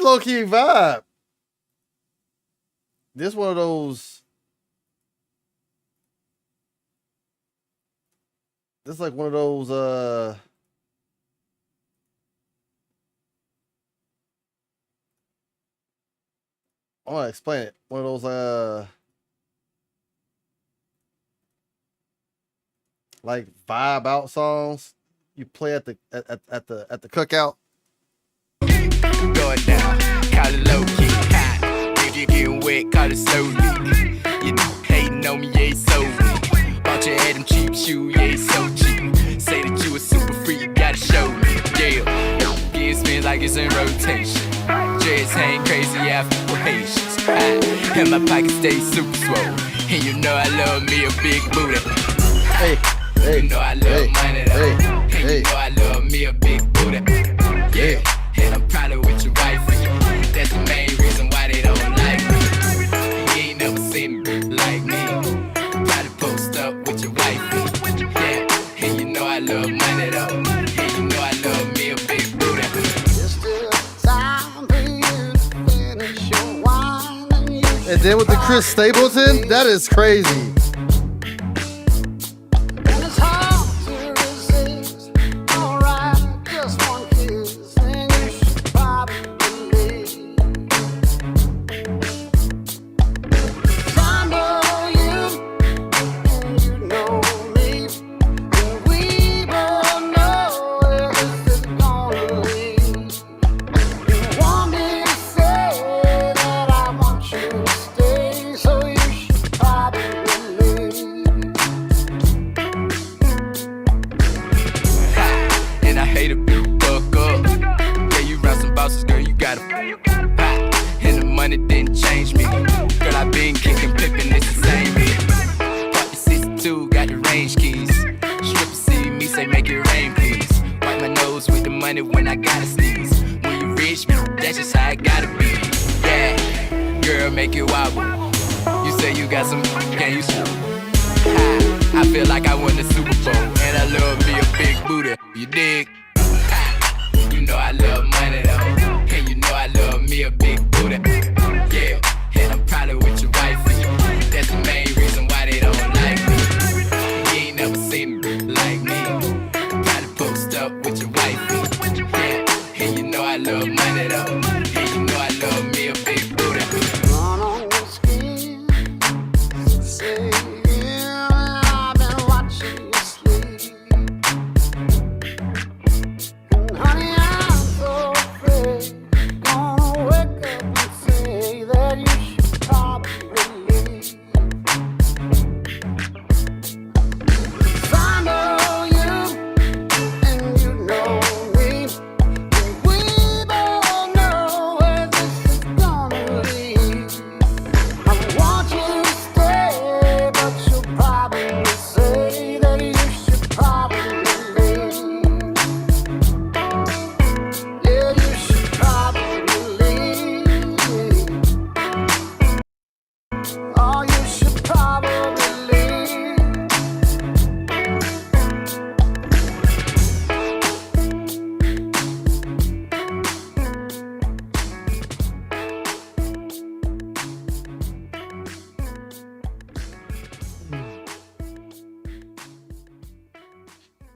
low key vibe. This one of those. This is like one of those. I want to explain it. One of those. Like vibe out songs you play at the cookout. Going down, call it low key. If you getting wet, call it slowly. You know, hating on me, yeah, so weak. Bought your head them cheap shoes, yeah, so cheap. Say that you a super freak, you gotta show me. Yeah, get spins like it's in rotation. Dreads hang crazy after patience. And my pocket stay super swole. And you know I love me a big booty. Hey. You know I love money though. And you know I love me a big booty. Yeah, and I'm probably with your wife. That's the main reason why they don't like me. You ain't never seen me like me. Probably post up with your wife. Yeah, and you know I love money though. And you know I love me a big booty. And then with the Chris Stapleton, that is crazy.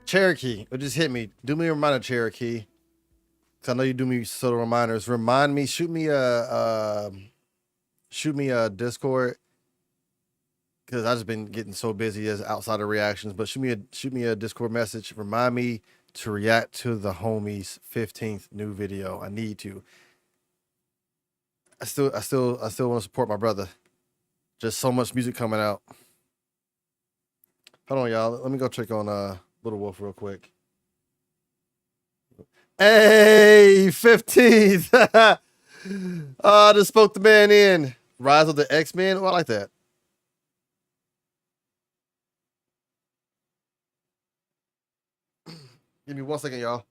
Cherokee, it just hit me. Do me a reminder, Cherokee. Cause I know you do me sort of reminders. Remind me, shoot me a Discord. Cause I just been getting so busy as outside of reactions. But shoot me a Discord message. Remind me to react to the homies' 15th new video. I need to. I still want to support my brother. Just so much music coming out. Hold on, y'all. Let me go check on Little Wolf real quick. Hey, 15th. I just spoke the man in. Rise of the X-Men. Oh, I like that. Give me 1 second, y'all.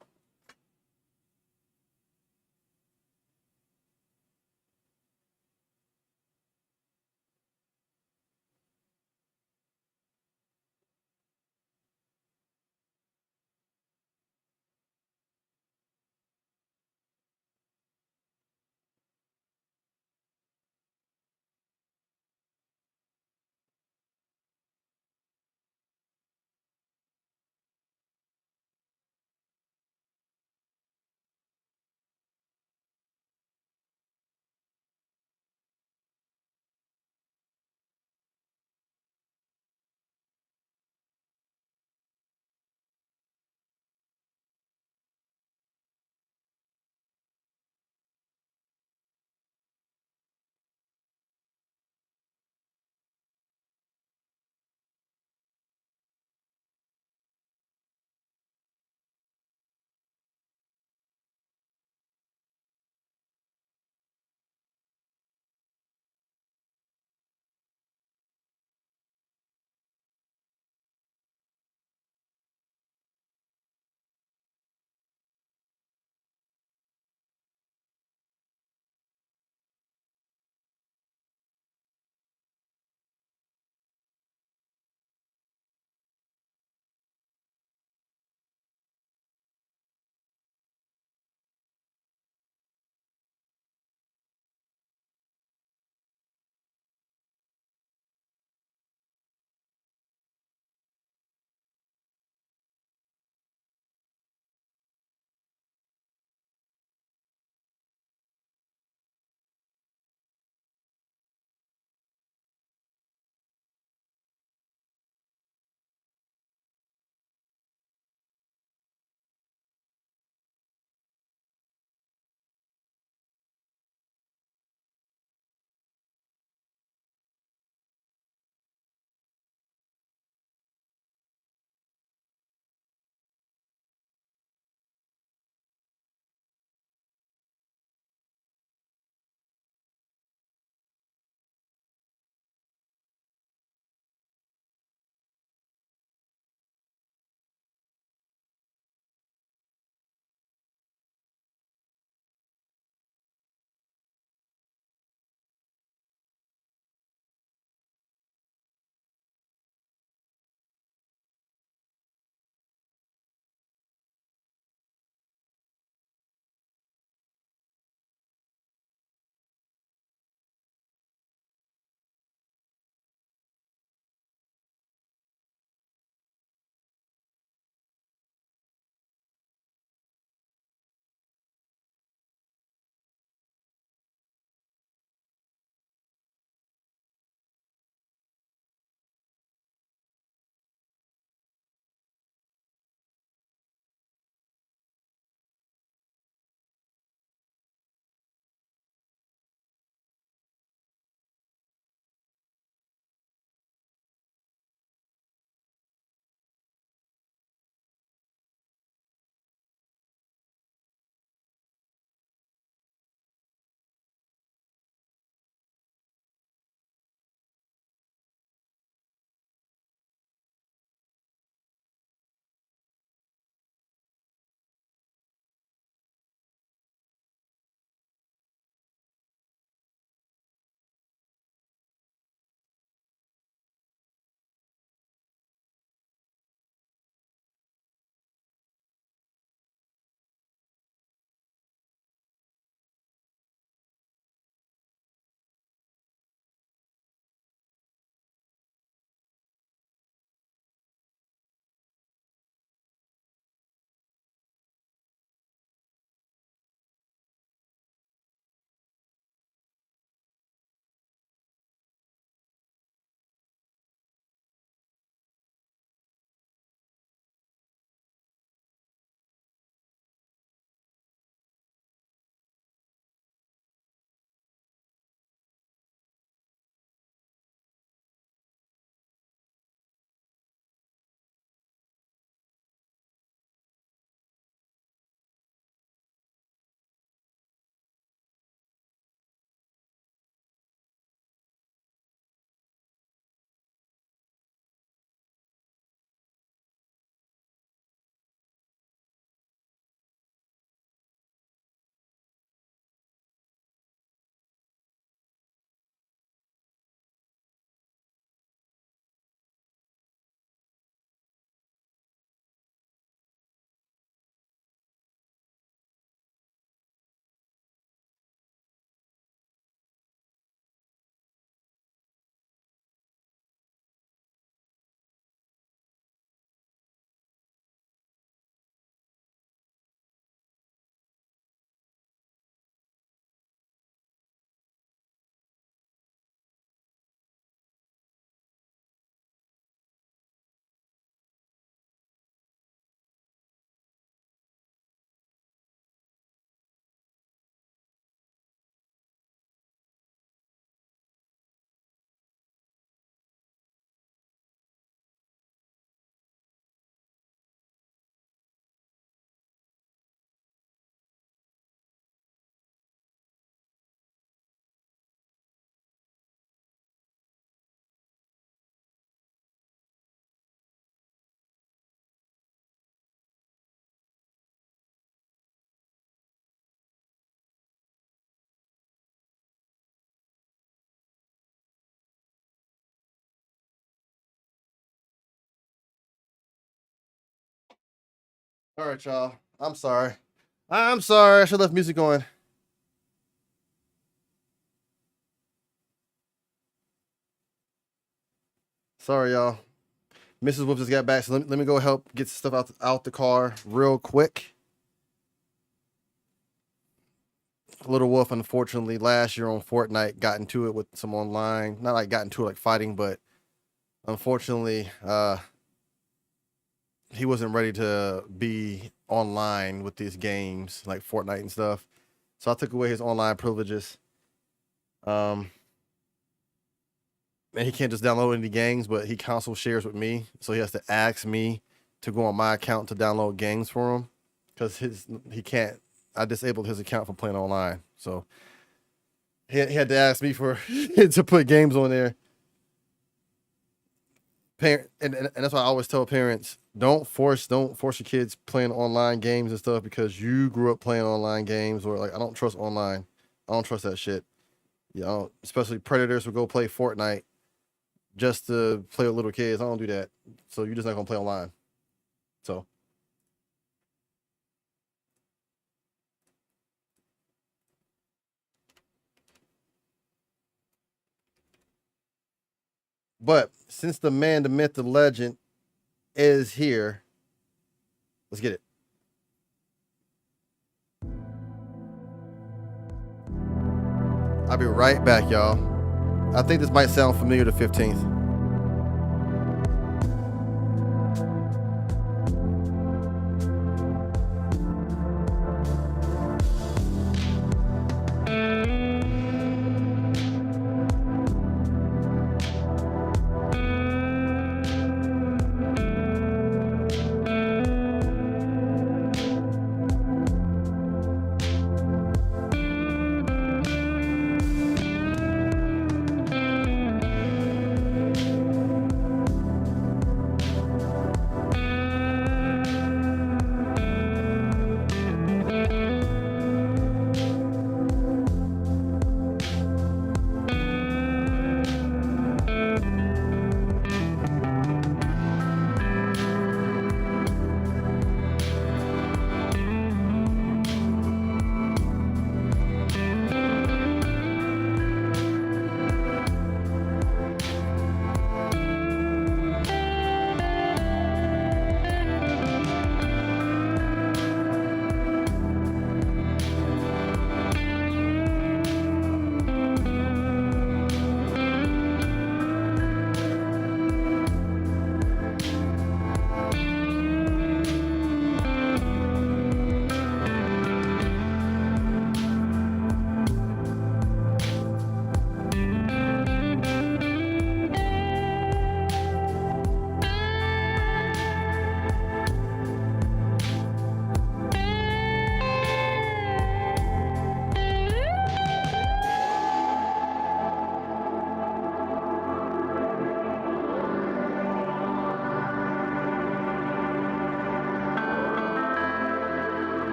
All right, y'all. I'm sorry. I should have left music going. Sorry, y'all. Mrs. Wolf just got back, so let me go help get stuff out the car real quick. Little Wolf, unfortunately, last year on Fortnite, got into it with some online. Not like got into it like fighting, but unfortunately, he wasn't ready to be online with these games like Fortnite and stuff. So I took away his online privileges. And he can't just download any games, but he console shares with me. So he has to ask me to go on my account to download games for him because he can't. I disabled his account from playing online. So he had to ask me for to put games on there. And that's why I always tell parents, don't force your kids playing online games and stuff because you grew up playing online games, or like, I don't trust online. I don't trust that shit. You know, especially predators will go play Fortnite just to play with little kids. I don't do that. So you're just not gonna play online. So but since the man, the myth, the legend is here, let's get it. I'll be right back, y'all. I think this might sound familiar to 15th.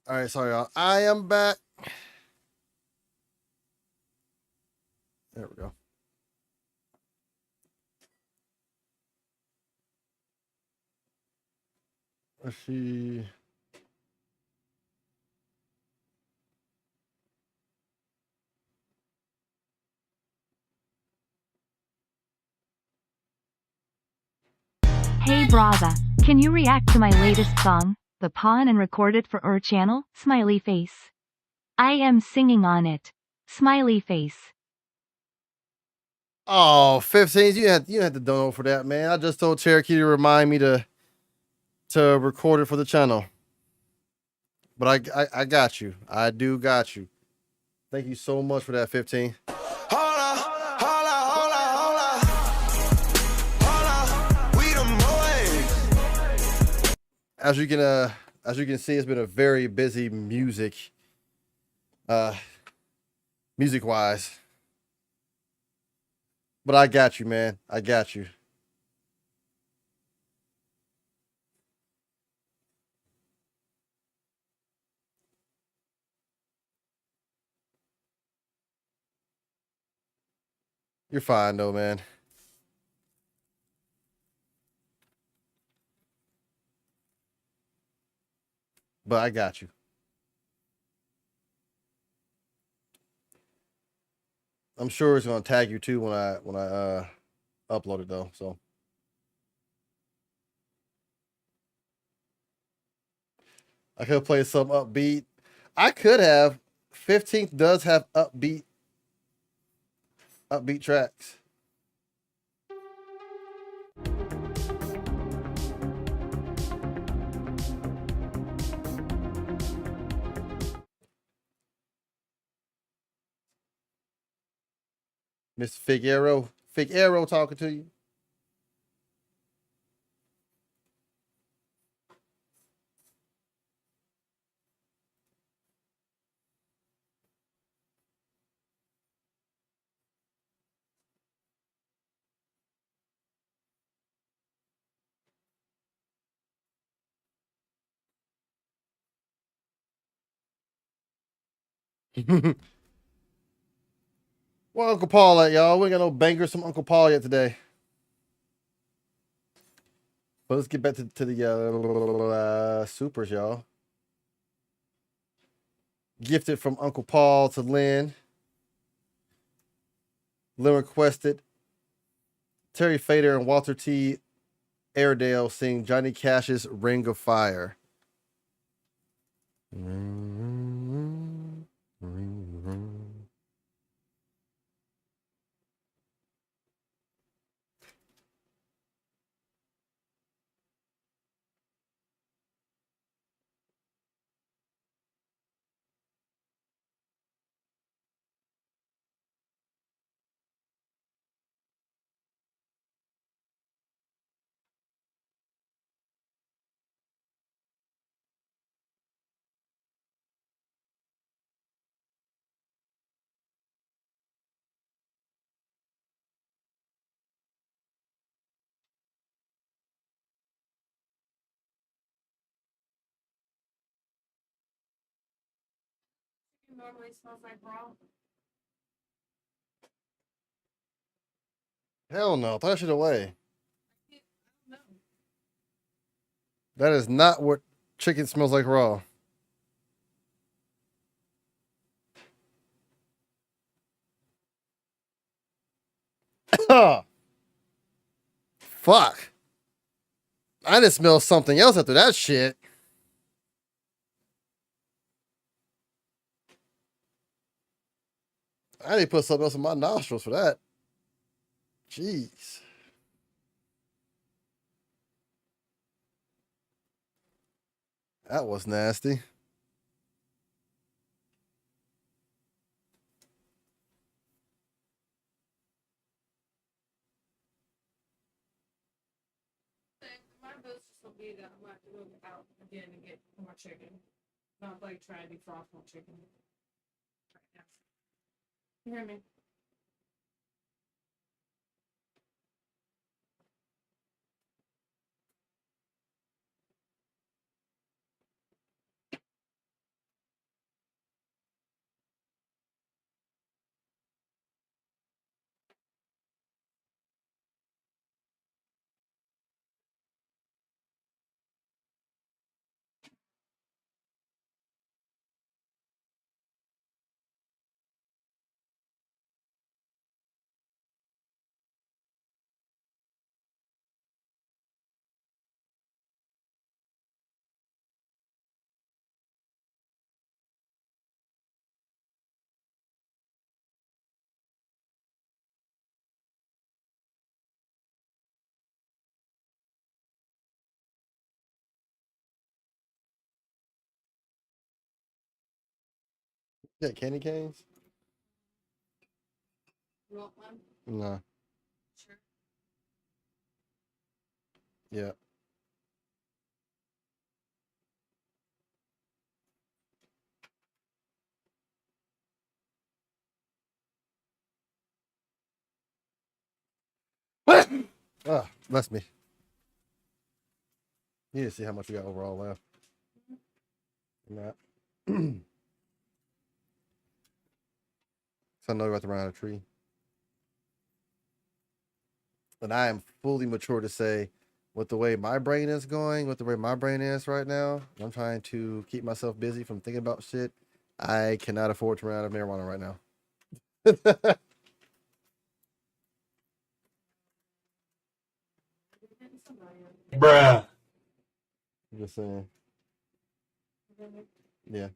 All right, sorry, y'all. I am back. There we go. Let's see. Hey Braza, can you react to my latest song, The Pawn, and record it for our channel? Smiley face. I am singing on it. Smiley face. Oh, 15s. You had to donate for that, man. I just told Cherokee to remind me to record it for the channel. But I got you. I do got you. Thank you so much for that, 15. As you can see, it's been a very busy music wise. But I got you, man. I got you. You're fine though, man. But I got you. I'm sure it's gonna tag you too when I upload it though. So I could play some upbeat. I could have. 15th does have upbeat tracks. Miss Figueroa talking to you. Well, Uncle Paul at y'all. We ain't got no bangers from Uncle Paul yet today. But let's get back to the supers, y'all. Gifted from Uncle Paul to Lynn. Lynn requested Terry Fader and Walter T. Airedale sing Johnny Cash's Ring of Fire. Normally smells like raw. Hell no. Throw that shit away. That is not what chicken smells like raw. Fuck. I just smell something else after that shit. I need to put something else in my nostrils for that. Jeez. That was nasty. My bill's just gonna be that I'm gonna have to go out again and get more chicken. Not like trying to defrost more chicken. You hear me? Yeah, candy canes? You want one? No. Sure. Yeah. Ah, bless me. You need to see how much we got overall left. That. So I know you're about to run out of tree. And I am fully mature to say, with the way my brain is going, with the way my brain is right now, I'm trying to keep myself busy from thinking about shit. I cannot afford to run out of marijuana right now. Bruh. Just saying. Yeah.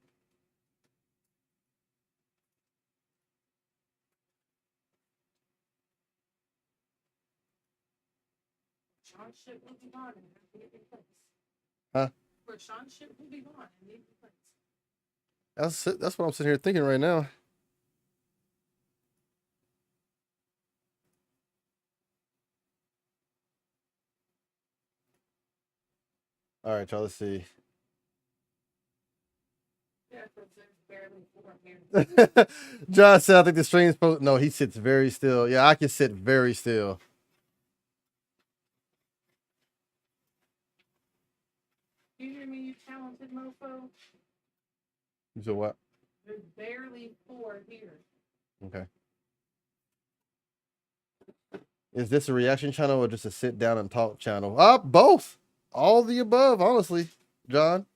Sean shit will be gone and have to get replaced. Huh? Where Sean shit will be gone and need replaced. That's what I'm sitting here thinking right now. All right, y'all, let's see. Yeah, because there's barely 4 here. John said, I think the stream's supposed. No, he sits very still. Yeah, I can sit very still. You hear me, you talented mofo? You said what? There's barely 4 here. Okay. Is this a reaction channel or just a sit down and talk channel? Both. All the above, honestly, John.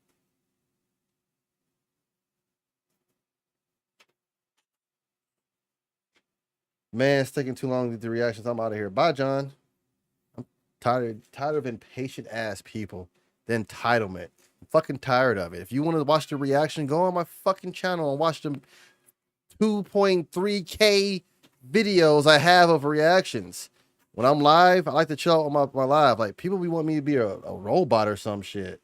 Man, it's taking too long to get the reactions. I'm out of here. Bye, John. I'm tired of impatient ass people. The entitlement. I'm fucking tired of it. If you want to watch the reaction, go on my fucking channel and watch them 2.3K videos I have of reactions. When I'm live, I like to chill out on my live. Like, people want me to be a robot or some shit.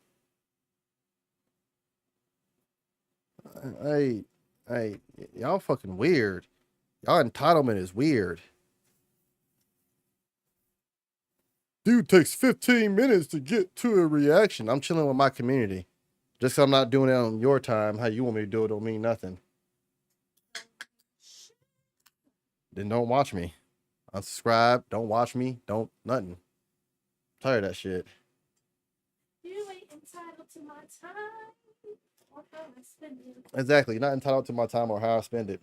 Hey, y'all fucking weird. Y'all entitlement is weird. Dude takes 15 minutes to get to a reaction. I'm chilling with my community. Just 'cause I'm not doing it on your time, how you want me to do it don't mean nothing. Then don't watch me. Unsubscribe. Don't watch me. Don't nothing. I'm tired of that shit. You ain't entitled to my time or how I spend it. Exactly. You're not entitled to my time or how I spend it.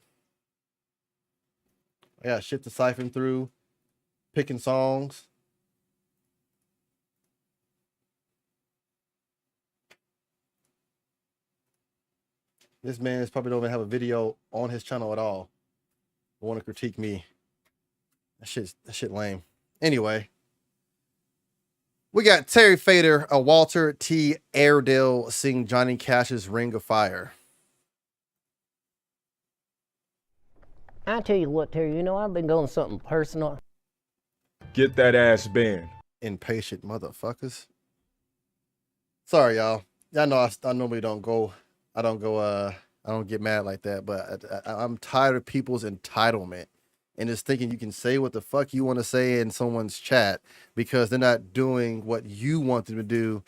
I got shit to siphon through. Picking songs. This man is probably don't even have a video on his channel at all. Want to critique me. That shit lame. Anyway. We got Terry Fader, a Walter T. Airedale sing Johnny Cash's Ring of Fire. I tell you what, Terry, you know, I've been going something personal. Get that ass banned. Impatient motherfuckers. Sorry, y'all. Y'all know I normally don't get mad like that, but I'm tired of people's entitlement and just thinking you can say what the fuck you want to say in someone's chat because they're not doing what you want them to do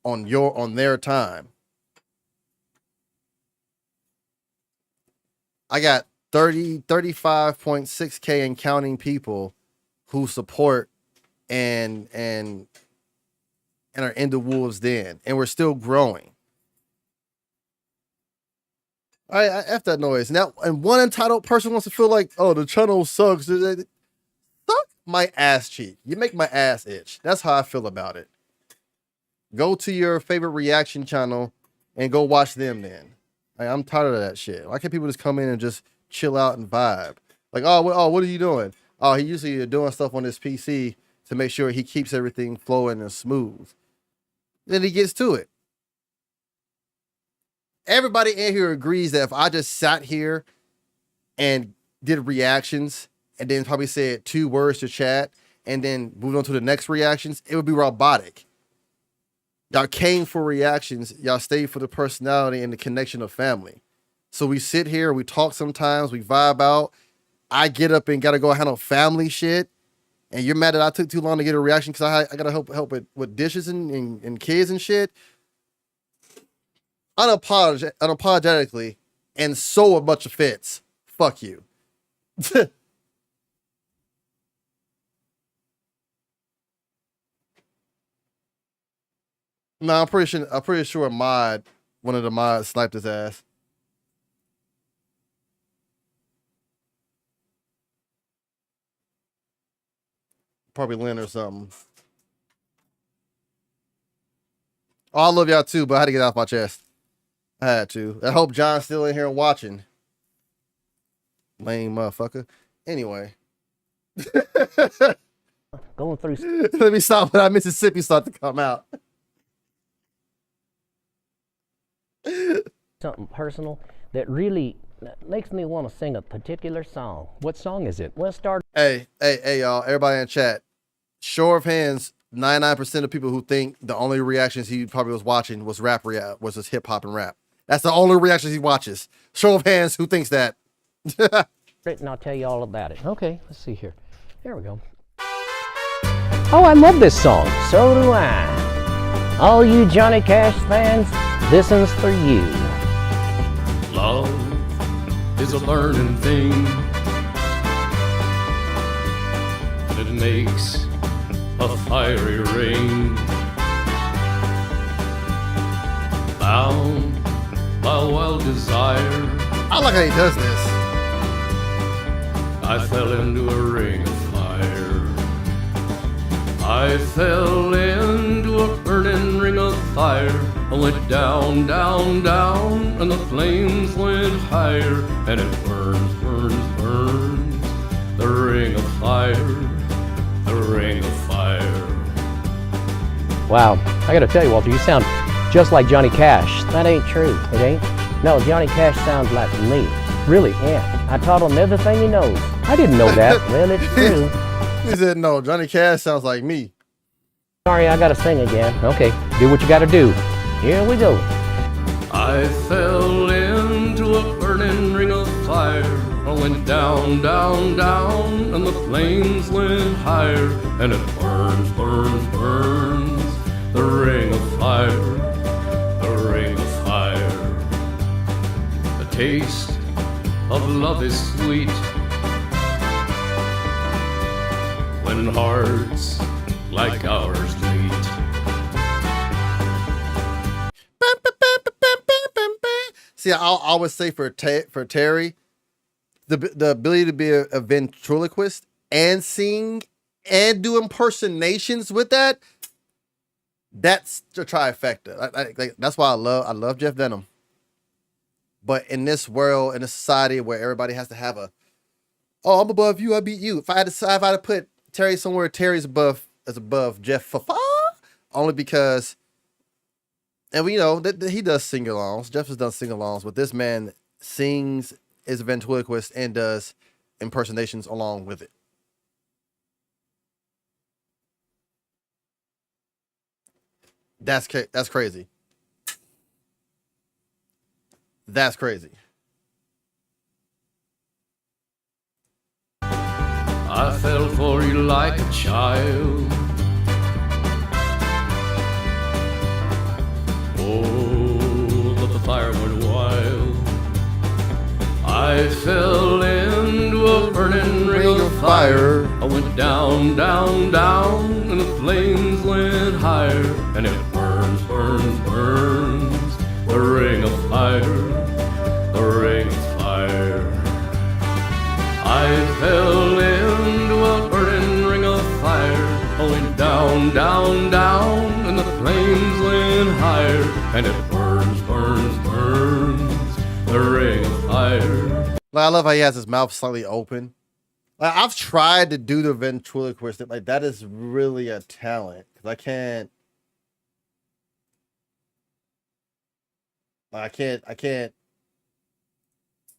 on their time. I got 35.6K and counting people who support and are in the Wolves Den, and we're still growing. All right, F that noise. Now, and one entitled person wants to feel like, oh, the channel sucks. Suck my ass cheek. You make my ass itch. That's how I feel about it. Go to your favorite reaction channel and go watch them then. I'm tired of that shit. Why can't people just come in and just chill out and vibe? Like, what are you doing? Oh, he usually doing stuff on his PC to make sure he keeps everything flowing and smooth. Then he gets to it. Everybody in here agrees that if I just sat here and did reactions and then probably said 2 words to chat and then moved on to the next reactions, it would be robotic. Y'all came for reactions. Y'all stayed for the personality and the connection of family. So we sit here, we talk sometimes, we vibe out. I get up and gotta go handle family shit. And you're mad that I took too long to get a reaction because I gotta help with dishes and kids and shit. Unapologetically, and so a bunch of fits. Fuck you. No, I'm pretty sure one of the mods sniped his ass. Probably Lynn or something. Oh, I love y'all too, but I had to get off my chest. I had to. I hope John's still in here watching. Lame motherfucker. Anyway. Going through. Let me stop when that Mississippi start to come out. Something personal that really makes me want to sing a particular song. What song is it? Let's start. Hey, y'all. Everybody in chat. Show of hands. 99% of people who think the only reactions he probably was watching was was just hip hop and rap. That's the only reactions he watches. Show of hands. Who thinks that? And I'll tell you all about it. Okay, let's see here. There we go. Oh, I love this song. So do I. All you Johnny Cash fans, this one's for you. Love is a learning thing, and it makes a fiery ring. Bound by wild desire, I like how he does this. I fell into a ring of fire. I fell into a burning ring of fire. I went down, down, down, and the flames went higher. And it burns, burns, burns, the ring of fire, the ring of fire. Wow, I gotta tell you, Walter, you sound just like Johnny Cash. That ain't true. It ain't? No, Johnny Cash sounds like me. Really? Yeah. I taught him everything he knows. I didn't know that. Well, it's true. He said, no, Johnny Cash sounds like me. Sorry, I gotta sing again. Okay, do what you gotta do. Here we go. I fell into a burning ring of fire. I went down, down, down, and the flames went higher. And it burns, burns, burns, the ring of fire, the ring of fire. The taste of love is sweet when hearts like ours meet. See, I'll always say for Terry, the ability to be a ventriloquist and sing and do impersonations with that, that's the trifecta. That's why I love Jeff Denham. But in this world, in a society where everybody has to have oh, I'm above you, I beat you. If I had to put Terry somewhere, Terry's above Jeff Fafa, only because, and we know that he does sing-alongs. Jeff has done sing-alongs, but this man sings, is a ventriloquist, and does impersonations along with it. That's crazy. That's crazy. I fell for you like a child. Oh, but the fire went wild. I fell into a burning ring of fire. I went down, down, down, and the flames went higher. And it burns, burns, burns, the ring of fire, the ring of fire. I fell into a burning ring of fire. I went down, down, down, and the flames went higher. And it burns, burns, burns, the ring of fire. I love how he has his mouth slightly open. I've tried to do the ventriloquist. Like, that is really a talent. Cause I can't.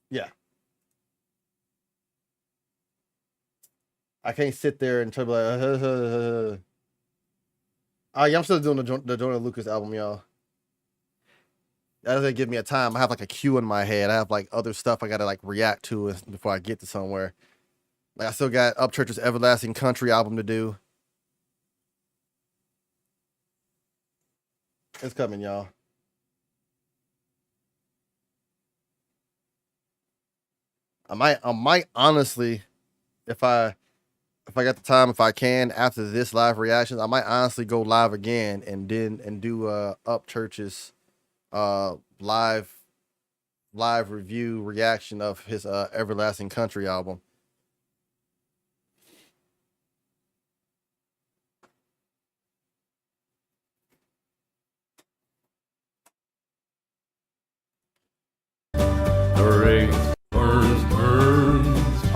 Yeah. I can't sit there and try to be like, I'm still doing the Jordan Lucas album, y'all. That doesn't give me a time. I have like a queue in my head. I have like other stuff I gotta like react to before I get to somewhere. Like I still got Upchurch's Everlasting Country album to do. It's coming, y'all. I might honestly, if I got the time, if I can, after this live reactions, I might honestly go live again and do Upchurch's live review reaction of his Everlasting Country album.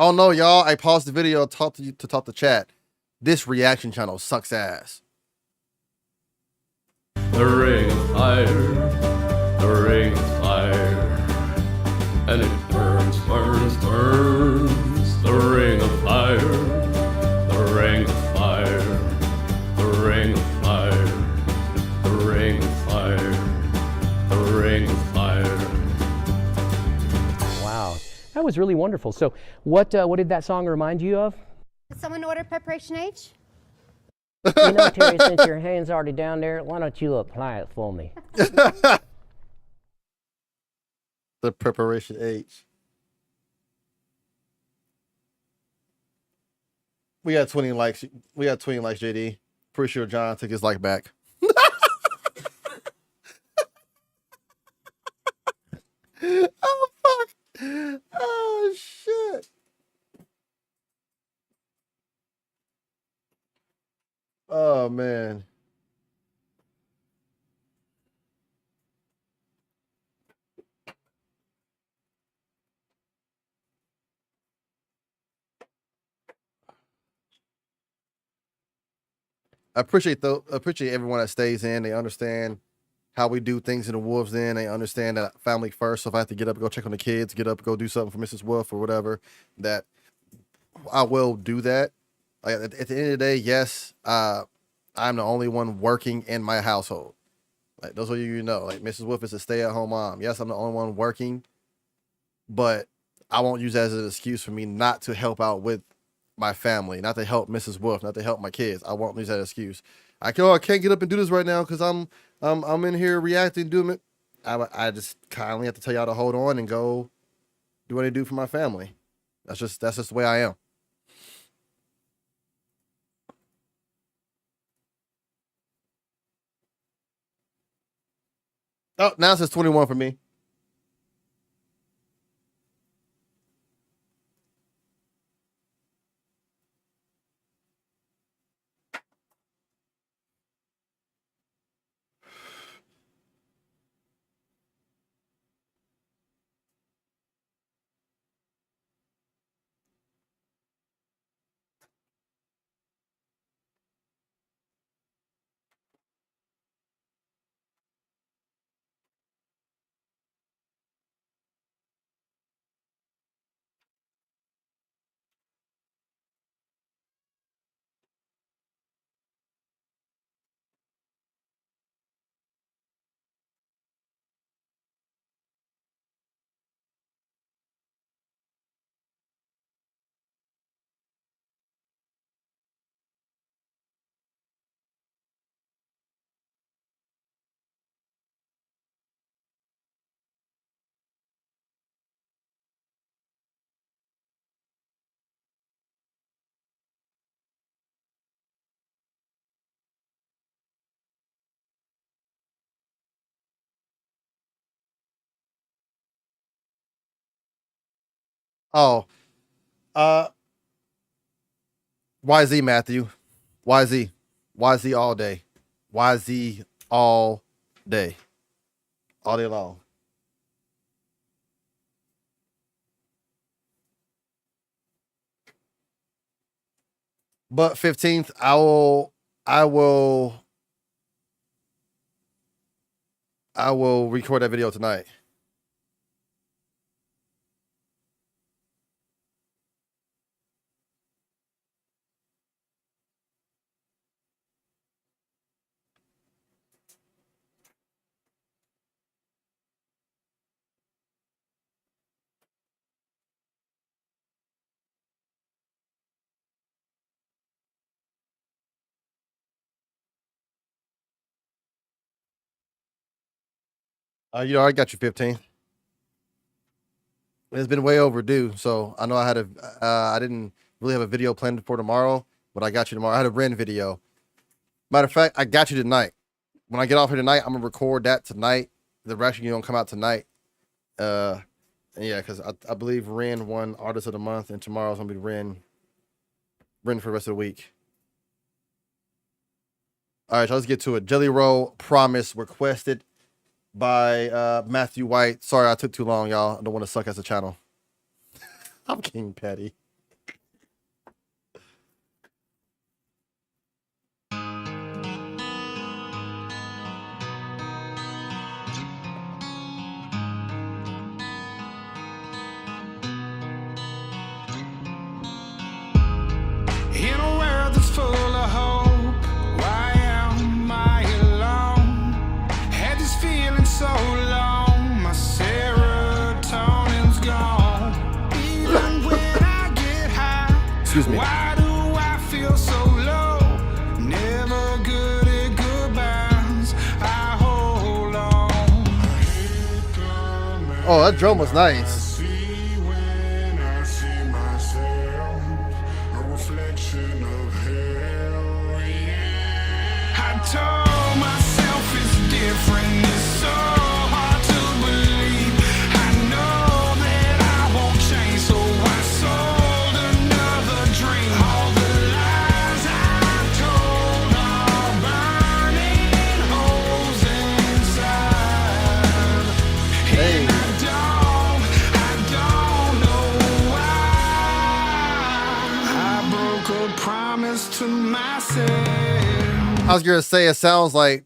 Oh no, y'all! I paused the video to talk to chat. This reaction channel sucks ass. The ring of fire, the ring of fire, and it burns, burns, burns. The ring of fire, the ring of fire, the ring of fire, the ring of fire, the ring of fire. Wow, that was really wonderful. So, what did that song remind you of? Did someone order Preparation H? You know, Terry, since your hand's already down there, why don't you apply it for me? The Preparation H. We got 20 likes. We got 20 likes, JD. Pretty sure John took his like back. Oh fuck! Oh shit! Oh man. I appreciate everyone that stays in. They understand how we do things in the Wolves Den. They understand that family first. So if I have to get up, go check on the kids, get up, go do something for Mrs. Wolf or whatever, that I will do that. Like, at the end of the day, yes, I'm the only one working in my household. Like, those of you know, like Mrs. Wolf is a stay-at-home mom. Yes, I'm the only one working, but I won't use that as an excuse for me not to help out with my family, not to help Mrs. Wolf, not to help my kids. I won't use that excuse. I can't get up and do this right now because I'm in here reacting, doing it. I just kindly have to tell y'all to hold on and go do what I do for my family. That's just the way I am. Oh, now it says 21 for me. Oh, YZ Matthew, YZ all day, YZ all day long. But 15th, I will record that video tonight. You know, I got you 15. It's been way overdue, so I know I had a. I didn't really have a video planned for tomorrow, but I got you tomorrow. I had a Ren video. Matter of fact, I got you tonight. When I get off here tonight, I'm gonna record that tonight. The reaction gonna come out tonight. And yeah, because I believe Ren won Artist of the Month, and tomorrow's gonna be Ren for the rest of the week. All right, so let's get to it. Jelly Roll Promise requested by Matthew White. Sorry, I took too long, y'all. I don't want to suck as a channel. I'm King Petty. In a world that's full of hope, why am I alone? Had this feeling so long, my serotonin's gone. Even when I get high, excuse me. Why do I feel so low? Never good at goodbyes, I hold on. Oh, that drum was nice. Told myself it's different, it's so hard to believe. I know that I won't change, so I sold another dream. All the lies I told are burning holes inside. And I don't know why. I broke a promise to myself. I was gonna say, it sounds like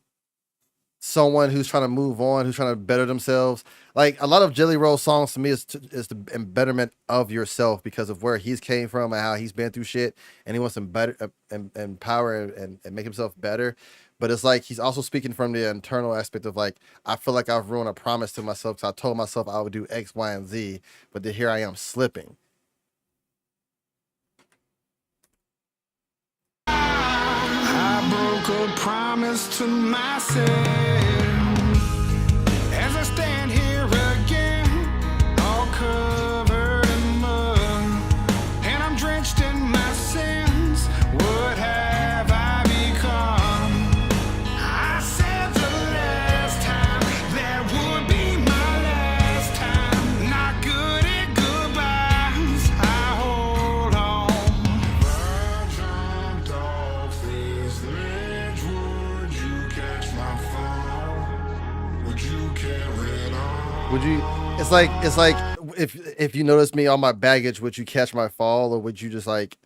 someone who's trying to move on, who's trying to better themselves. Like a lot of Jelly Roll songs to me is the embetterment of yourself because of where he's came from and how he's been through shit, and he wants to better empower and make himself better. But it's like he's also speaking from the internal aspect of like, I feel like I've ruined a promise to myself because I told myself I would do X, Y, and Z, but then here I am slipping. Broke a promise to myself as I stand here again, all covered in mud, and I'm drenched in my sins. What have I become? I said the last time that would be my last time. Not good at goodbyes, I hold on. I jumped off this ledge, would you catch my fall? Would you carry it on? Would you? It's like if you notice me on my baggage, would you catch my fall, or would you just like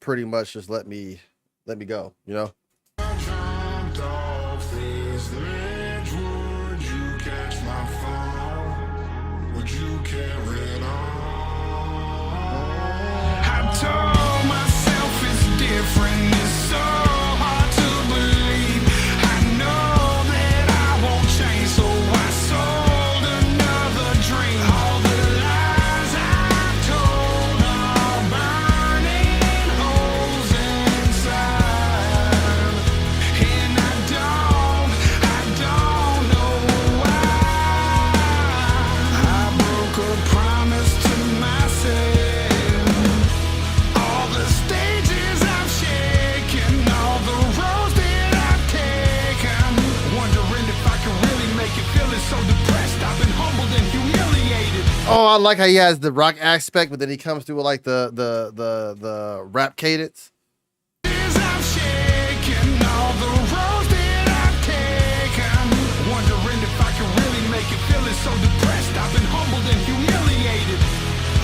pretty much just let me go? You know. I jumped off this ledge, would you catch my fall? Would you carry it on? I told myself it's different, it's so hard to believe. I know that I won't change, so I sold another dream. All the lies I told are burning holes inside, and I don't know why. I broke a promise to myself. All the stages I've shaken, all the roads that I've taken, wondering if I can really make it, feeling so depressed. I've been humbled and humiliated. Oh, I like how he has the rock aspect, but then he comes through with like the rap cadence. I've shaken, all the roads that I've taken, wondering if I can really make it, feeling so depressed. I've been humbled and humiliated.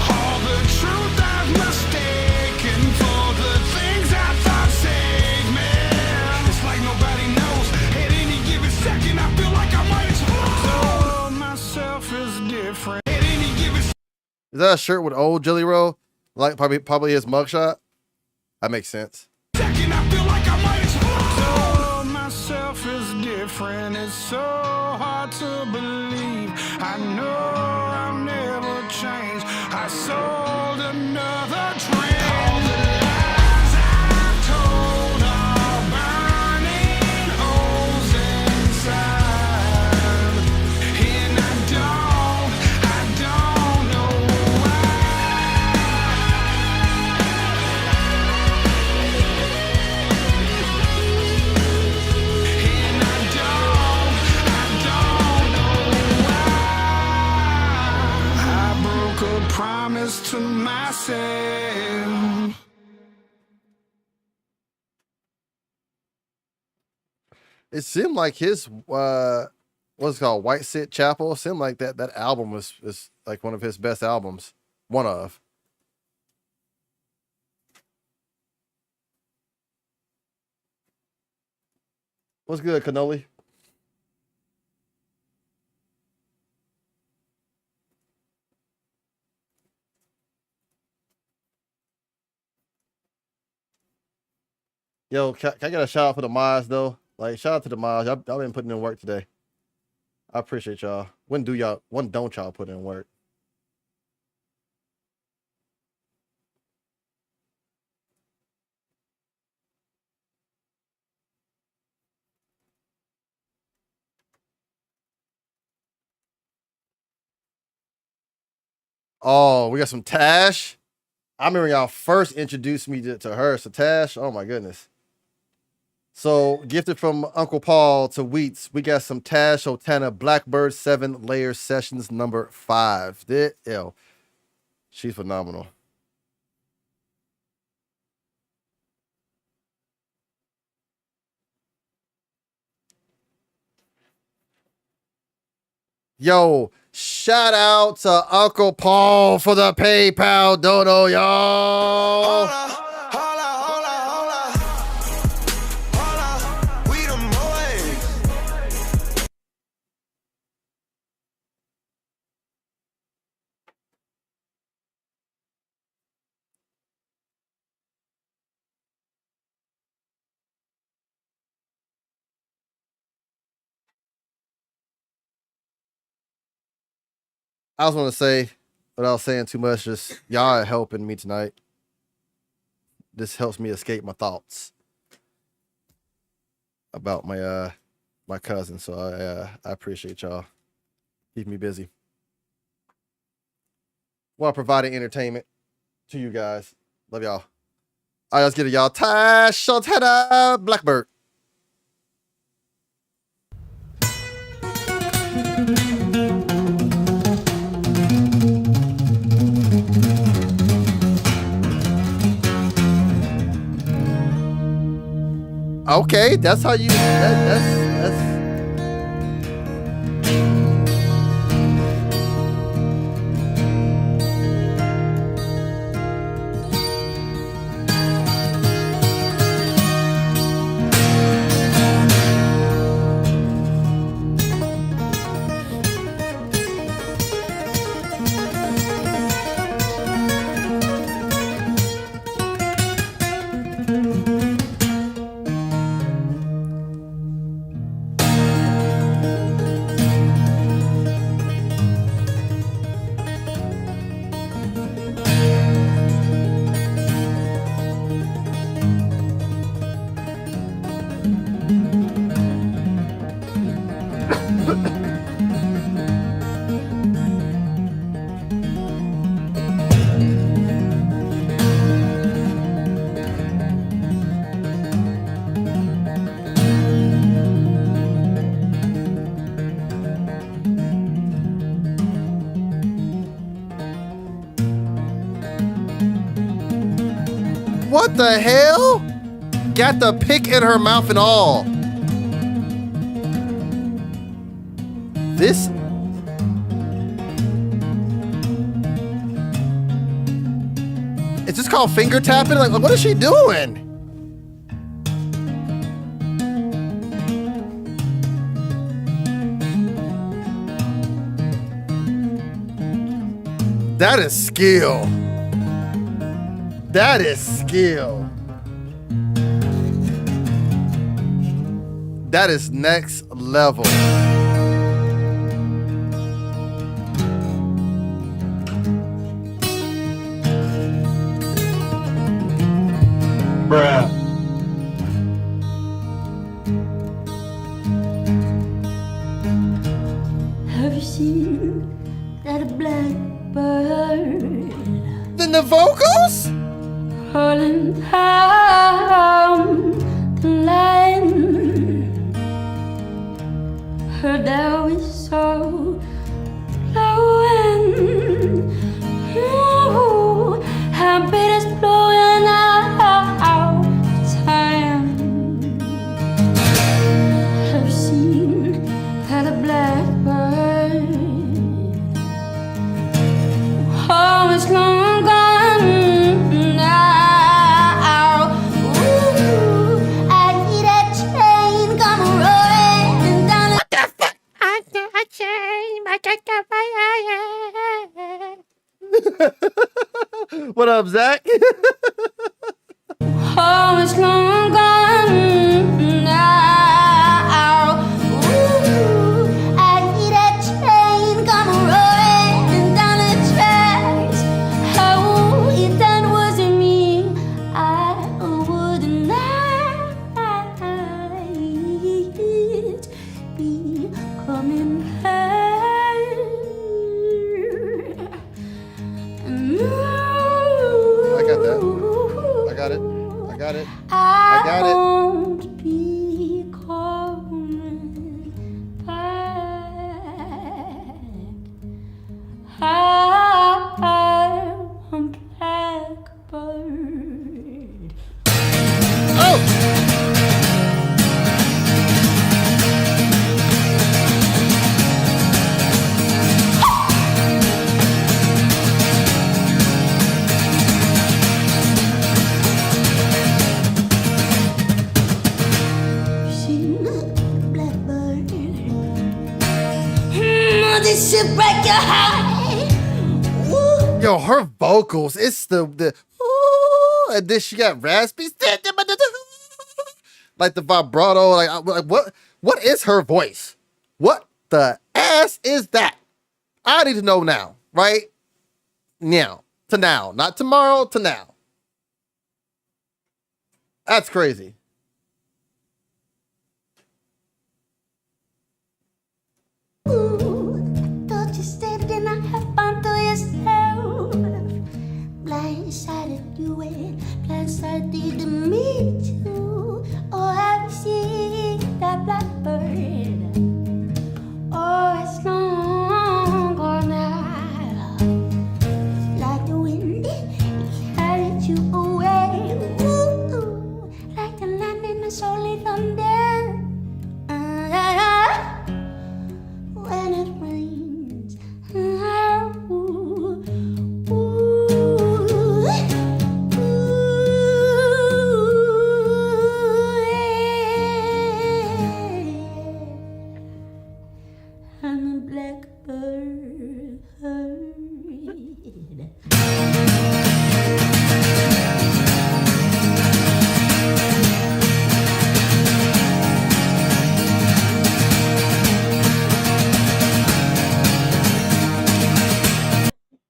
All the truth I've mistaken for the things I thought saved me. It's like nobody knows. At any given second, I feel like I might explode. So myself is different. At any given Is that a shirt with old Jelly Roll? Like probably his mugshot. That makes sense. second, I feel like I might explode. So myself is different. It's so hard to believe. I know I'll never change. I sold another dream. All the lies I've told are burning holes inside. It seemed like his what's it called, White Sit Chapel. It seemed like that album is like one of his best albums. One of. What's good, Cannoli? Yo, can I get a shout out for the mods though? Like, shout out to the mods. Y'all been putting in work today. I appreciate y'all. When don't y'all put in work? Oh, we got some Tash. I remember y'all first introduced me to her. So Tash, oh my goodness. So gifted from Uncle Paul to Wheats, we got some Tash Otana Blackbird 7 Layer Sessions number 5. She's phenomenal. Yo, shout out to Uncle Paul for the PayPal dono, y'all. I just want to say, without saying too much, just y'all are helping me tonight. This helps me escape my thoughts about my my cousin. So I appreciate y'all. Keep me busy while providing entertainment to you guys. Love y'all. All right, let's get it, y'all. Tash Otana Blackbird. Okay, that's how you. That's. What the hell? Got the pick in her mouth and all. This. Is this called finger tapping? Like, what is she doing? That is skill. That is skill. That is next level. Bruh. Have you seen that blackbird? Then the vocals? Rolling down the line. Her dough is so low and her beat is blowing out of time. What up, Zach? Oh, it's long gone now. Ooh, I hear that train come rolling down the tracks. Oh, if that wasn't me, I would not be coming back. I got that. I got it. I got it. I got it. Won't be coming back. I'm blackbird. Oh! This should break your heart. Ooh. Yo, her vocals, it's the ooh, and then she got raspy, like the vibrato. Like what is her voice? What the ass is that? I need to know now, right? Now, to now, not tomorrow, to now. That's crazy. Thought you said then I have fun to yourself. Blindsided you and blindsided me too. Oh, have you seen that blackbird? Oh, it's long gone now. Like the wind, it carried you away. Ooh, like the land in the solid thunder. When it rains, I'm a blackbird.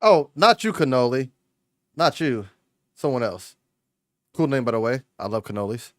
Oh, not you, Cannoli. Not you. Someone else. Cool name, by the way. I love cannolis.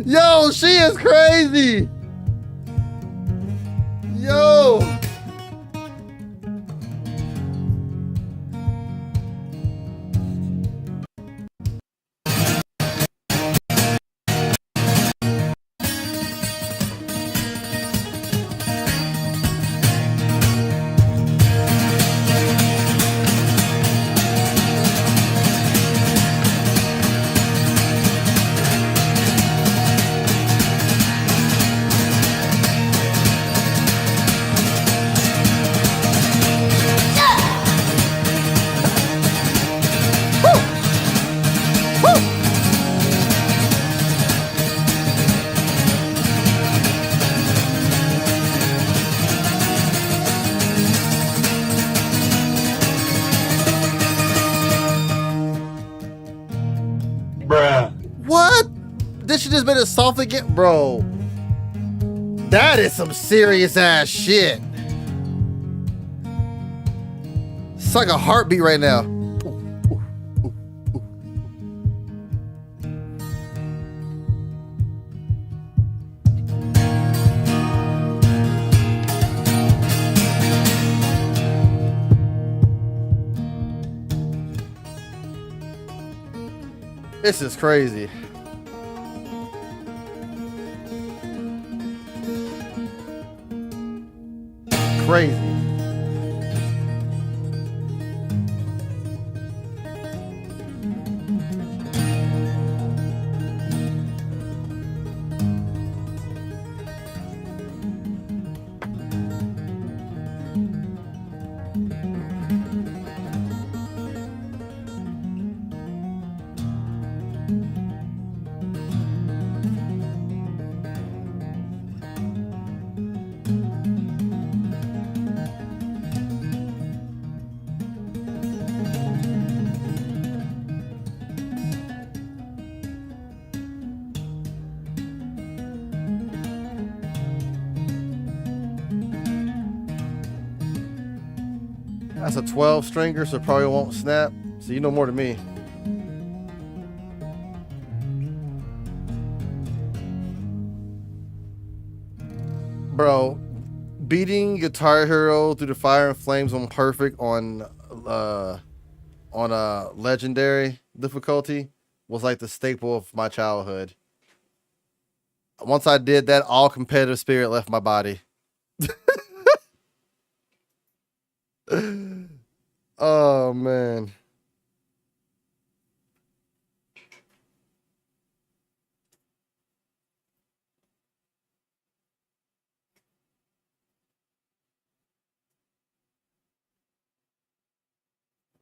Yo, she is crazy. Yo. shit just made it soft again, bro. That is some serious ass shit. It's like a heartbeat right now. This is crazy. Crazy. That's a 12 stringer, so it probably won't snap. So you know more than me. Bro, beating Guitar Hero through the fire and flames on perfect on a legendary difficulty was like the staple of my childhood. Once I did that, all competitive spirit left my body. Oh man.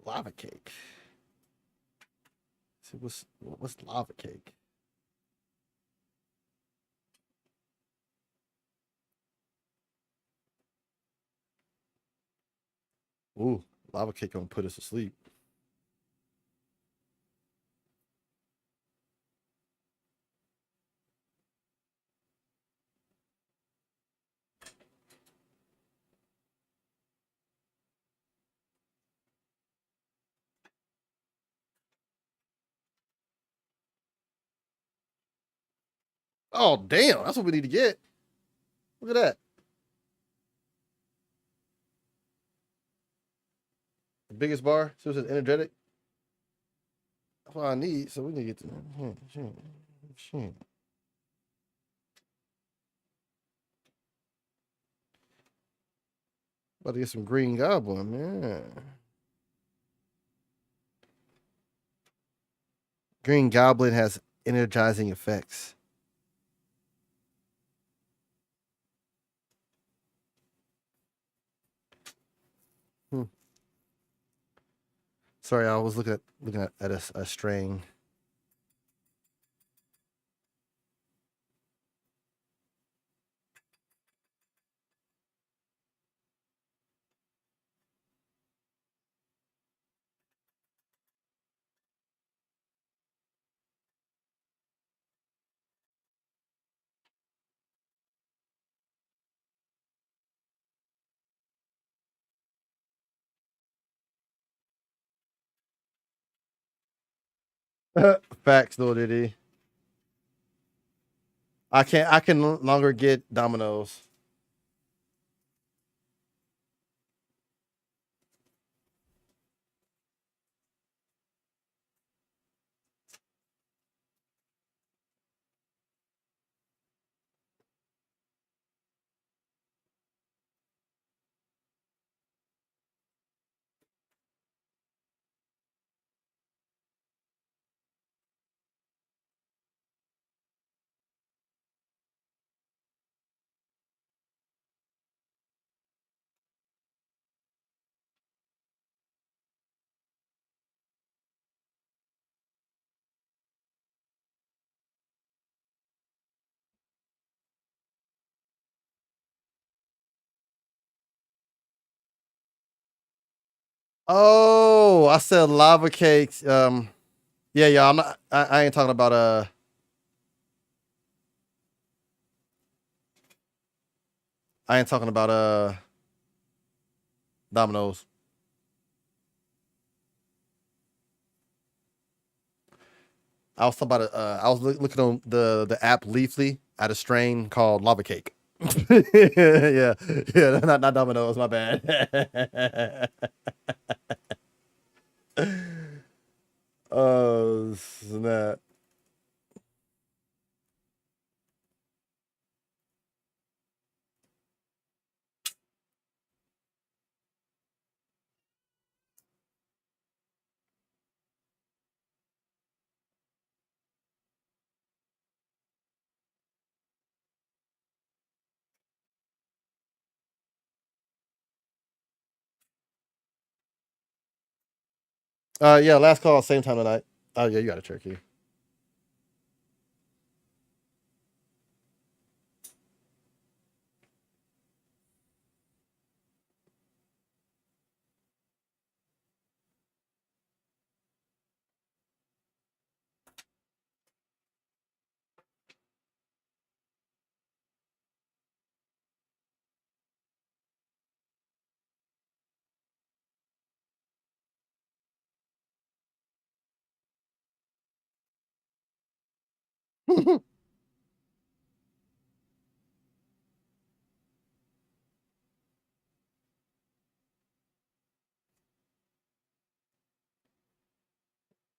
Lava cake. So what's lava cake? Ooh, lava cake gonna put us to sleep. Oh damn, that's what we need to get. Look at that. The biggest bar, so it's energetic. That's what I need, so we need to get to shit. About to get some Green Goblin, man. Green Goblin has energizing effects. Sorry, I was looking at a string. Facts, though, Diddy. I can no longer get dominoes. Oh, I said lava cakes. Yeah, I'm not. I ain't talking about I ain't talking about Domino's. I was talking about I was looking on the app Leafly at a strain called lava cake. yeah, not Domino's. My bad. Oh snap! Yeah, last call, same time tonight. Oh yeah, you got a turkey.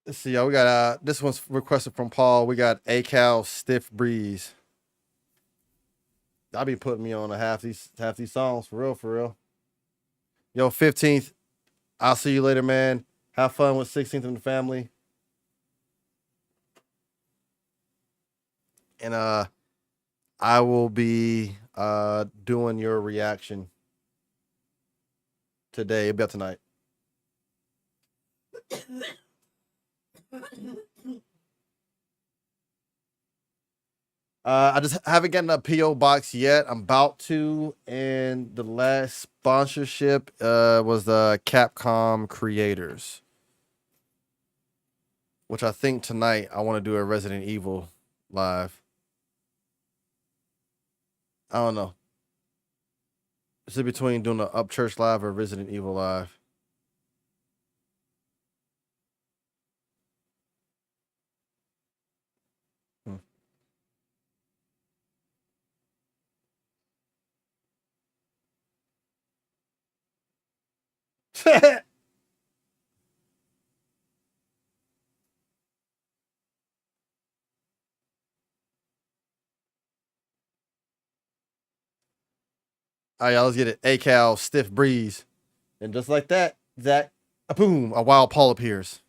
Let's see, y'all. We got this one's requested from Paul. We got A-Cal Stiff Breeze. I'll be putting me on half these songs for real. Yo, 15th. I'll see you later, man. Have fun with 16th and the family. And I will be doing your reaction today. About tonight. I just haven't gotten a PO box yet. I'm about to, and the last sponsorship was the Capcom creators, which I think tonight I want to do a Resident Evil live. I don't know. It's in between doing an Upchurch live or Resident Evil live. All right, y'all, let's get it. A-Cal, Stiff Breeze. And just like that, Zach, boom, a wild Paul appears.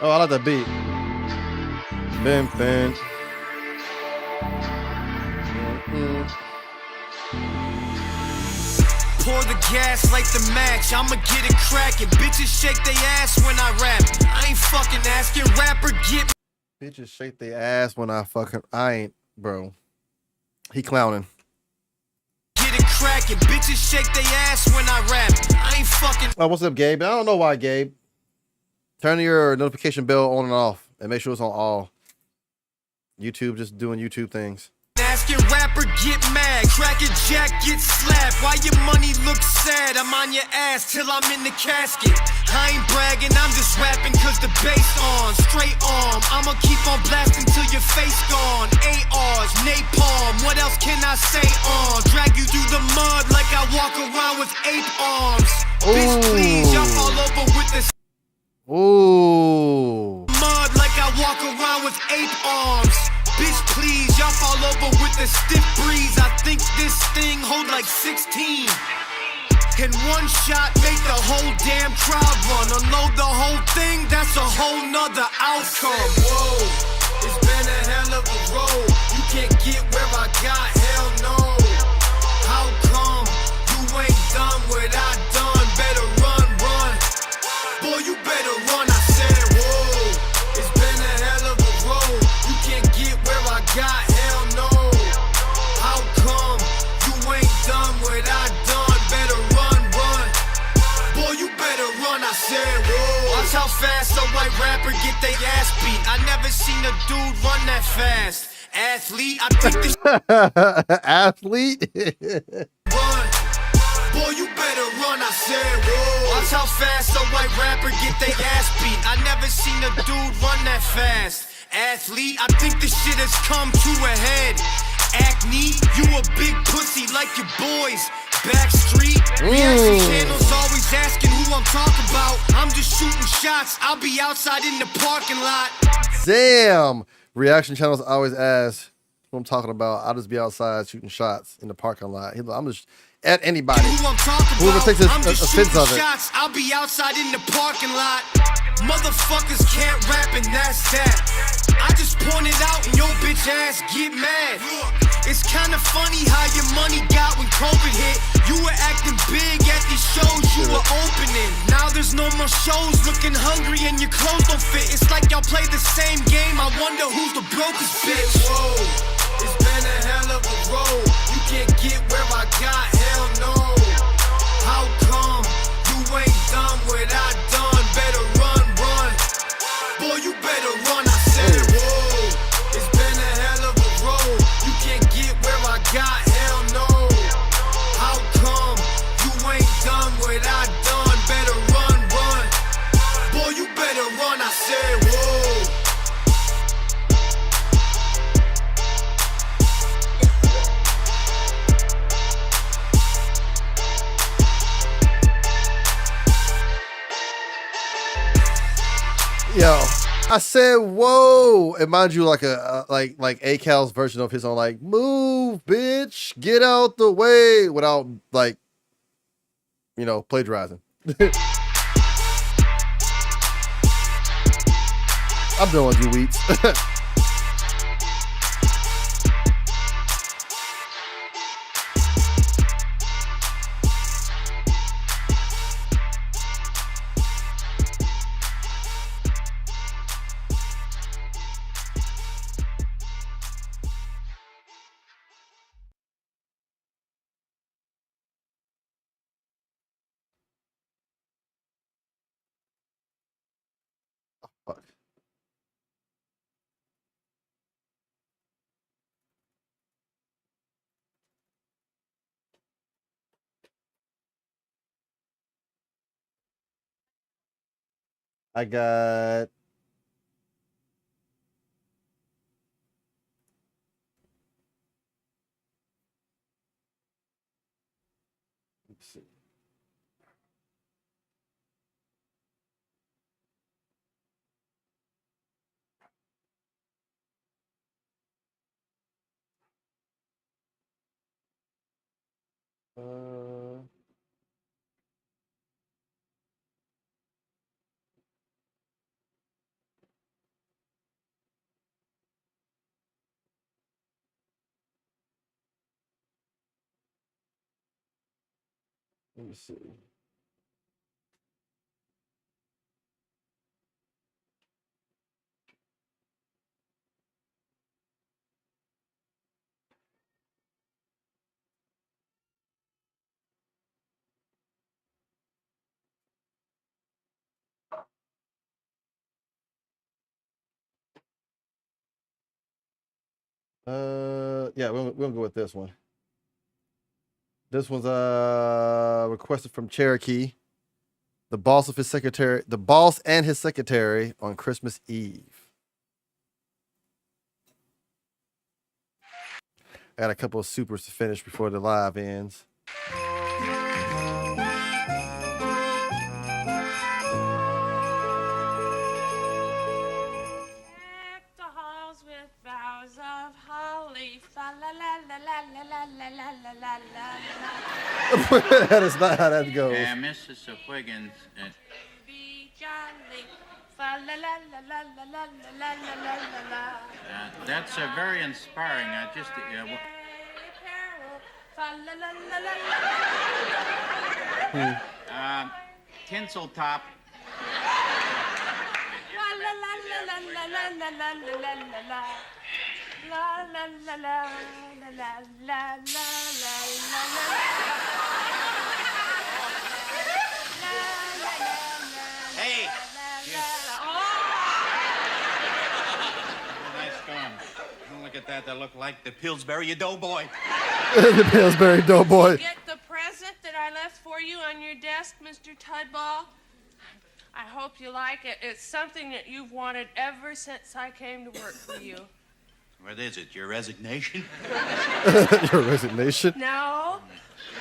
Oh, I like that beat. Bam, bam. Pour the gas, light the match, I'ma get it cracking. Bitches shake they ass when I rap. I ain't fucking asking, rapper get. Bitches shake their ass when I ain't, bro. He clowning. Get it cracking, bitches shake they ass when I rap. I ain't fucking. Oh, what's up, Gabe? I don't know why, Gabe. Turn your notification bell on and off, and make sure it's on all. YouTube just doing YouTube things. Asking rapper get mad, crack a jack get slapped. Why your money look sad? I'm on your ass till I'm in the casket. I ain't bragging, I'm just rapping cause the bass on. Straight arm, I'ma keep on blasting till your face gone. ARs, napalm, what else can I say on? Drag you through the mud like I walk around with 8 arms. Ooh. Bitch please, y'all fall over with the Ooh. mud like I walk around with 8 arms. Bitch, please, y'all fall over with the stiff breeze. I think this thing hold like 16. And one shot make the whole damn crowd run. Unload the whole thing, that's a whole nother outcome. Whoa, it's been a hell of a road. You can't get where I got, hell no. How come you ain't done what I done? Better run. Boy, you better run, I said, whoa. It's been a hell of a road. You can't get where I got. rapper get their ass beat. I never seen a dude run that fast. Athlete, I think this Athlete. run. Boy, you better run, I said, whoa. Watch how fast a white rapper get their ass beat. I never seen a dude run that fast. Athlete, I think this shit has come to a head. Acne, you a big pussy like your boys. Backstreet, reaction channels always asking who I'm talking about. I'm just shooting shots, I'll be outside in the parking lot. Damn. Reaction channels always ask who I'm talking about. I'll just be outside shooting shots in the parking lot. I'm just at anybody. Whoever takes offense of it. Shots, I'll be outside in the parking lot. Motherfuckers can't rap and that's that. I just pointed out and your bitch ass get mad. It's kinda funny how your money got when COVID hit. You were acting big at these shows you were opening. Now there's no more shows, looking hungry and your clothes don't fit. It's like y'all play the same game, I wonder who's the brokest bitch. Whoa, it's been a hell of a road. You can't get where I got, hell no. How come you ain't done what I done? Better run, run. Boy, you better run, I said, whoa. It's been a hell of a road. You can't get where I got, hell no. How come you ain't done what I done? Better run, run. Boy, you better run, I said, whoa. Yo, I said, whoa. And mind you, like like Acal's version of his own, like, move, bitch, get out the way, without, like, you know, plagiarizing. I'm done with you, Wheats. Fuck. I got let's see. Let me see. Yeah, we'll go with this one. This one's requested from Cherokee. The boss and his secretary on Christmas Eve. I got a couple of supers to finish before the live ends. That is not how that goes. Mrs. Wiggins. That's very inspiring. Tinsel top. Hey. look like the Pillsbury Doughboy. The Pillsbury Doughboy. Get the present that I left for you on your desk, Mr. Tudball. I hope you like it. It's something that you've wanted ever since I came to work for you. What is it, your resignation? Your resignation? No.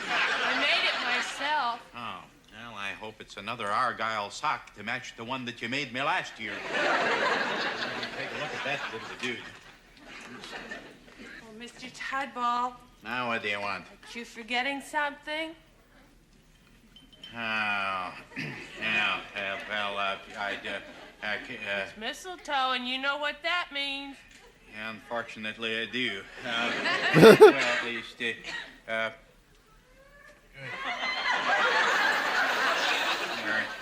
I made it myself. Oh, well, I hope it's another Argyle sock to match the one that you made me last year. Take a look at that little dude. Oh, Mr. Tudball, Now, what do you want? are you forgetting something? Oh, yeah, It's mistletoe, and you know what that means. unfortunately, I do. Well, at least,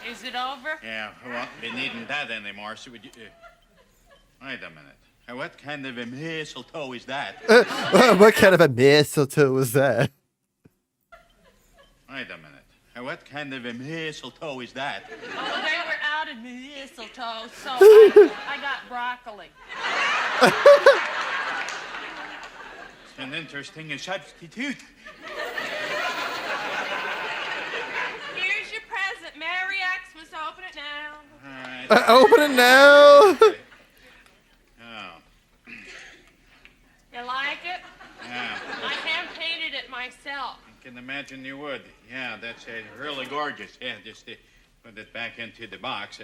Is it over? yeah, we won't be needing that anymore, so would you... wait a minute. What kind of a mistletoe is that? What kind of a mistletoe was that? Wait a minute. What kind of a mistletoe is that? Oh, they were out of mistletoe, so I got broccoli. It's an interesting substitute. Here's your present. Mary X must open it now. All right. Open it now. Oh, You like it? yeah. I hand-painted it myself. I can imagine you would. Yeah, that's really gorgeous. Yeah, just put it back into the box.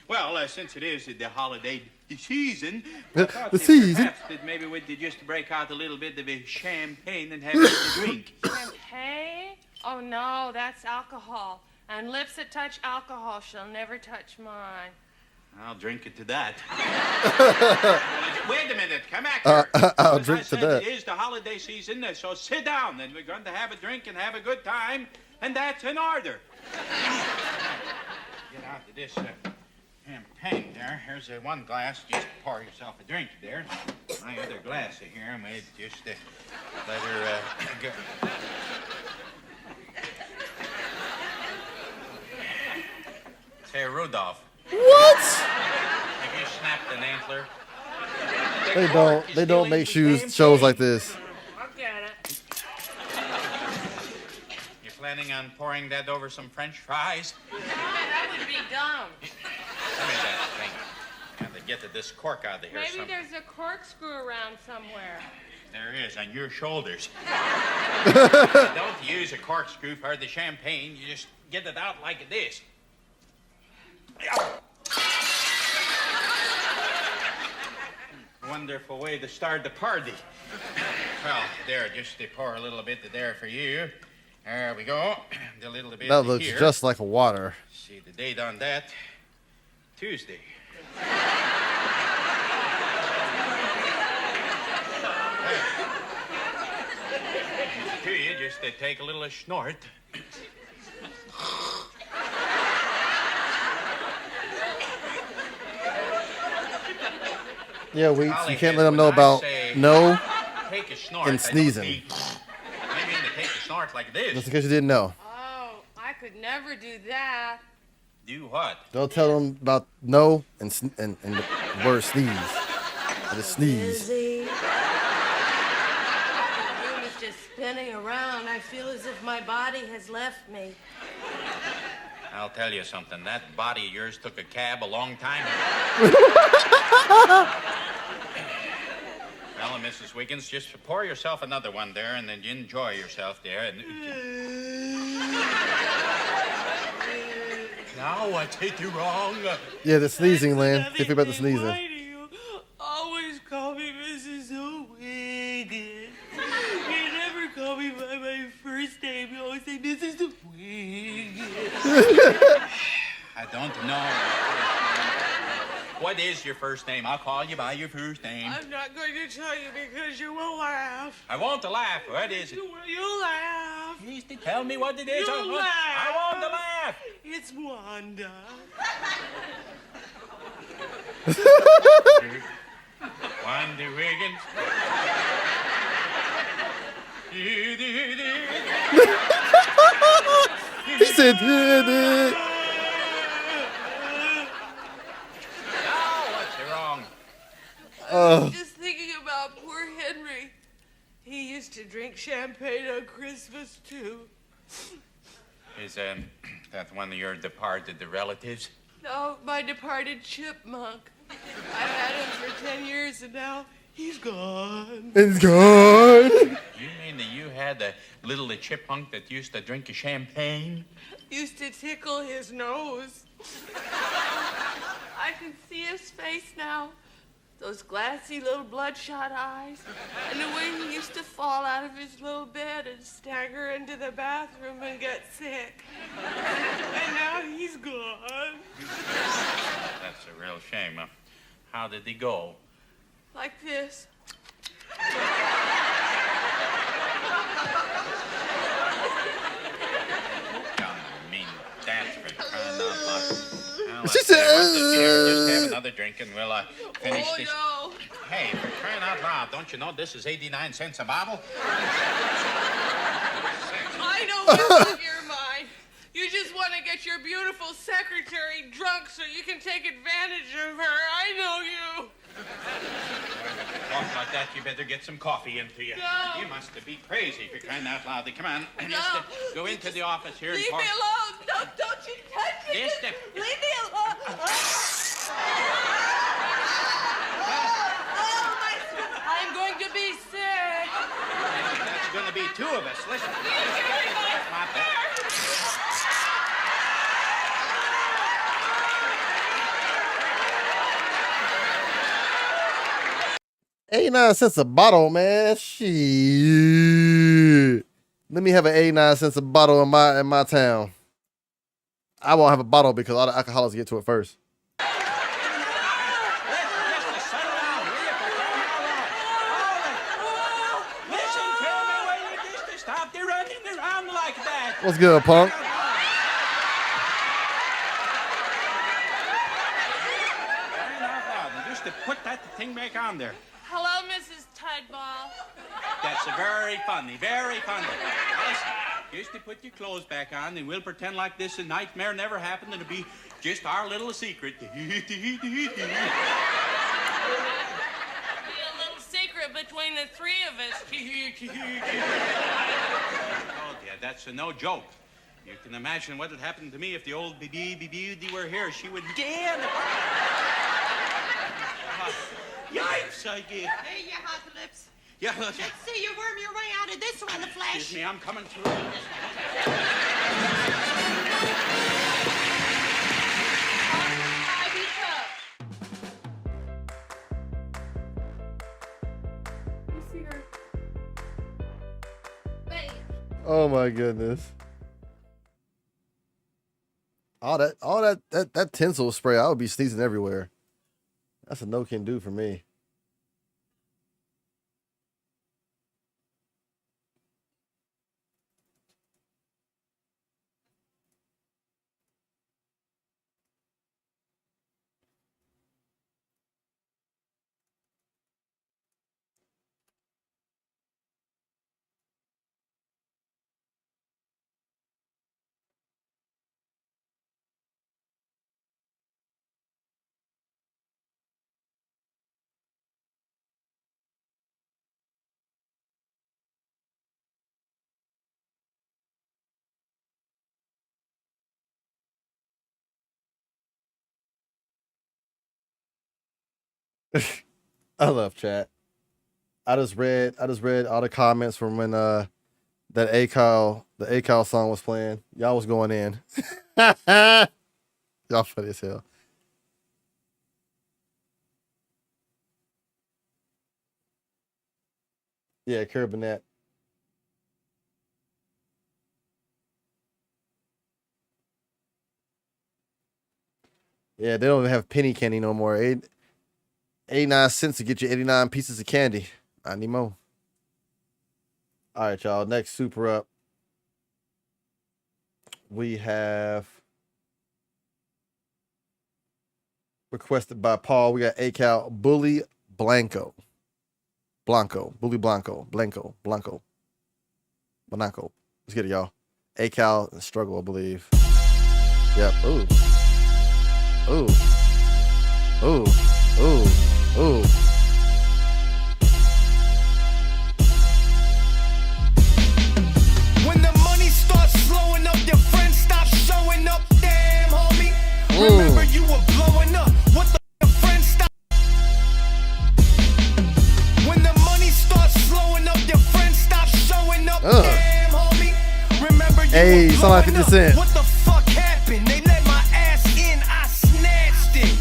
Well, since it is the holiday season, I thought The season. perhaps that maybe we'd just break out a little bit of a champagne and have a little drink. Champagne? Oh, no, that's alcohol. And lips that touch alcohol shall never touch mine. I'll drink it to that. Wait a minute, come back here. I'll As drink I to said, that. It is the holiday season, so sit down, and we're going to have a drink and have a good time, and that's in order. Get out of this champagne there. Here's one glass. Just pour yourself a drink there. My other glass here, and we just let her go. Say, Rudolph. What? Have you snapped an antler? They don't make shows like this. I'll get it. You planning on pouring that over some French fries? That would be dumb. Give me that thing. And to get this cork out of here. Maybe there's a corkscrew around somewhere. There is, on your shoulders. Don't use a corkscrew for the champagne. You just get it out like this. Wonderful way to start the party. Well, there, just to pour a little bit there for you. There we go. A little bit That looks here. just like water. See the date on that. Tuesday. To you, just to take a little snort. Yeah, we. Golly, You can't let them know when I about say no take a snort, and sneezing. I mean to take a snort like this. Just in case you didn't know. Oh, I could never do that. Do what? Don't tell them about no and the word sneeze. Or the sneeze. The room is just spinning around. I feel as if my body has left me. I'll tell you something. That body of yours took a cab a long time ago. Well, Mrs. Wiggins, just pour yourself another one there, and then you enjoy yourself there. And now I take you wrong. Yeah, the sneezing, Lynn. Think about the sneezing. Why do you always call me Mrs. Wiggins? You never call me by my first name. You always say Mrs. Wiggins. I don't know. What is your first name? I'll call you by your first name. I'm not going to tell you because you will laugh. I want to laugh. What is it? You laugh. Please tell me what it is. You laugh. I want to laugh. It's Wanda. Wanda Wiggins. He said, "Did What's wrong? I was just thinking about poor Henry. champagne on Christmas, too. Is that one of your departed relatives? No, my departed chipmunk. I've had him for 10 years, and now he's gone. It's gone. You mean that you had a little chipmunk that used to drink a champagne? Used to tickle his nose. I can see his face now. Those glassy little bloodshot eyes. And the way he used to fall out of his little bed and stagger into the bathroom and get sick. And now he's gone. That's a real shame. How did he go? Like this. She said, here, just have another drink and we'll finish this. No. Hey, for crying out loud, don't you know this is 89 cents a bottle? I know what's in your mind. You just want to get your beautiful secretary drunk so you can take advantage of her. I know you. Talk like that, you better get some coffee into you. No. You must be crazy for crying out loud. Come on. No. Just go into the office here and Leave talk. me alone. Don't you touch me. Just Leave me alone. I'm going to be sick. That's going to be two of us. Listen. My bad. 89 cents a bottle, man. Shit. Let me have an 89 cents a bottle in my town. I won't have a bottle because all the alcoholics get to it first. Stop the running around like that. What's good, punk? Just to put that thing back on there. Hello, Mrs. Tideball. That's very funny, very funny. Now listen, just to put your clothes back on, and we'll pretend like this a nightmare never happened, and it'll be just our little secret. Be a little secret between the three of us. Oh, yeah, that's no joke. You can imagine what would happen to me if the old BB were here. She would get. Yikes, I get. Hey, you hot lips. Yeah, Let's see you worm your way out of this one, the flesh. Excuse me, I'm coming through. Oh my goodness. All that tinsel spray, I would be sneezing everywhere. That's a no can do for me. I love chat. I just read all the comments from when the ACAL song was playing. Y'all was going in. Y'all funny as hell. Yeah, Burnett. Yeah, they don't even have penny candy no more. 89 cents to get you 89 pieces of candy. I need more. All right, y'all. Next super up. We have requested by Paul. We got ACAL Bully Blanco. Bully Blanco. Let's get it, y'all. ACAL and Struggle, I believe. Yep. Ooh. Hey, you sound like 50 Cent. What the fuck happened? They let my ass in, I snatched it.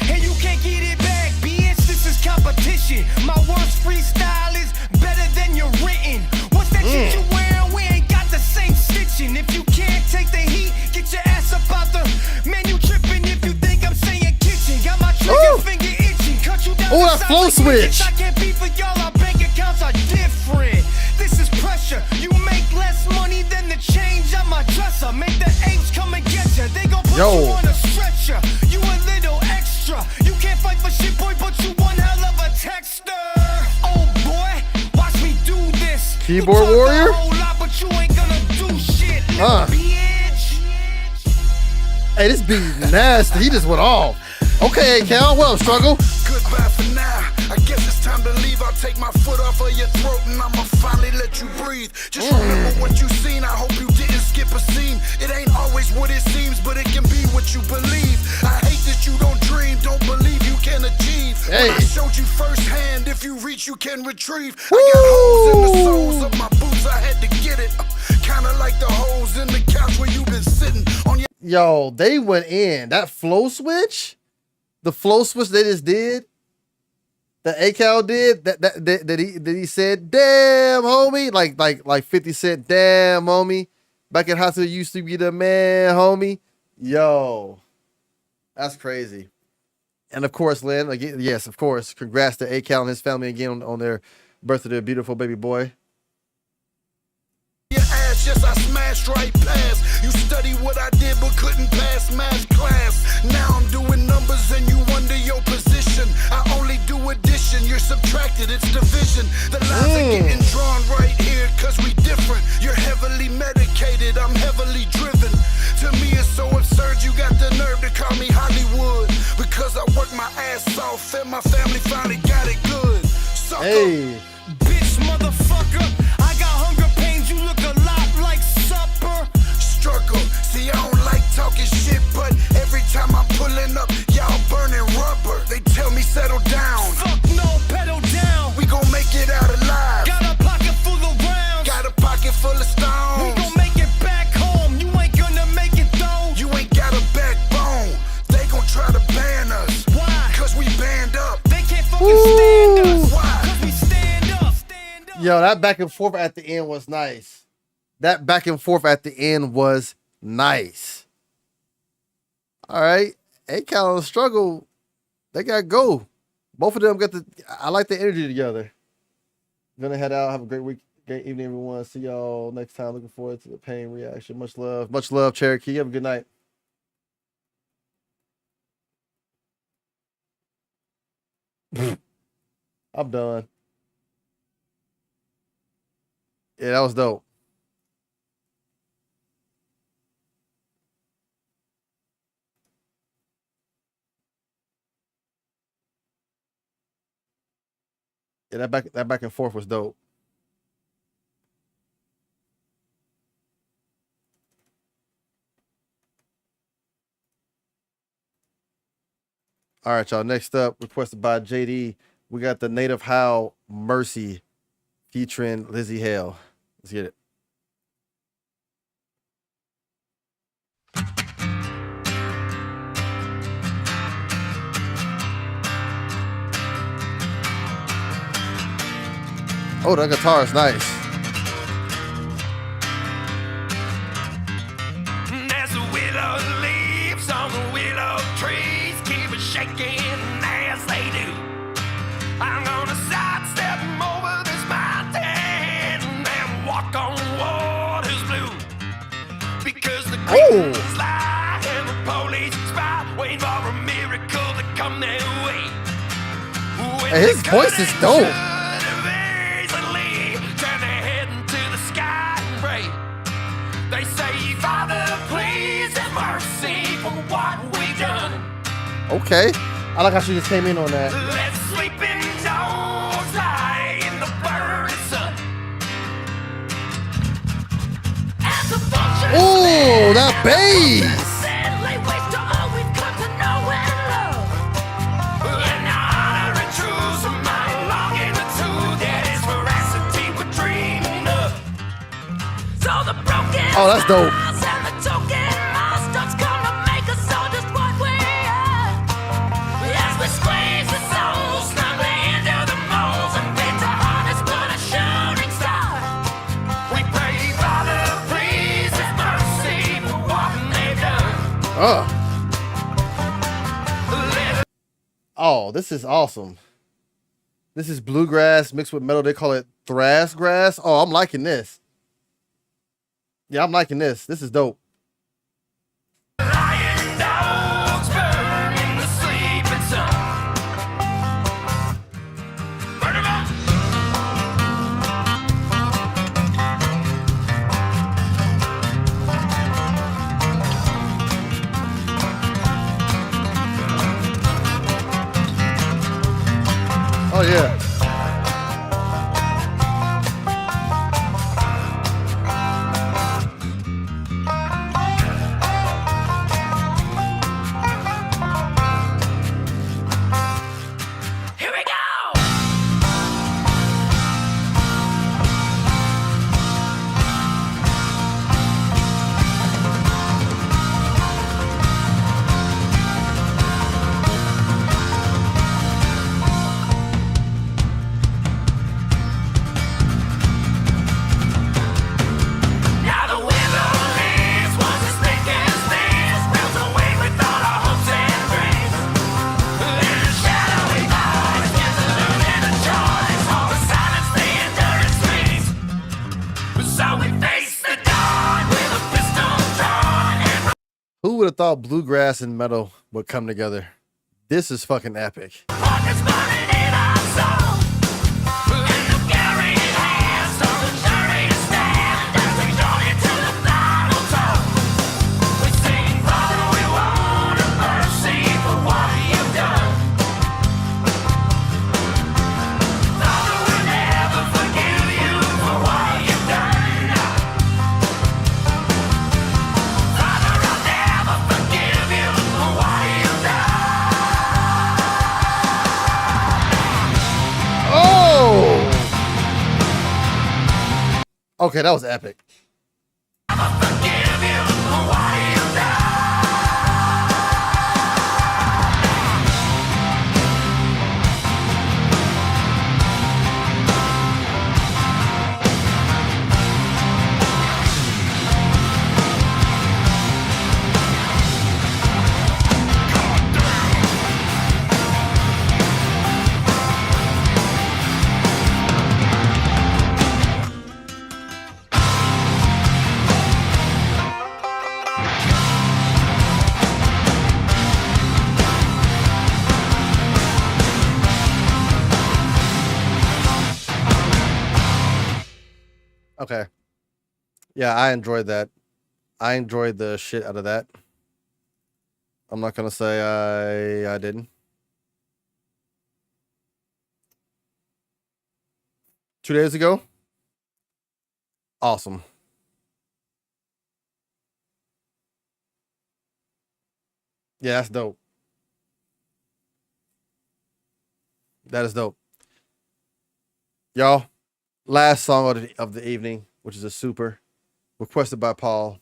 And you can't get it back, bitch. This is competition. My worst freestyle is better than your written. What's that shit you wearing? We ain't got the same stitching. If you can't take the heat, get your ass up out the man. You tripping if you think I'm saying kitchen. Got my trigger finger itching. Cut you down. Oh, that flow switch. I can't be for y'all. Our bank accounts are different. This is pressure. You make less money than the change on my dresser. Make the apes come and get you. They gon' put you on a stretcher. You a little extra. You can't fight for shit, boy, but you one hell of a texter. Oh boy, watch me do this. Keyboard warrior. A whole lot, but you ain't gonna do shit, little bitch. Hey, this beat nasty. He just went off. Okay, Cal, well, struggle. Goodbye for now. I guess it's time to leave. I'll take my foot off of your throat and I'ma finally let you breathe. Just remember what you seen. I hope you didn't skip a scene. It ain't always what it seems, but it can be what you believe. I hate that you don't dream, don't believe you can achieve. When I showed you firsthand, if you reach, you can retrieve. I got holes in the soles of my boots. I had to get it. Kinda like the holes in the couch where you been sitting on your. Yo, they went in. That flow switch, the flow switch they just did, that ACAL did, that he said, damn, homie, like 50 Cent, damn, homie. Back in high school, you used to be the man, homie. Yo, that's crazy. And of course, Lynn, again, yes, of course, congrats to ACAL and his family again on their birth of their beautiful baby boy. Your ass, yes, I smashed right past. You study what I did but couldn't pass math class. Now I'm doing numbers and you wonder your position. I only do addition, you're subtracted, it's division. The lines are getting drawn right here cause we different. You're heavily medicated, I'm heavily driven. To me it's so absurd you got the nerve to call me Hollywood. Because I work my ass off and my family finally got it good. Sucker, bitch, motherfucker. I got hunger pains, you look a lot like supper. Struggle, see I don't like talking shit, but every time I'm pulling up, y'all burning rubber. They tell me settle down. Fuck no, pedal down. We gon' make it out alive. Got a pocket full of rounds. Got a pocket full of stones. We gon' make it back home. You ain't gonna make it though. You ain't got a backbone. They gon' try to ban us. Why? Cause we banned up. They can't fucking stand us. Why? Cause we stand up. Yo, that back and forth at the end was nice. That back and forth at the end was nice. All right. ACAL and Struggle, they got to go. Both of them got the, I like the energy together. Gonna head out. Have a great week. Great evening, everyone. See y'all next time. Looking forward to the pain reaction. Much love. Much love, Cherokee. Have a good night. I'm done. Yeah, that was dope. Yeah, that back and forth was dope. All right, y'all. Next up, requested by JD, we got the Native Howl Mercy featuring Lizzie Hale. Let's get it. Oh, that guitar is nice. As the willow leaves on the willow trees keep it shaking as they do. I'm gonna sidestep over this mountain and walk on waters blue. Because the creatures lie and the police spy, waiting for a miracle to come their way. Hey, his voice is dope. They say, Father, please have mercy for what we done. Okay. I like how she just came in on that. Let sleeping dogs lie in the burning sun. Oh, that bass. Oh, that's dope. Oh, this is awesome. This is bluegrass mixed with metal. They call it thrash grass. Oh, I'm liking this. Yeah, I'm liking this. This is dope. Oh, yeah. Here we go! Now the willow leaves was as thick as this, melt away with all our hopes and dreams. In the shadowy voice, there's a losing a choice. All the silence, the endurance screams. So we face the dawn with a pistol drawn and Who would have thought bluegrass and metal would come together? This is fucking epic. rockets burning in our soul. In the carrying hands of the journey to stand as we join into the final toll. We sing, Father, we want a mercy for what you've done. Father, we'll never forgive you for what you've done. Father, I'll never forgive you for what you've done. Oh! Okay, that was epic. Okay. Yeah, I enjoyed that. I enjoyed the shit out of that. I'm not gonna say I didn't. 2 days ago. Awesome. Yeah, that's dope. That is dope. Y'all, last song of the evening, which is a super, requested by Paul.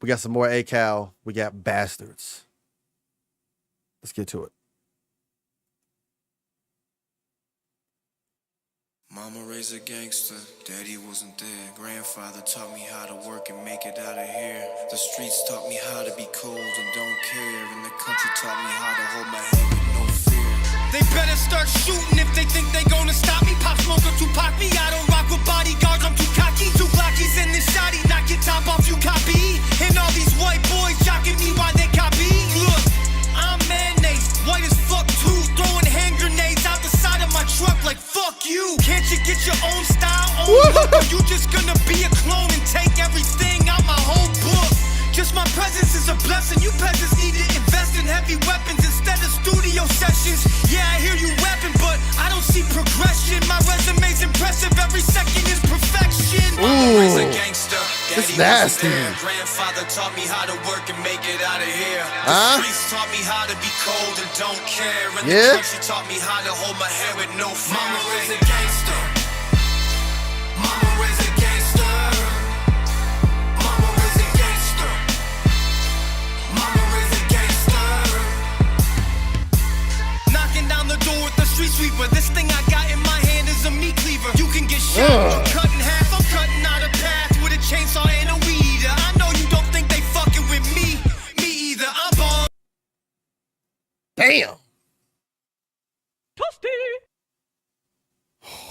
We got some more ACAL. We got Bastards. Let's get to it. Mama raised a gangster, daddy wasn't there. Grandfather taught me how to work and make it out of here. The streets taught me how to be cold and don't care. And the country taught me how to hold my head with no fear. They better start shooting if they think they gonna stop me. Pop Smoke or Tupac me. I don't rock with bodyguards, I'm too cocky. Two Glockies in this shotty, knock your top off, you copy. And all these white boys jocking me while they copy. Look, I'm mayonnaise, white as fuck too. Throwing hand grenades out the side of my truck like fuck you. Can't you get your own style, own look? Or you just gonna be a clone and take everything out my whole book? Just my presence is a blessing. You peasants need to invest in heavy weapons instead of studio sessions. Yeah, I hear you rapping, but I don't see progression. My resume's impressive. Every second is perfection. Ooh, it's nasty. Grandfather taught me how to work and make it out of here. Huh? The streets taught me how to be cold and don't care. And Yeah? the country taught me how to hold my head with no fear. Mama raised a gangster. Mama raised a gangster.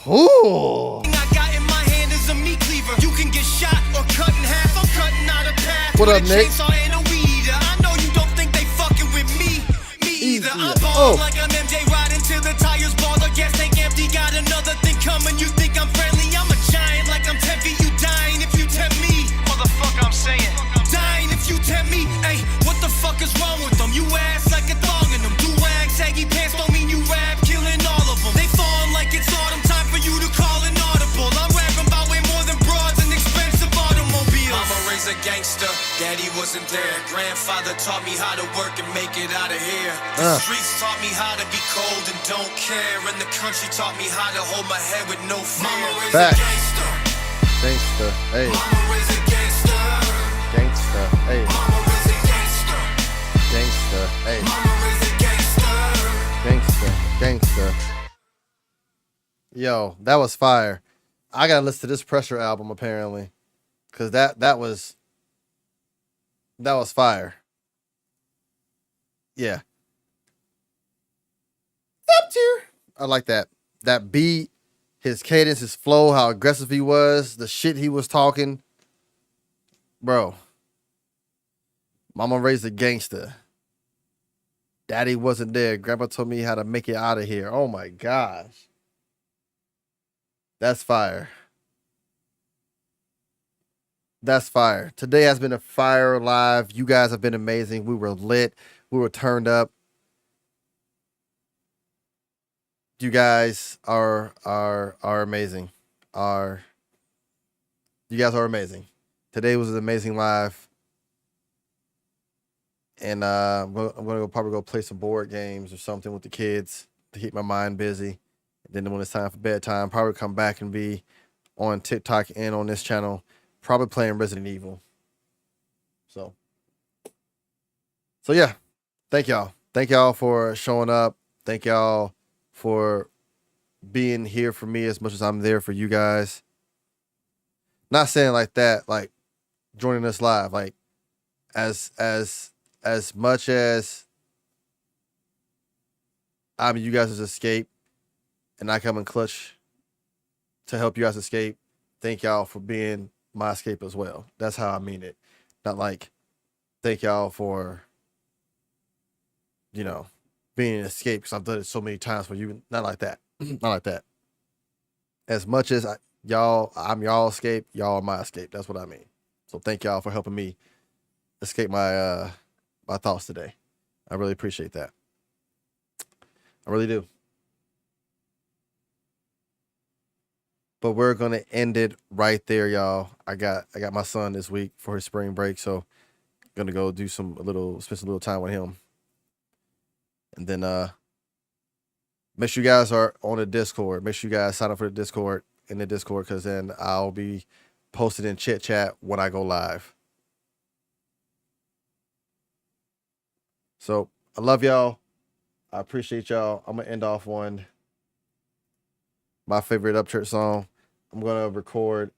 Ooh. I got in my hand is a meat cleaver. You can get shot or cut in half. I'm cutting out a path. What with up, a Nick? chainsaw and a weed eater. I know you don't think they fucking with me. Me either. I'm bald like I'm MJ riding till the tires ball. The gas tank empty. Got another thing coming. You think I'm friendly? I'm a giant like I'm 10 feet. You dying if you tempt me. Motherfucker, I'm saying. Dying if you tempt me. Hey, what the fuck is wrong with them? You ass like a thong in them. Do-rag, saggy pants don't mean you rap. Killing all of them. They fall like it's autumn time for you to call an audible. I'm rapping about way more than broads and expensive automobiles. Mama raised a gangster. Daddy wasn't there. Grandfather taught me how to work and make it out of here. The streets taught me how to be cold and don't care. And the country taught me how to hold my head with no fear. Mama raised a gangster. Gangsta, hey. Mama raised a gangster. Gangsta, hey. Mama raised a gangster. Gangsta, hey. Mama raised a gangster. Gangsta, gangsta. Yo, that was fire. I gotta listen to this Pressure album apparently, cause that was fire. Yeah. Up tier. I like that. That beat, his cadence, his flow, how aggressive he was, the shit he was talking. Bro. Mama raised a gangster. Daddy wasn't there. Grandpa told me how to make it out of here. Oh my gosh. That's fire. That's fire. Today has been a fire live. You guys have been amazing. We were lit. We were turned up. You guys are amazing. You guys are amazing. Today was an amazing live. And I'm gonna probably go play some board games or something with the kids to keep my mind busy. And then when it's time for bedtime, probably come back and be on TikTok and on this channel, probably playing Resident Evil. So yeah, thank y'all. Thank y'all for showing up. Thank y'all for being here for me as much as I'm there for you guys. Not saying like that, like joining us live, like as much as I'm you guys' escape and I come in clutch to help you guys escape. Thank y'all for being my escape as well. That's how I mean it. Not like thank y'all for, you know, being an escape because I've done it so many times for you. Not like that. Not like that. As much as I'm y'all escape, y'all are my escape. That's what I mean. So thank y'all for helping me escape my my thoughts today. I really appreciate that. I really do. But we're gonna end it right there, y'all. I got my son this week for his spring break, so gonna go do spend a little time with him. And then make sure you guys are on the Discord. Make sure you guys sign up for the Discord because then I'll be posted in Chit Chat when I go live. So I love y'all. I appreciate y'all. I'm gonna end off on my favorite Upchurch song. I'm gonna record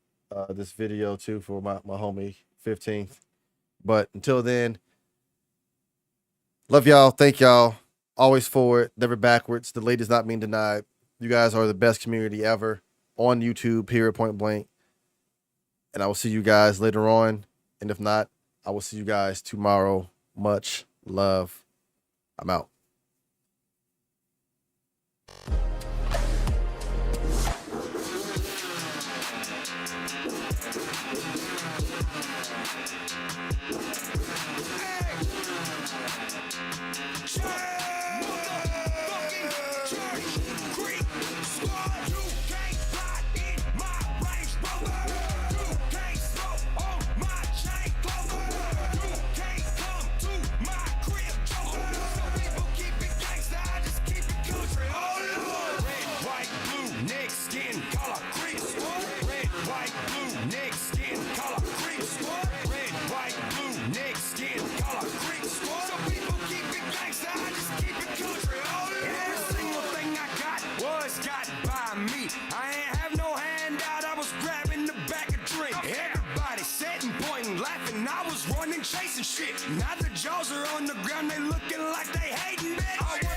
this video too for my homie 15th. But until then, love y'all. Thank y'all. Always forward, never backwards. The late does not mean denied. You guys are the best community ever on YouTube, period, point blank. And I will see you guys later on. And if not, I will see you guys tomorrow. Much love. I'm out. Chasing shit. Now the jaws are on the ground, they looking like they hating, bitch.